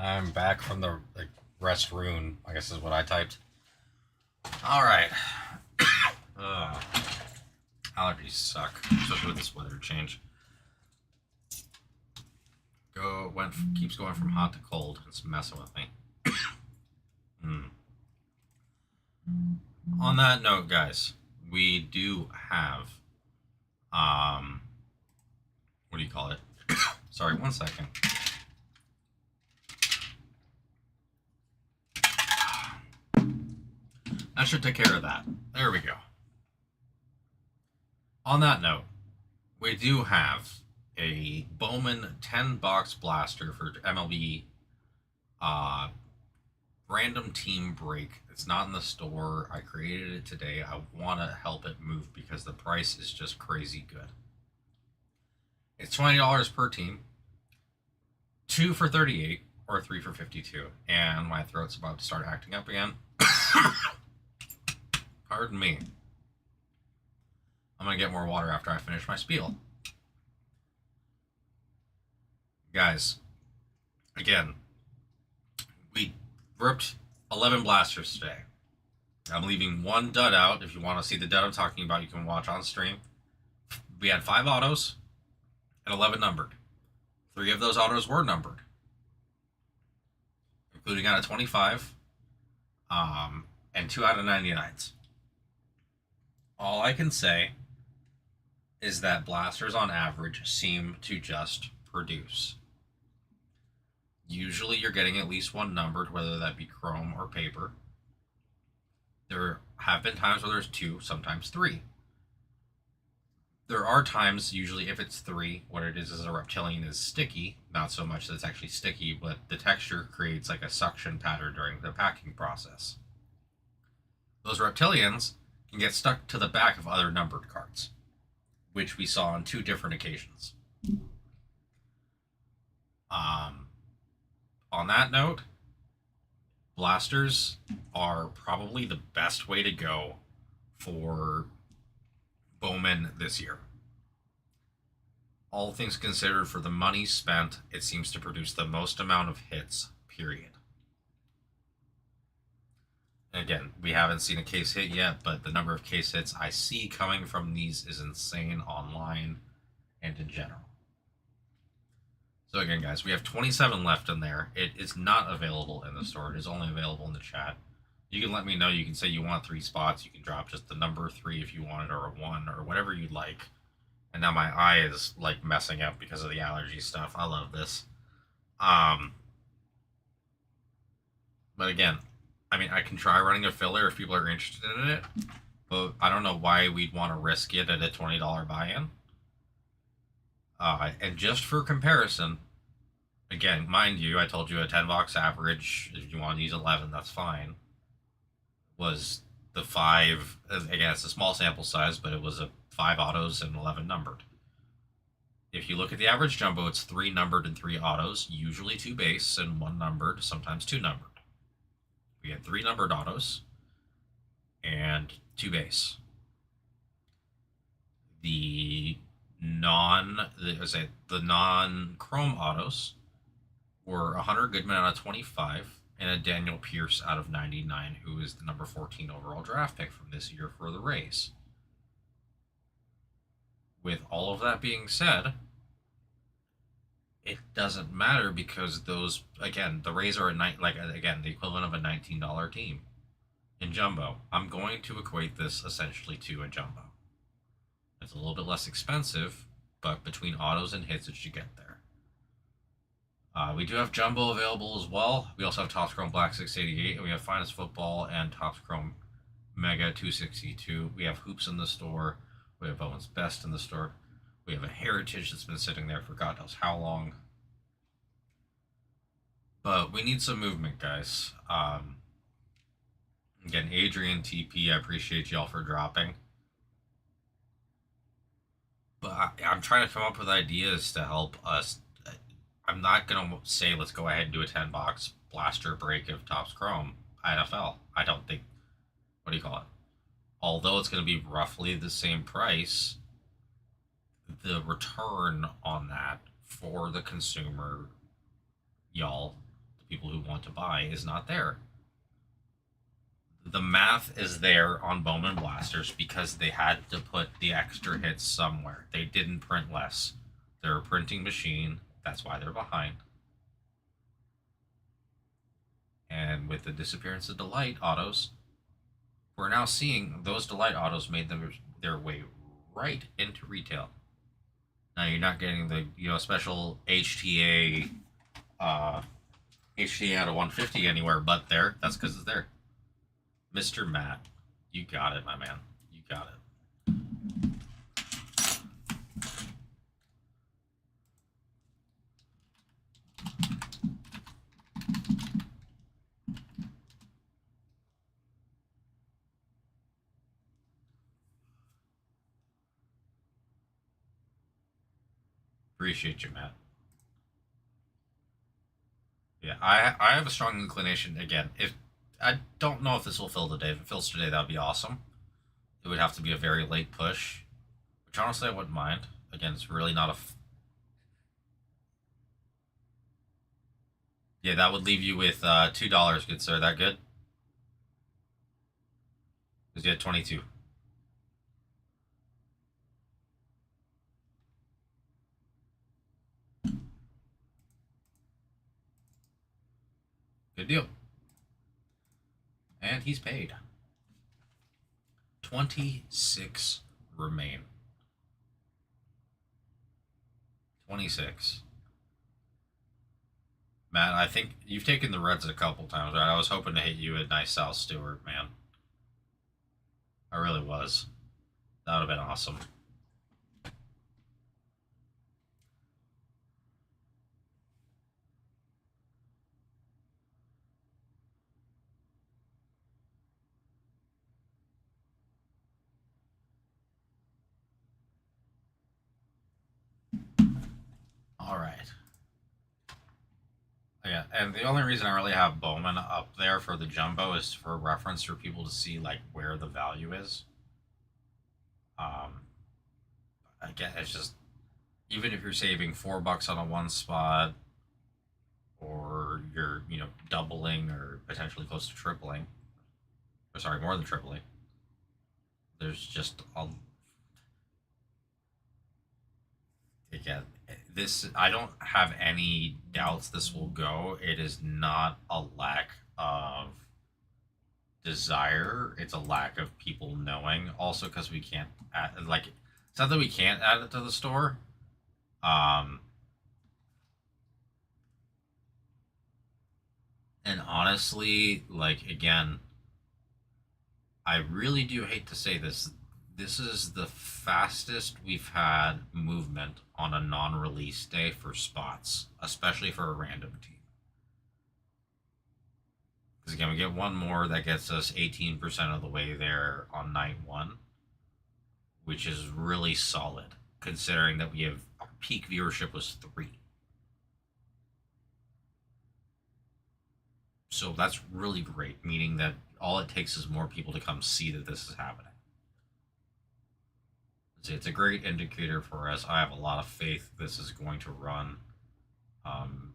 I'm back from the restroom. I guess is what I typed. All right. Allergies suck, especially with this weather change. Keeps going from hot to cold. It's messing with me. On that note, guys, we do have what do you call it? Sorry, 1 second. That should take care of that. There we go. On that note, we do have a BOWMAN 10-box blaster for MLB random team break. It's not in the store. I created it today. I want to help it move because the price is just crazy good. It's $20 per team, 2 for $38 or 3 for $52. And my throat's about to start acting up again. Pardon me. I'm going to get more water after I finish my spiel. Guys, again, we ripped 11 blasters today. I'm leaving one dud out. If you want to see the dud I'm talking about, you can watch on stream. We had 5 autos and 11 numbered. 3 of those autos were numbered, including out of 25, and 2 out of 99s. All I can say is that blasters on average seem to just produce. Usually you're getting at least one numbered, whether that be chrome or paper. There have been times where there's 2, sometimes 3. There are times, usually if it's 3, what it is a reptilian is sticky. Not so much that it's actually sticky, but the texture creates like a suction pattern during the packing process. Those reptilians can get stuck to the back of other numbered cards, which we saw on 2 different occasions. On that note, blasters are probably the best way to go for BOWMAN this year. All things considered, for the money spent, it seems to produce the most amount of hits, period. Again, we haven't seen a case hit yet, but the number of case hits I see coming from these is insane online and in general. So again, guys, we have 27 left in there. It is not available in the store. It is only available in the chat. You can let me know. You can say you want 3 spots. You can drop just the number 3 if you want it, or a 1, or whatever you'd like. And now my eye is like messing up because of the allergy stuff. I love this. But again, I mean, I can try running a filler if people are interested in it, but I don't know why we'd want to risk it at a $20 buy-in. And just for comparison, again, mind you, I told you a 10-box average, if you want to use 11, that's fine, was the 5, again, it's a small sample size, but it was a 5 autos and 11 numbered. If you look at the average jumbo, it's 3 numbered and 3 autos, usually 2 base and 1 numbered, sometimes 2 numbered. We had 3 numbered autos and 2 base. The non-chrome autos were 100 Goodman out of 25 and a Daniel Pierce out of 99, who is the number 14 overall draft pick from this year for the Rays. With all of that being said, it doesn't matter because those, again, the Rays are the equivalent of a $19 team in jumbo. I'm going to equate this essentially to a jumbo. It's a little bit less expensive, but between autos and hits, it should get there. We do have jumbo available as well. We also have Topps Chrome Black 688, and we have Finest Football and Topps Chrome Mega 262. We have Hoops in the store. We have BOWMAN's Best in the store. We have a Heritage that's been sitting there for God knows how long. But we need some movement, guys. Again, Adrian TP, I appreciate y'all for dropping. But I'm trying to come up with ideas to help us. I'm not going to say let's go ahead and do a 10-box blaster break of Topps Chrome NFL. I don't think, what do you call it? Although it's going to be roughly the same price, the return on that for the consumer, y'all, the people who want to buy is not there. The math is there on Bowman blasters because they had to put the extra hits somewhere. They didn't print less. They're a printing machine. That's why they're behind. And with the disappearance of Delight autos, we're now seeing those Delight autos made their way right into retail. Now you're not getting the special HTA HTA out of 150 anywhere but there. That's because it's there. Mr. Matt, you got it, my man. You got it. Appreciate you, Matt. Yeah, I have a strong inclination. Again, if I don't know if this will fill today. If it fills today, that would be awesome. It would have to be a very late push, which honestly I wouldn't mind. Again, it's really not a. Yeah, that would leave you with $2, good sir. That good? Because you had 22. Good deal. And he's paid. 26 remain. 26. Matt, I think you've taken the Reds a couple times, right? I was hoping to hit you at nice South Stewart, man. I really was. That would have been awesome. All right. Yeah, and the only reason I really have Bowman up there for the jumbo is for reference for people to see like where the value is. Again, it's just even if you're saving $4 on a one spot, or you're doubling or potentially close to tripling, or sorry, more than tripling. There's just again, this I don't have any doubts this will go. It is not a lack of desire, it's a lack of people knowing. Also because we can't add, like, it's not that we can't add it to the store. And honestly, like, again, I really do hate to say this. This is the fastest we've had movement on a non-release day for spots, especially for a random team. Because again, we get one more that gets us 18% of the way there on night one, which is really solid, considering that we have our peak viewership was 3. So that's really great, meaning that all it takes is more people to come see that this is happening. It's a great indicator for us. I have a lot of faith this is going to run.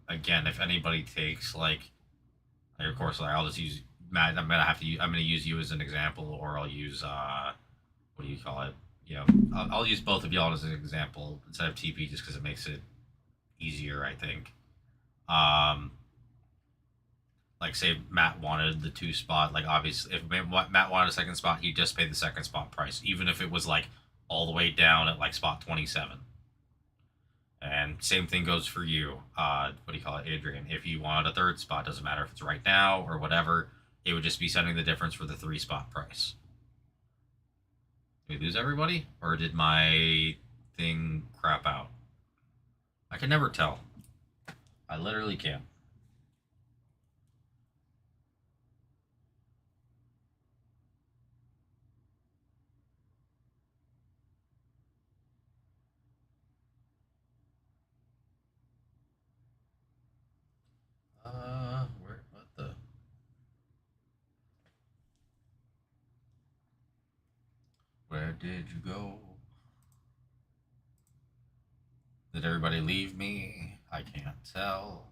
Again, if anybody takes of course, I'll just use Matt. I'm gonna use you as an example, or I'll use what do you call it? I'll use both of y'all as an example instead of TP, just because it makes it easier, I think. Like say Matt wanted the 2 spot. Like obviously, if Matt wanted a second spot, he'd just pay the second spot price, even if it was like all the way down at like spot 27. And same thing goes for you. What do you call it, Adrian? If you wanted a 3rd spot, doesn't matter if it's right now or whatever, it would just be sending the difference for the 3 spot price. Did we lose everybody? Or did my thing crap out? I can never tell. I literally can't. Where did you go? Did everybody leave me? I can't tell.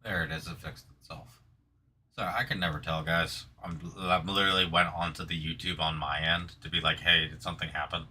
There it is. It fixed itself. So I can never tell, guys. I literally went onto the YouTube on my end to be like, hey, did something happen?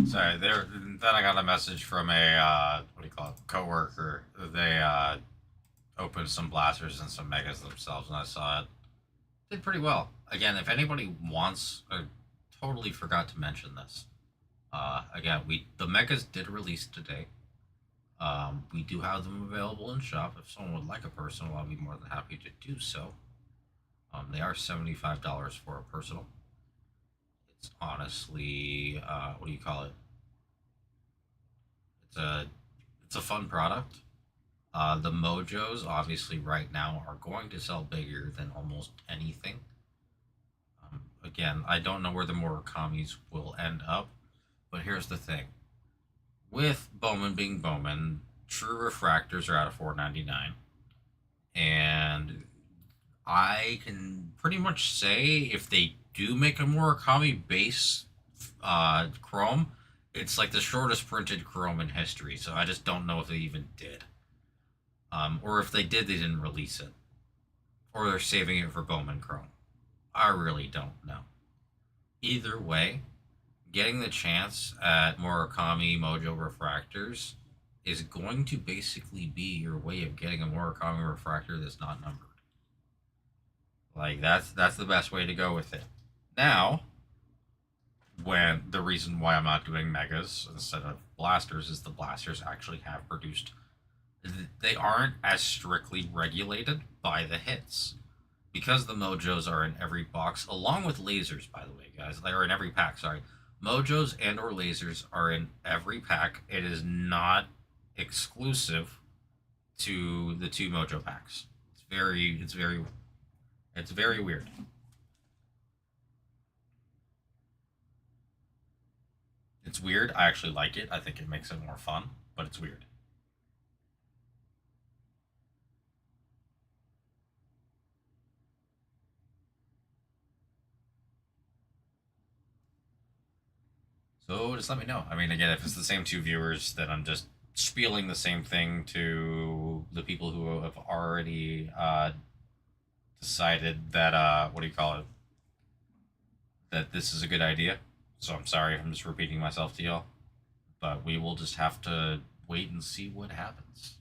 Sorry, there. Then I got a message from a what do you call it, coworker. They opened some blasters and some megas themselves, and I saw it. Did pretty well. Again, if anybody wants, I totally forgot to mention this. Again, the megas did release today. We do have them available in shop. If someone would like a personal, I'll be more than happy to do so. They are $75 for a personal. It's honestly, what do you call it? It's a fun product. The Mojos, obviously, right now are going to sell bigger than almost anything. Again, I don't know where the Murakamis will end up, but here's the thing: with Bowman being Bowman, true refractors are out of $4.99, and I can pretty much say if they do make a Murakami base Chrome, it's like the shortest printed Chrome in history. So I just don't know if they even did. Or if they did, they didn't release it. Or they're saving it for Bowman Chrome. I really don't know. Either way, getting the chance at Murakami Mojo Refractors is going to basically be your way of getting a Murakami Refractor that's not numbered. Like that's the best way to go with it. Now, when the reason why I'm not doing megas instead of blasters is the blasters actually have produced, they aren't as strictly regulated by the hits because the mojos are in every box along with lasers, by the way, guys. They are in every pack. Sorry, mojos and or lasers are in every pack. It is not exclusive to the two mojo packs. It's very weird. It's weird. I actually like it. I think it makes it more fun, but it's weird. So just let me know. I mean, again, if it's the same two viewers, then I'm just spieling the same thing to the people who have already decided that what do you call it? That this is a good idea. So I'm sorry if I'm just repeating myself to y'all, but we will just have to wait and see what happens.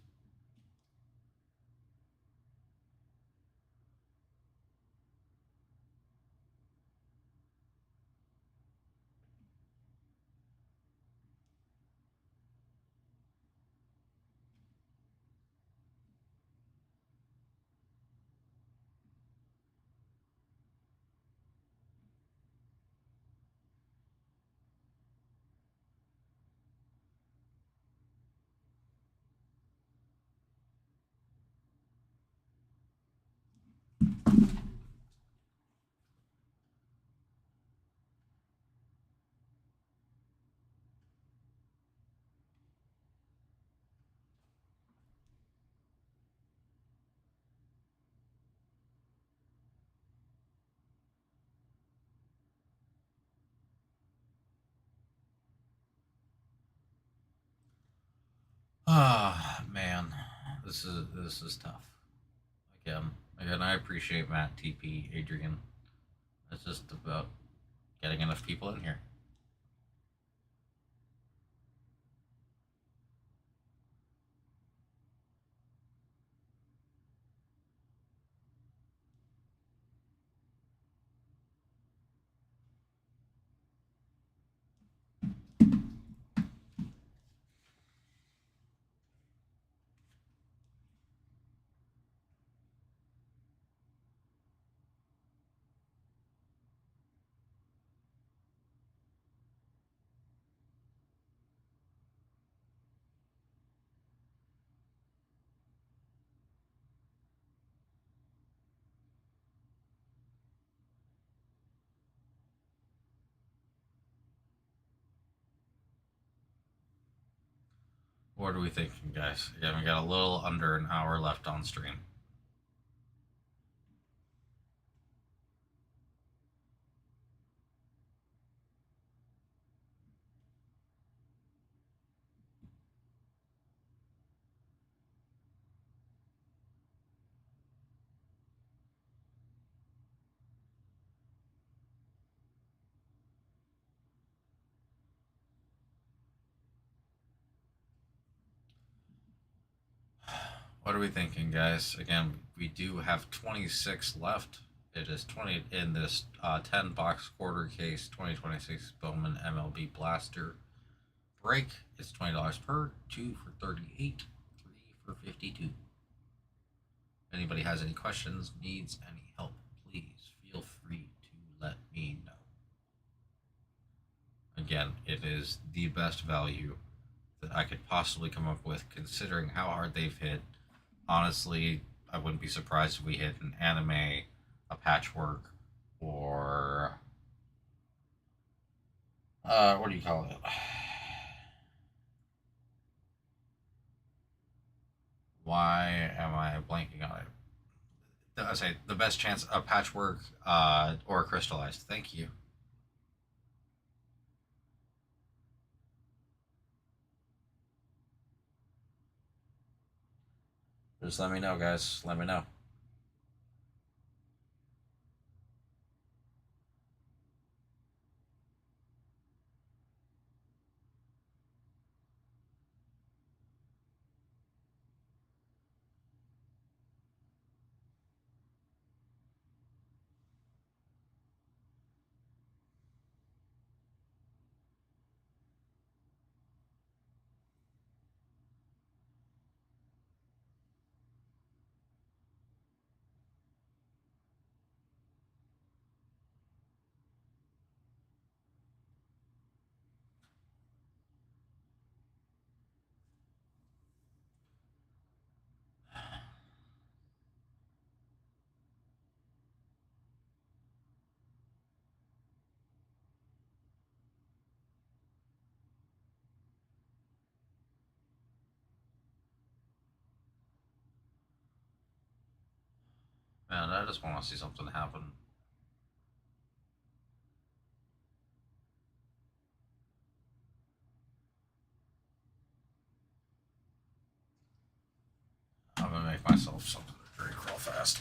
Ah, man, this is tough. Again, I appreciate Matt, TP, Adrian. It's just about getting enough people in here. What are we thinking, guys? Again, we got a little under an hour left on stream. What are we thinking, guys? Again, we do have 26 left. It is 20 in this 10 box quarter case 2026 Bowman MLB Blaster break. It's $20 per, 2 for 38, 3 for 52. If anybody has any questions, needs any help, please feel free to let me know. Again, it is the best value that I could possibly come up with considering how hard they've hit. Honestly, I wouldn't be surprised if we hit an anime, a patchwork, or what do you call it? Why am I blanking on it? I say the best chance a patchwork or crystallized. Thank you. Just let me know, guys. Let me know. Man, I just want to see something happen. I'm gonna make myself something to drink real fast.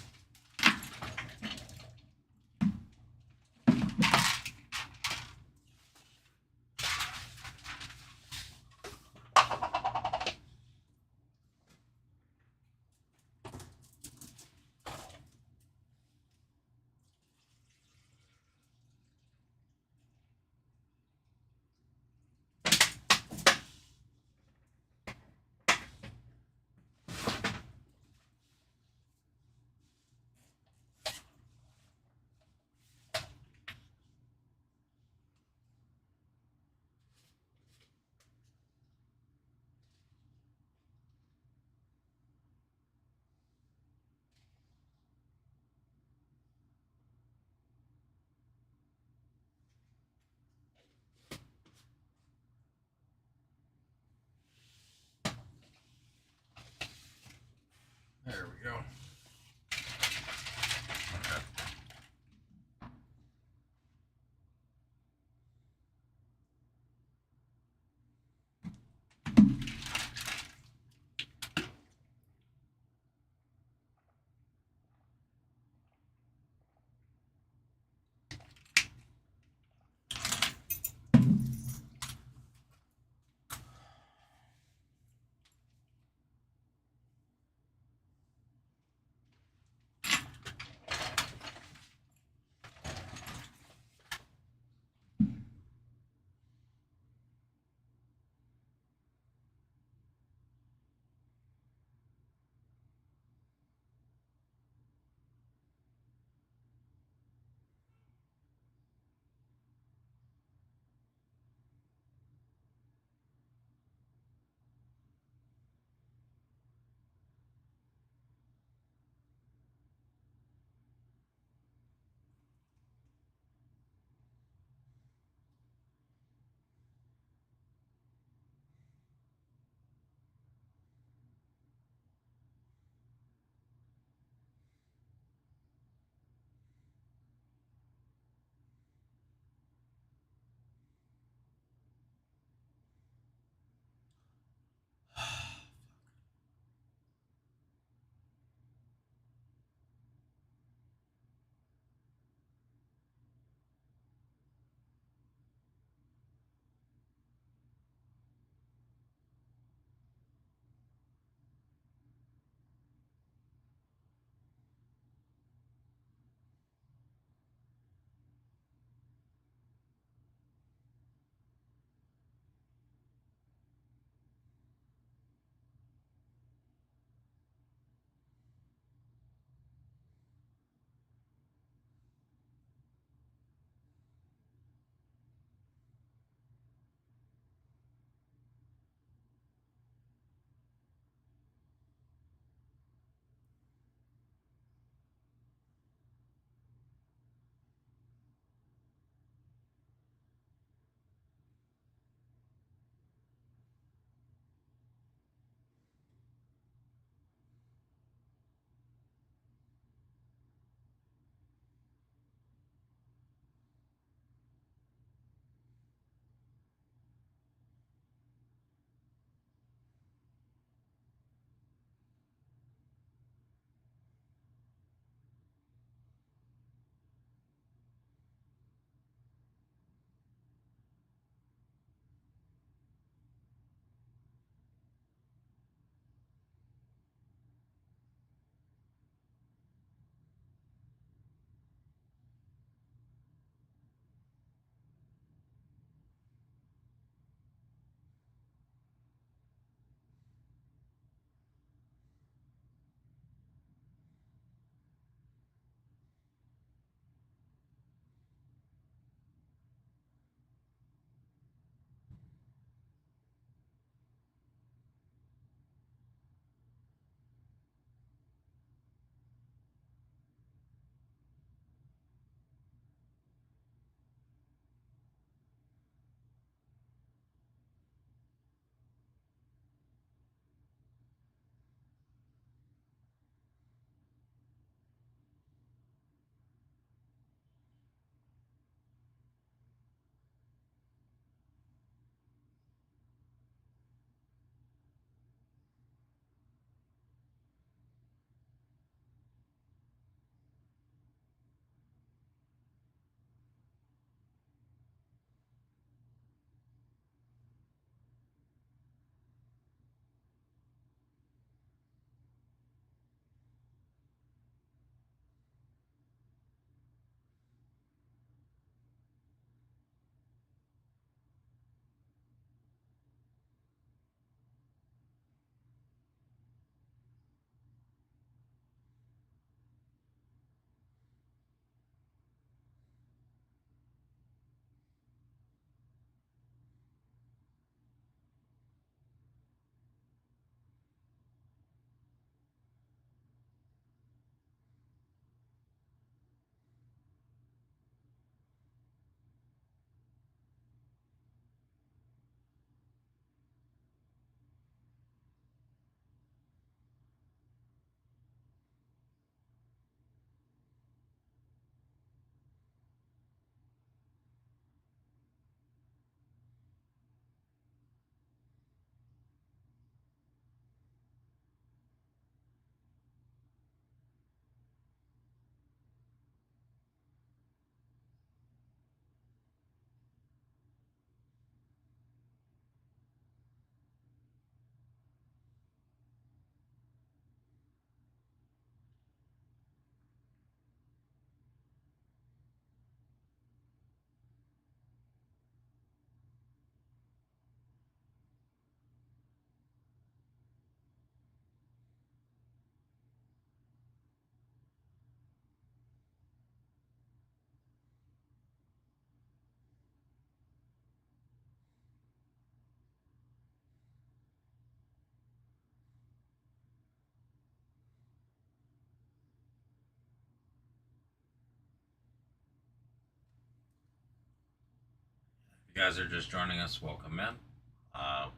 If you guys are just joining us, welcome in.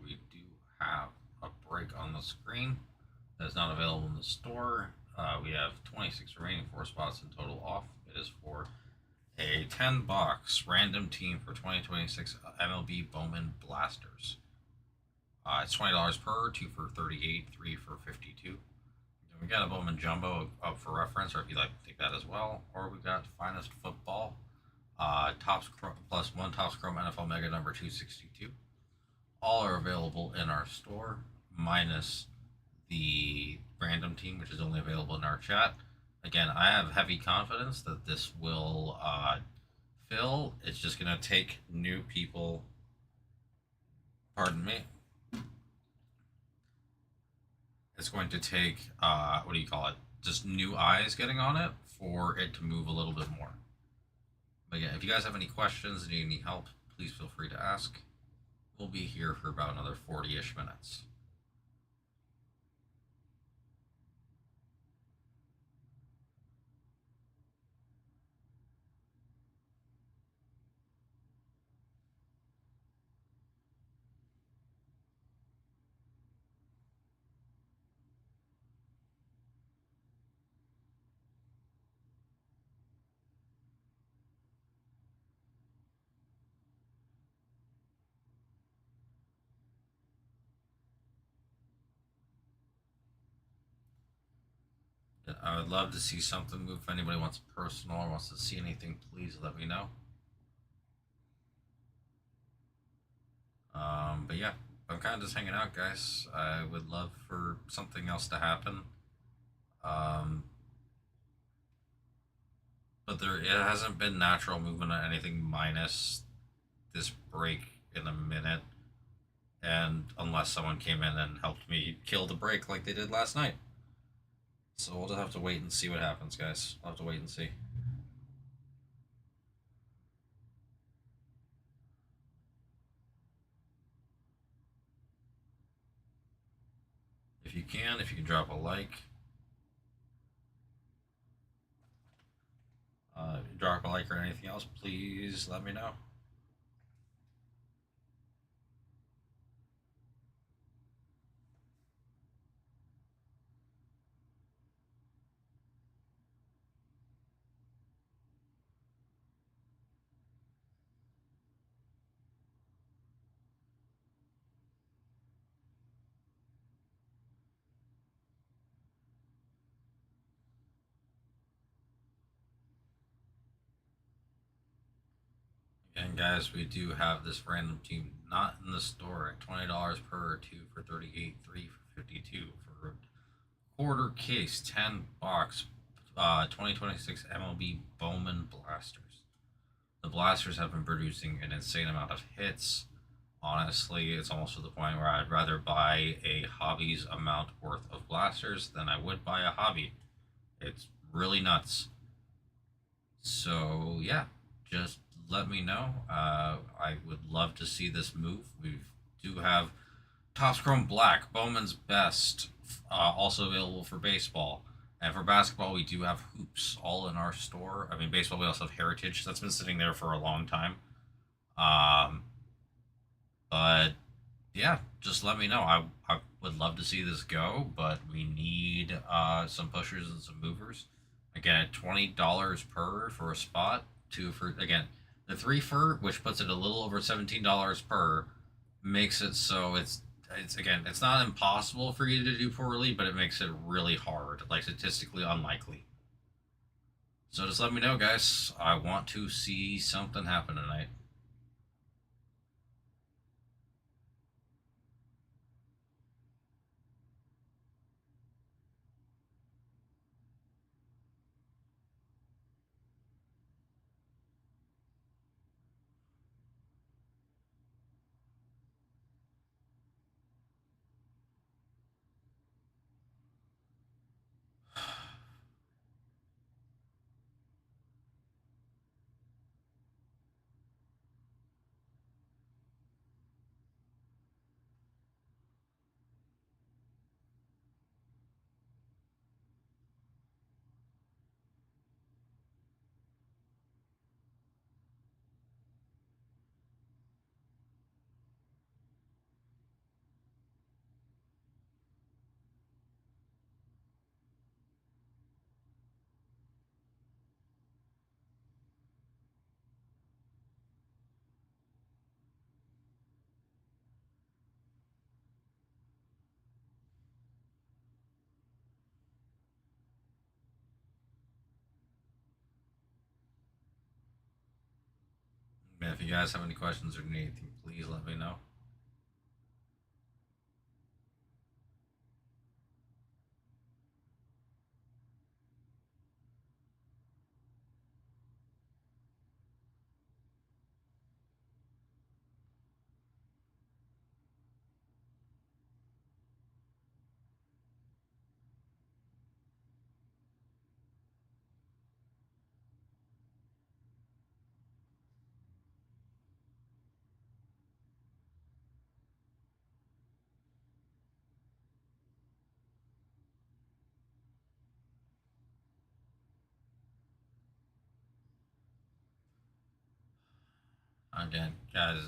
We do have a break on the screen that's not available in the store. We have 26 remaining, 4 spots in total off. It is for a 10-box random team for 2026 MLB Bowman Blasters. It's $20 per, 2 for 38, 3 for 52. And we got a Bowman Jumbo up for reference, or if you'd like to take that as well. Or we've got Finest Football, Topps plus 1 Topps Chrome NFL Mega number 262. All are available in our store, minus the random team, which is only available in our chat. Again, I have heavy confidence that this will fill. It's just going to take new people. Pardon me. It's going to take, what do you call it? Just new eyes getting on it for it to move a little bit more. But yeah, if you guys have any questions, need any help, please feel free to ask. We'll be here for about another 40-ish minutes. I would love to see something move. If anybody wants personal or wants to see anything, please let me know. But yeah, I'm kind of just hanging out, guys. I would love for something else to happen. But it hasn't been natural movement on anything minus this break in a minute. And unless someone came in and helped me kill the break like they did last night. So we'll just have to wait and see what happens, guys. We'll have to wait and see. If you can drop a like. Drop a like or anything else, please let me know. And guys, we do have this random team not in the store at $20 per, 2 for 38, 3 for 52 for a quarter case 10-box 2026 MLB Bowman Blasters. The Blasters have been producing an insane amount of hits. Honestly, it's almost to the point where I'd rather buy a hobby's amount worth of blasters than I would buy a hobby. It's really nuts. So yeah, just let me know. I would love to see this move. We do have Topps Chrome Black, Bowman's Best, also available for baseball. And for basketball, we do have hoops all in our store. I mean, baseball, we also have Heritage. That's been sitting there for a long time. But yeah, just let me know. I would love to see this go, but we need some pushers and some movers. Again, at $20 per for a spot. 2 for, again, the 3 for, which puts it a little over $17 per, makes it so it's not impossible for you to do poorly, but it makes it really hard, like statistically unlikely. So just let me know, guys. I want to see something happen tonight. you guys have any questions or need anything, please let me know. Again, guys,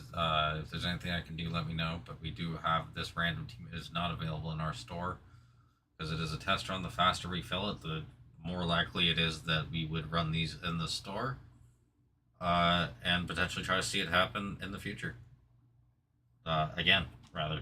if there's anything I can do, let me know. But we do have this random team is not available in our store because it is a test run. The faster we fill it, the more likely it is that we would run these in the store and potentially try to see it happen in the future. Again, rather.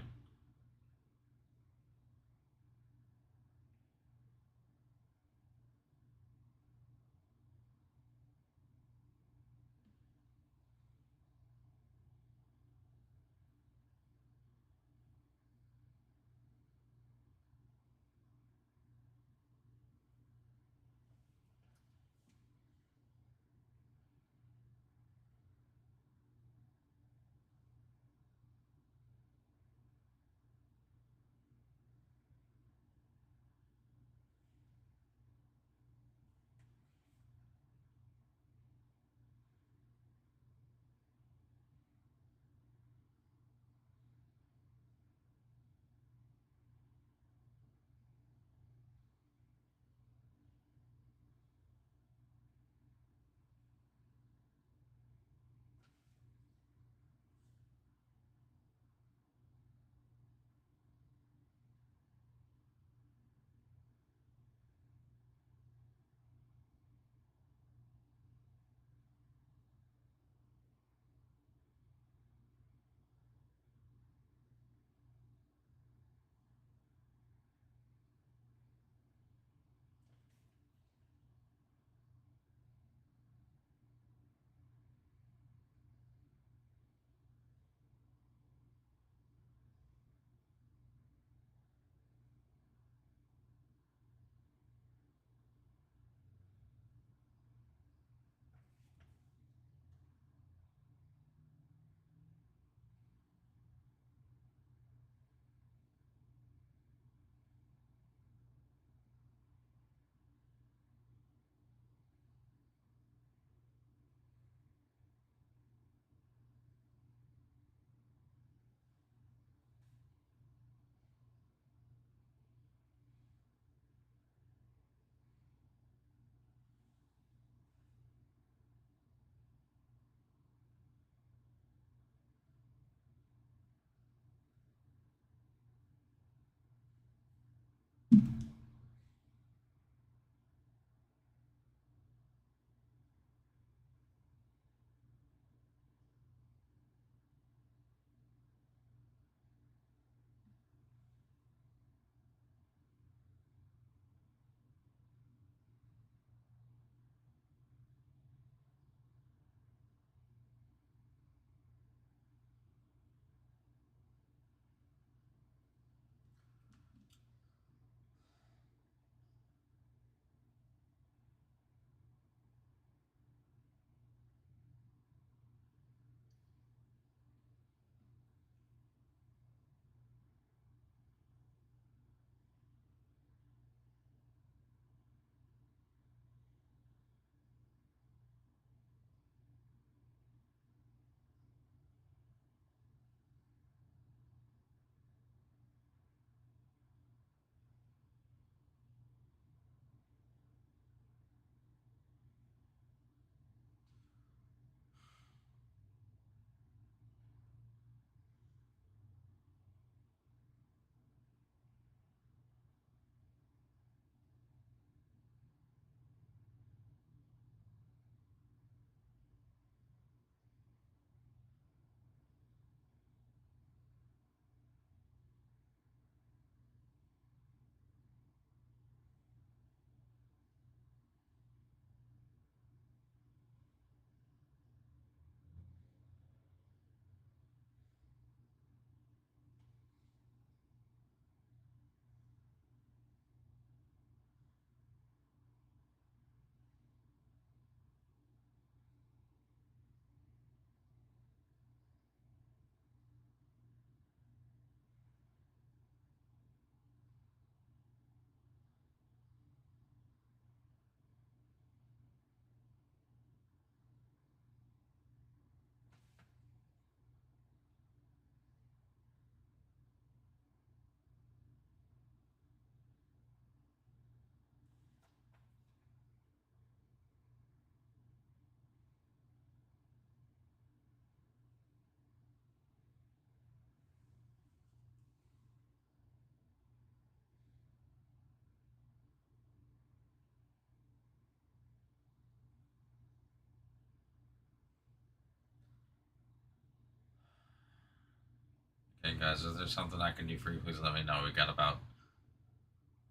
guys. If there's something I can do for you, please let me know. We got about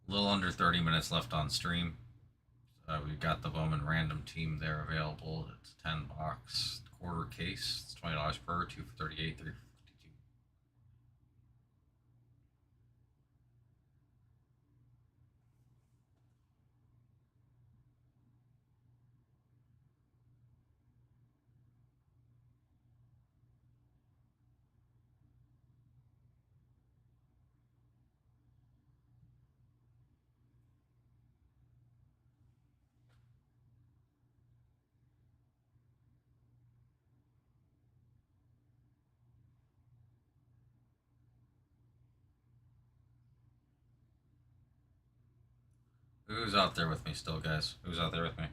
a little under 30 minutes left on stream. We've got the Bowman random team there available. It's 10 bucks quarter case. It's $20 per, 2 for 38, 3 for 52. Who's out there with me still, guys? Who's out there with me?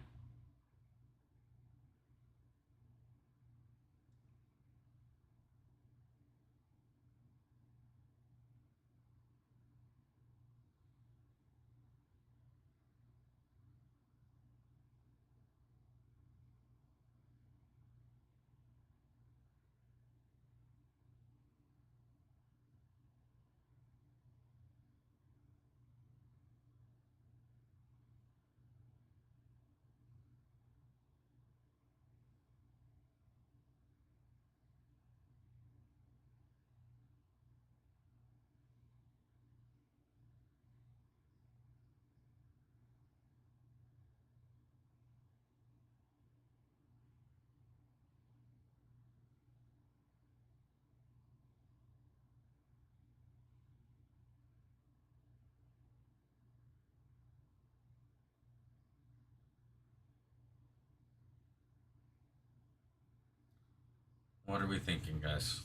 What are we thinking, guys?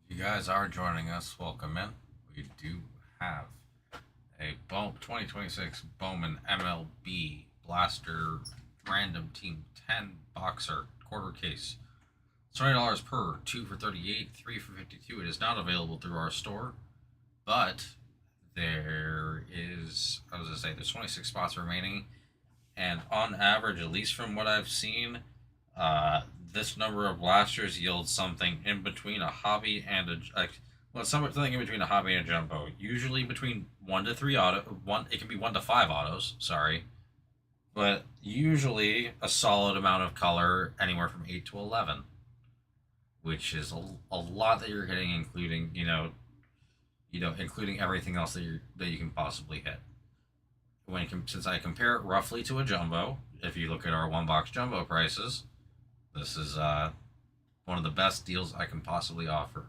If you guys are joining us, welcome in. We do have a 2026 Bowman MLB Blaster Random Team 10 Boxer quarter case. It's $20 per, 2 for 38, 3 for 52. It is not available through our store, but there is, I was going to say, there's 26 spots remaining. And on average, at least from what I've seen, this number of blasters yields something in between a hobby and something in between a hobby and a jumbo. Usually between 1 to 3 it can be 1 to 5 autos, sorry. But usually a solid amount of color, anywhere from 8 to 11. Which is a lot that you're hitting, including, including everything else that you can possibly hit. Since I compare it roughly to a jumbo, if you look at our one box jumbo prices, this is one of the best deals I can possibly offer.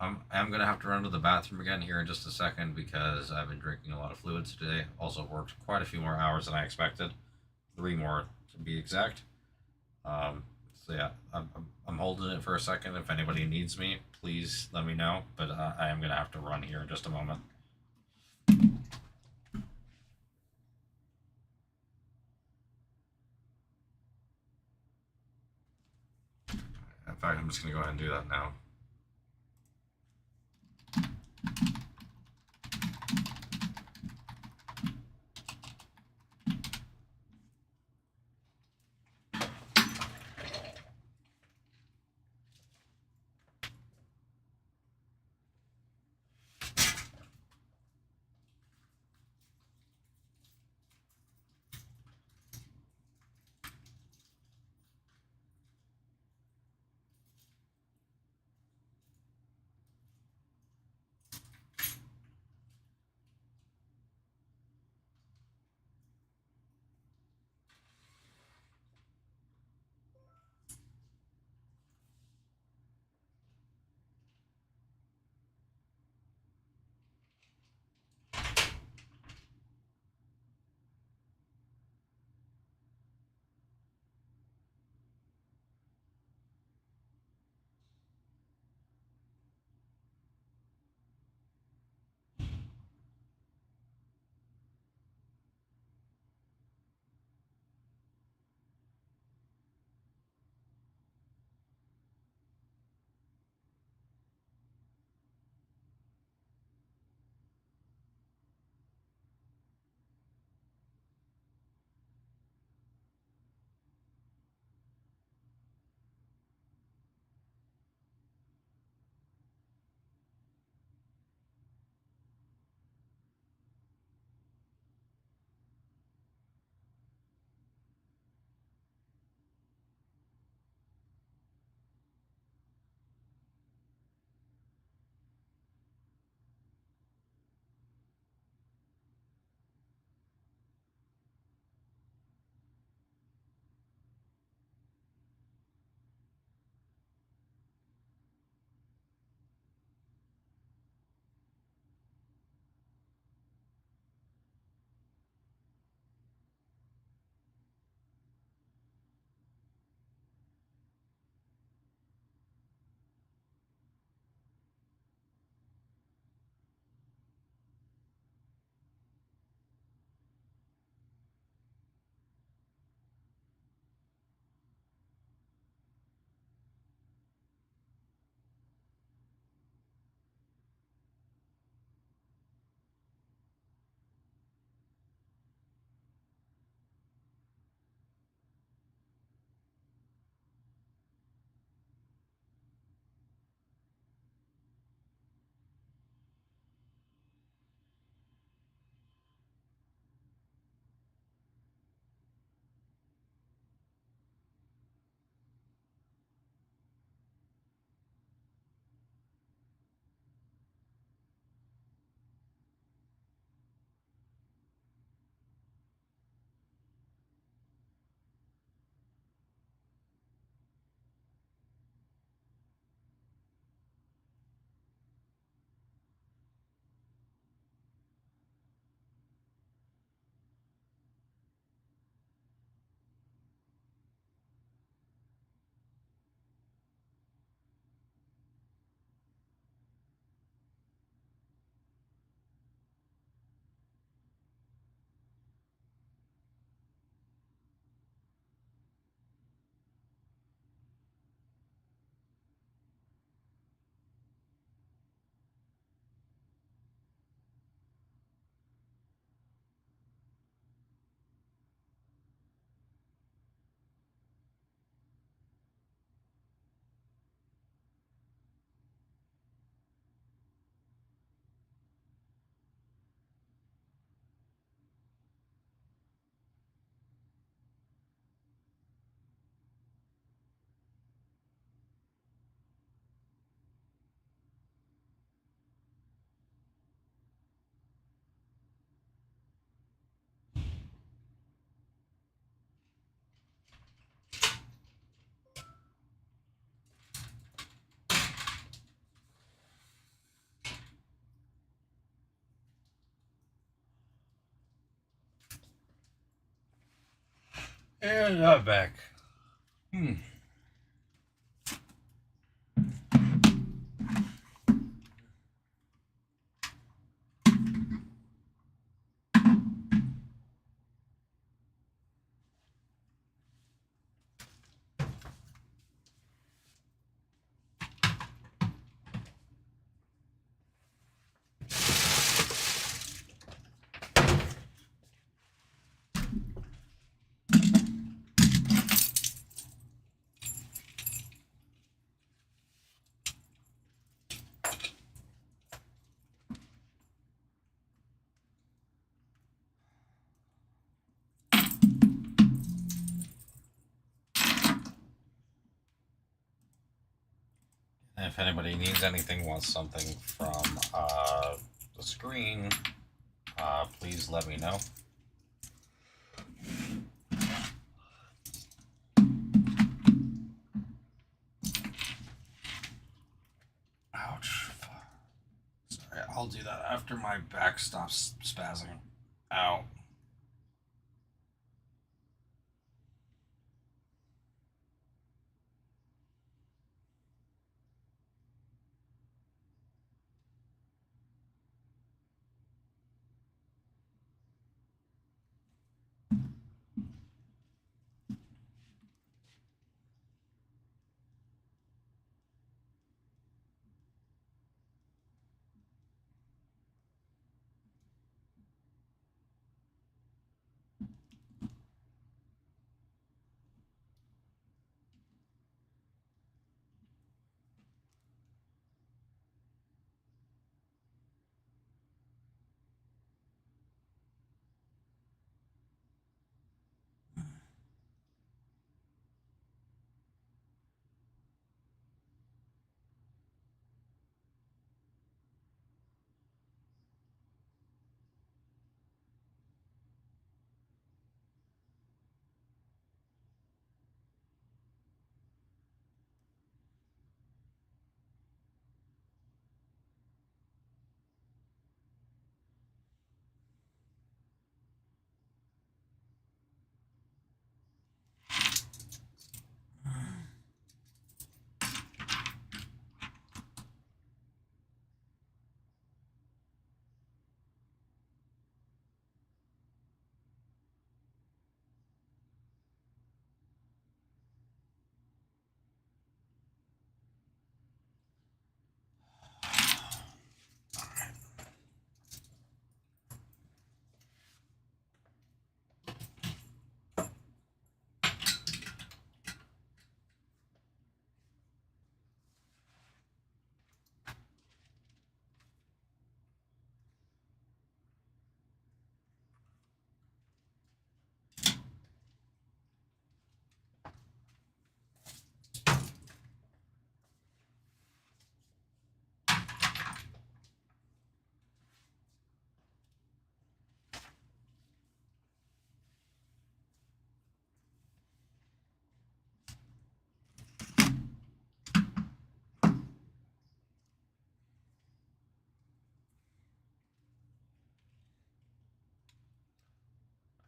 I'm gonna have to run to the bathroom again here in just a second because I've been drinking a lot of fluids today. Also worked quite a few more hours than I expected, 3 more to be exact. So yeah, I'm holding it for a second. If anybody needs me, please let me know. But I am gonna have to run here in just a moment. In fact, I'm just going to go ahead and do that now. And I'm back. And if anybody needs anything, wants something from the screen, please let me know. Ouch. Sorry, I'll do that after my back stops spazzing. Ow.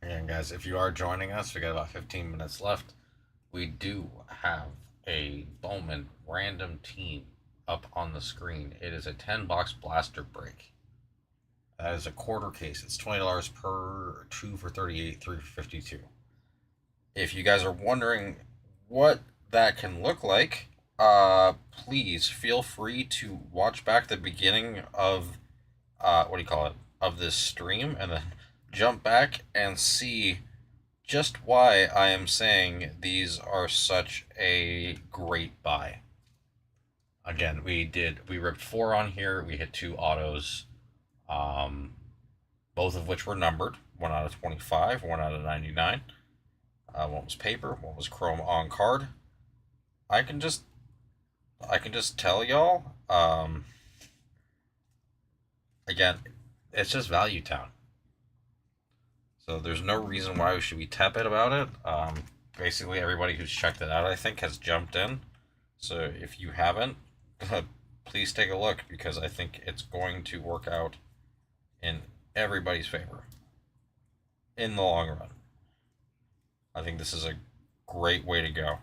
Again, guys, if you are joining us, we got about 15 minutes left. We do have a Bowman random team up on the screen. It is a 10-box blaster break. That is a quarter case. It's $20 per 2 for 38, 3 for 52. If you guys are wondering what that can look like, please feel free to watch back the beginning of of this stream, and then jump back and see just why I am saying these are such a great buy. Again, we ripped 4 on here. We hit 2 autos, both of which were numbered. 1 out of 25, 1 out of 99. One was paper, one was chrome on card. I can just tell y'all. Again, it's just Value Town. So there's no reason why we should be tepid about it. Basically, everybody who's checked it out, I think, has jumped in. So if you haven't, please take a look, because I think it's going to work out in everybody's favor in the long run. I think this is a great way to go.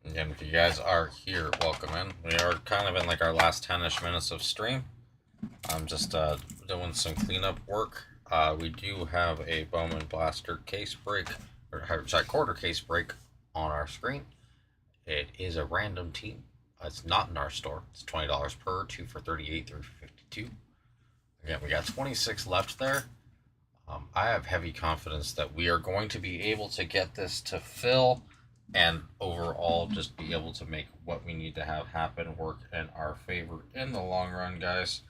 Again, if you guys are here, welcome in. We are kind of in like our last 10-ish minutes of stream. I'm just doing some cleanup work. We do have a Bowman Blaster case break, or sorry, quarter case break on our screen. It is a random team. It's not in our store. It's $20 per, 2 for 38, 3 for 52. Again, we got 26 left there. I have heavy confidence that we are going to be able to get this to fill and overall just be able to make what we need to have happen work in our favor in the long run, guys.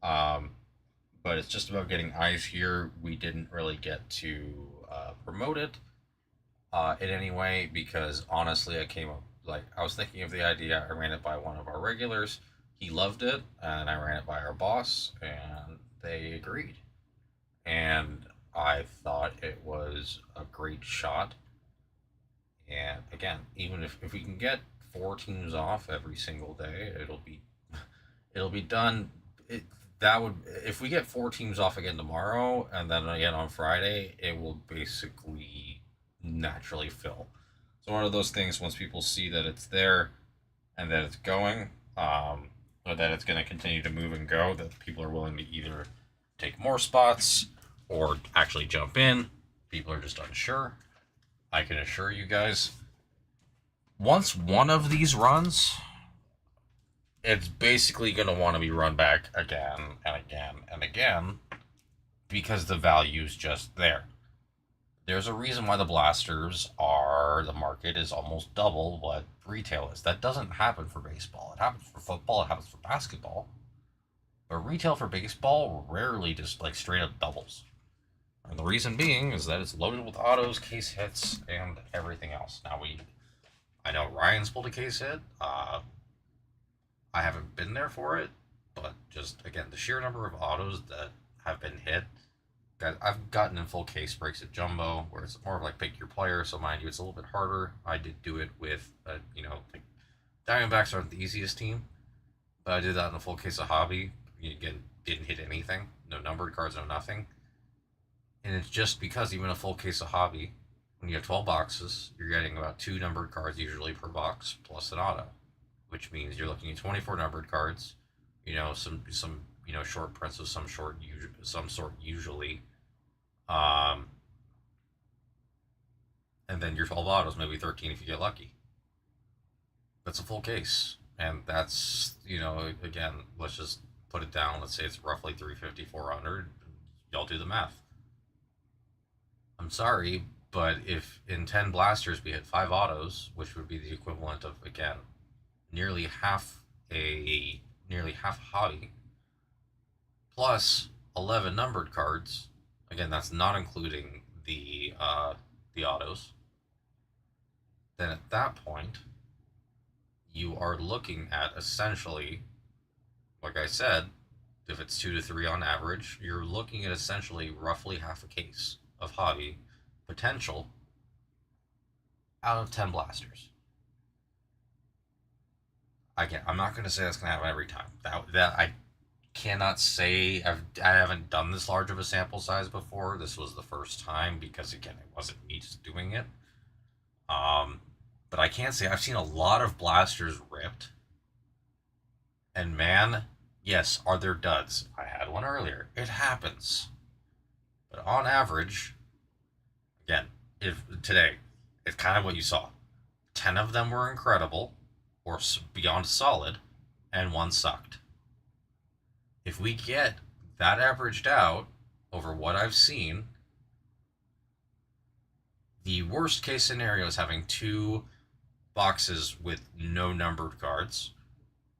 But it's just about getting eyes here. We didn't really get to promote it in any way because honestly, I was thinking of the idea. I ran it by one of our regulars. He loved it, and I ran it by our boss, and they agreed. And I thought it was a great shot. And again, even if we can get 4 teams off every single day, it'll be done. That would, if we get 4 teams off again tomorrow and then again on Friday, it will basically naturally fill. So one of those things, once people see that it's there and that it's going, or that it's going to continue to move and go, that people are willing to either take more spots or actually jump in. People are just unsure. I can assure you guys, once one of these runs, it's basically going to want to be run back again and again and again because the value's just there. There's a reason why the blasters the market is almost double what retail is. That doesn't happen for baseball. It happens for football, it happens for basketball. But retail for baseball rarely just like straight up doubles. And the reason being is that it's loaded with autos, case hits, and everything else. Now I know Ryan's pulled a case hit. I haven't been there for it, but just again, the sheer number of autos that have been hit. Guys, I've gotten in full case breaks at Jumbo, where it's more of like pick your player. So mind you, it's a little bit harder. I did do it with, like Diamondbacks aren't the easiest team, but I did that in a full case of hobby. Again, didn't hit anything. No numbered cards, no nothing. And it's just because even a full case of hobby, when you have 12 boxes, you're getting about 2 numbered cards usually per box, plus an auto. which means you're looking at 24 numbered cards. Some short prints of some sort usually, um, and then your 12 autos, maybe 13 if you get lucky. That's a full case, and that's again, let's just put it down. Let's say it's roughly 350, 400. Y'all do the math. I'm sorry, but if in 10 blasters we hit 5 autos, which would be the equivalent of, again, nearly half hobby, plus 11 numbered cards, again, that's not including the autos, then at that point, you are looking at essentially, like I said, if it's 2 to 3 on average, you're looking at essentially roughly half a case of hobby potential out of 10 blasters. I'm not going to say that's going to happen every time. That I cannot say. I haven't done this large of a sample size before. This was the first time because, again, it wasn't me just doing it. But I can say I've seen a lot of blasters ripped. And man, yes, are there duds? I had one earlier. It happens. But on average, again, if today, it's kind of what you saw. 10 of them were incredible or beyond solid, and 1 sucked. If we get that averaged out over what I've seen, the worst case scenario is having 2 boxes with no numbered cards.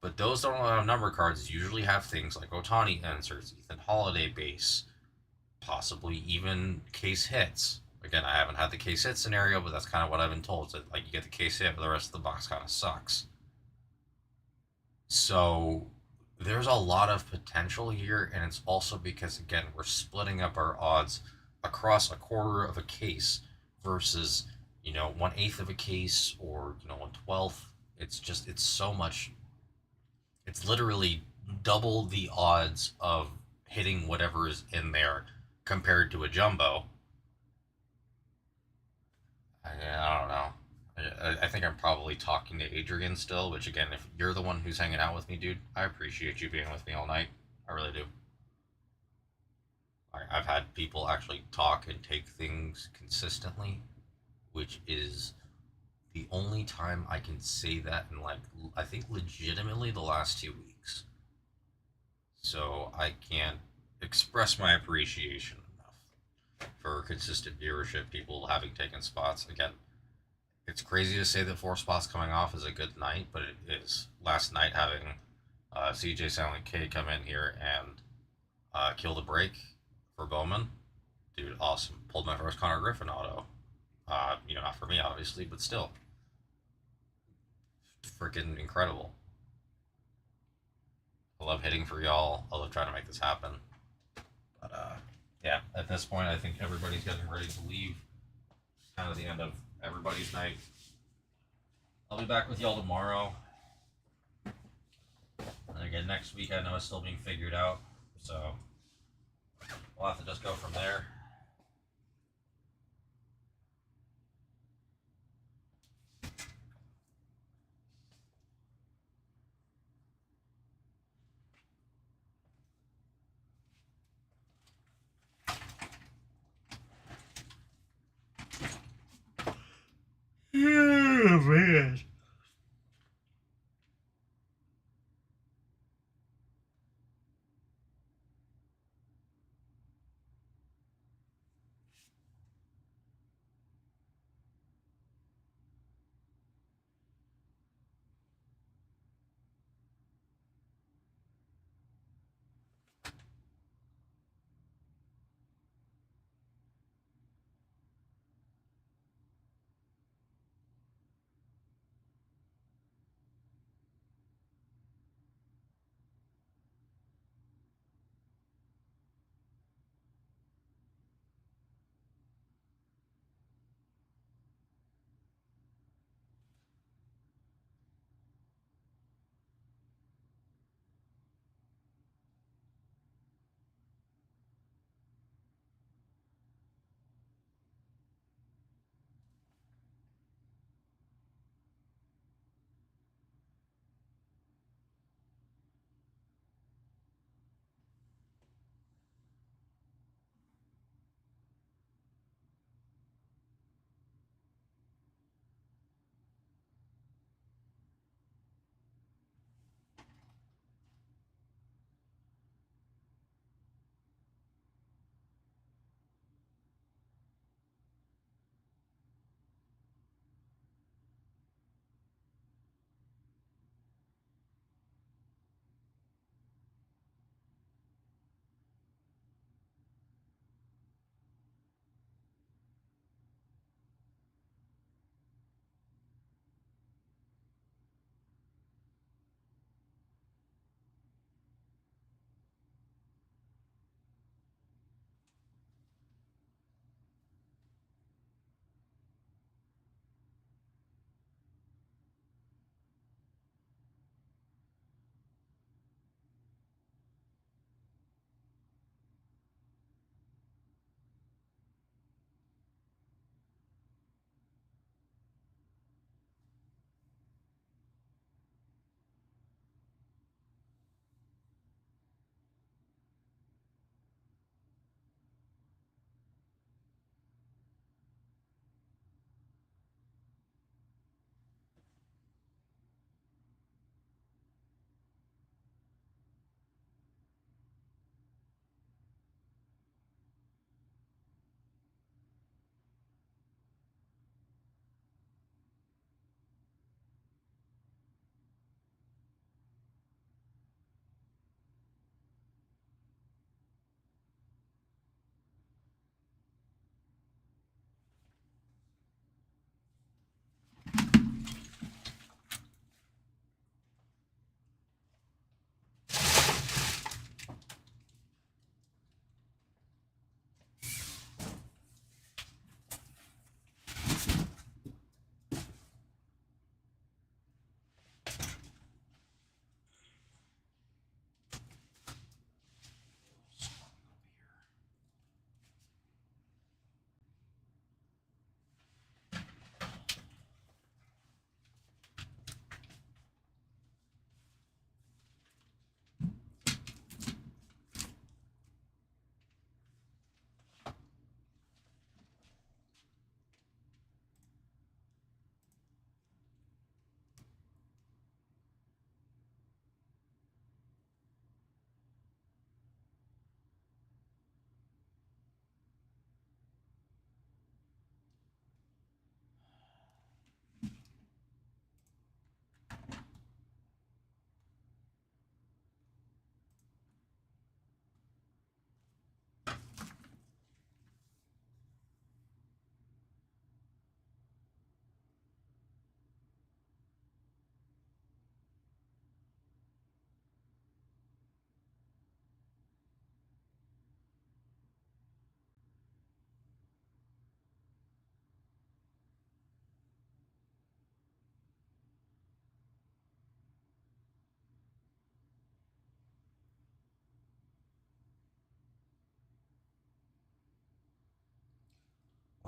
But those that don't have numbered cards usually have things like Otani inserts, Ethan Holiday base, possibly even case hits. Again, I haven't had the case hit scenario, but that's kind of what I've been told. So, like, you get the case hit, but the rest of the box kind of sucks. So there's a lot of potential here, and it's also because, again, we're splitting up our odds across a quarter of a case versus 1/8 of a case or 1/12. It's so much. It's literally double the odds of hitting whatever is in there compared to a jumbo. I don't know. I think I'm probably talking to Adrian still, which, again, if you're the one who's hanging out with me, dude, I appreciate you being with me all night. I really do. I've had people actually talk and take things consistently, which is the only time I can say that in, like, I think legitimately the last 2 weeks. So I can't express my appreciation enough for consistent viewership, people having taken spots. Again, it's crazy to say that 4 spots coming off is a good night, but it is. Last night, having CJ Silent K come in here and kill the break for Bowman, dude, awesome. Pulled my first Connor Griffin auto. Not for me, obviously, but still. Freaking incredible. I love hitting for y'all. I love trying to make this happen. But, yeah, at this point, I think everybody's getting ready to leave. It's kind of the end of everybody's night. I'll be back with y'all tomorrow. And again, next week, I know it's still being figured out. So we'll have to just go from there. Oh, man.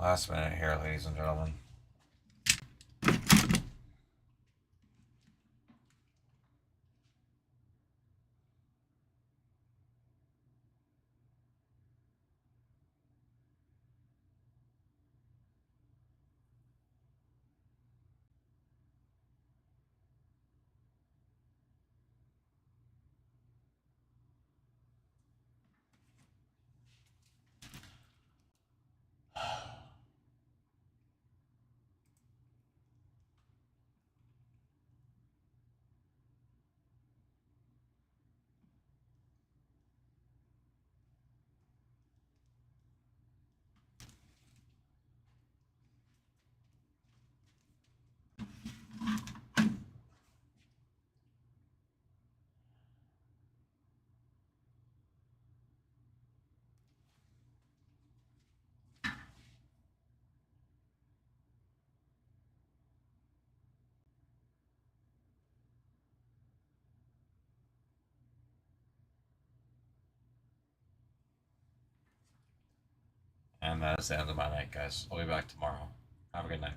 Last minute here, ladies and gentlemen. And that is the end of my night, guys. I'll be back tomorrow. Have a good night.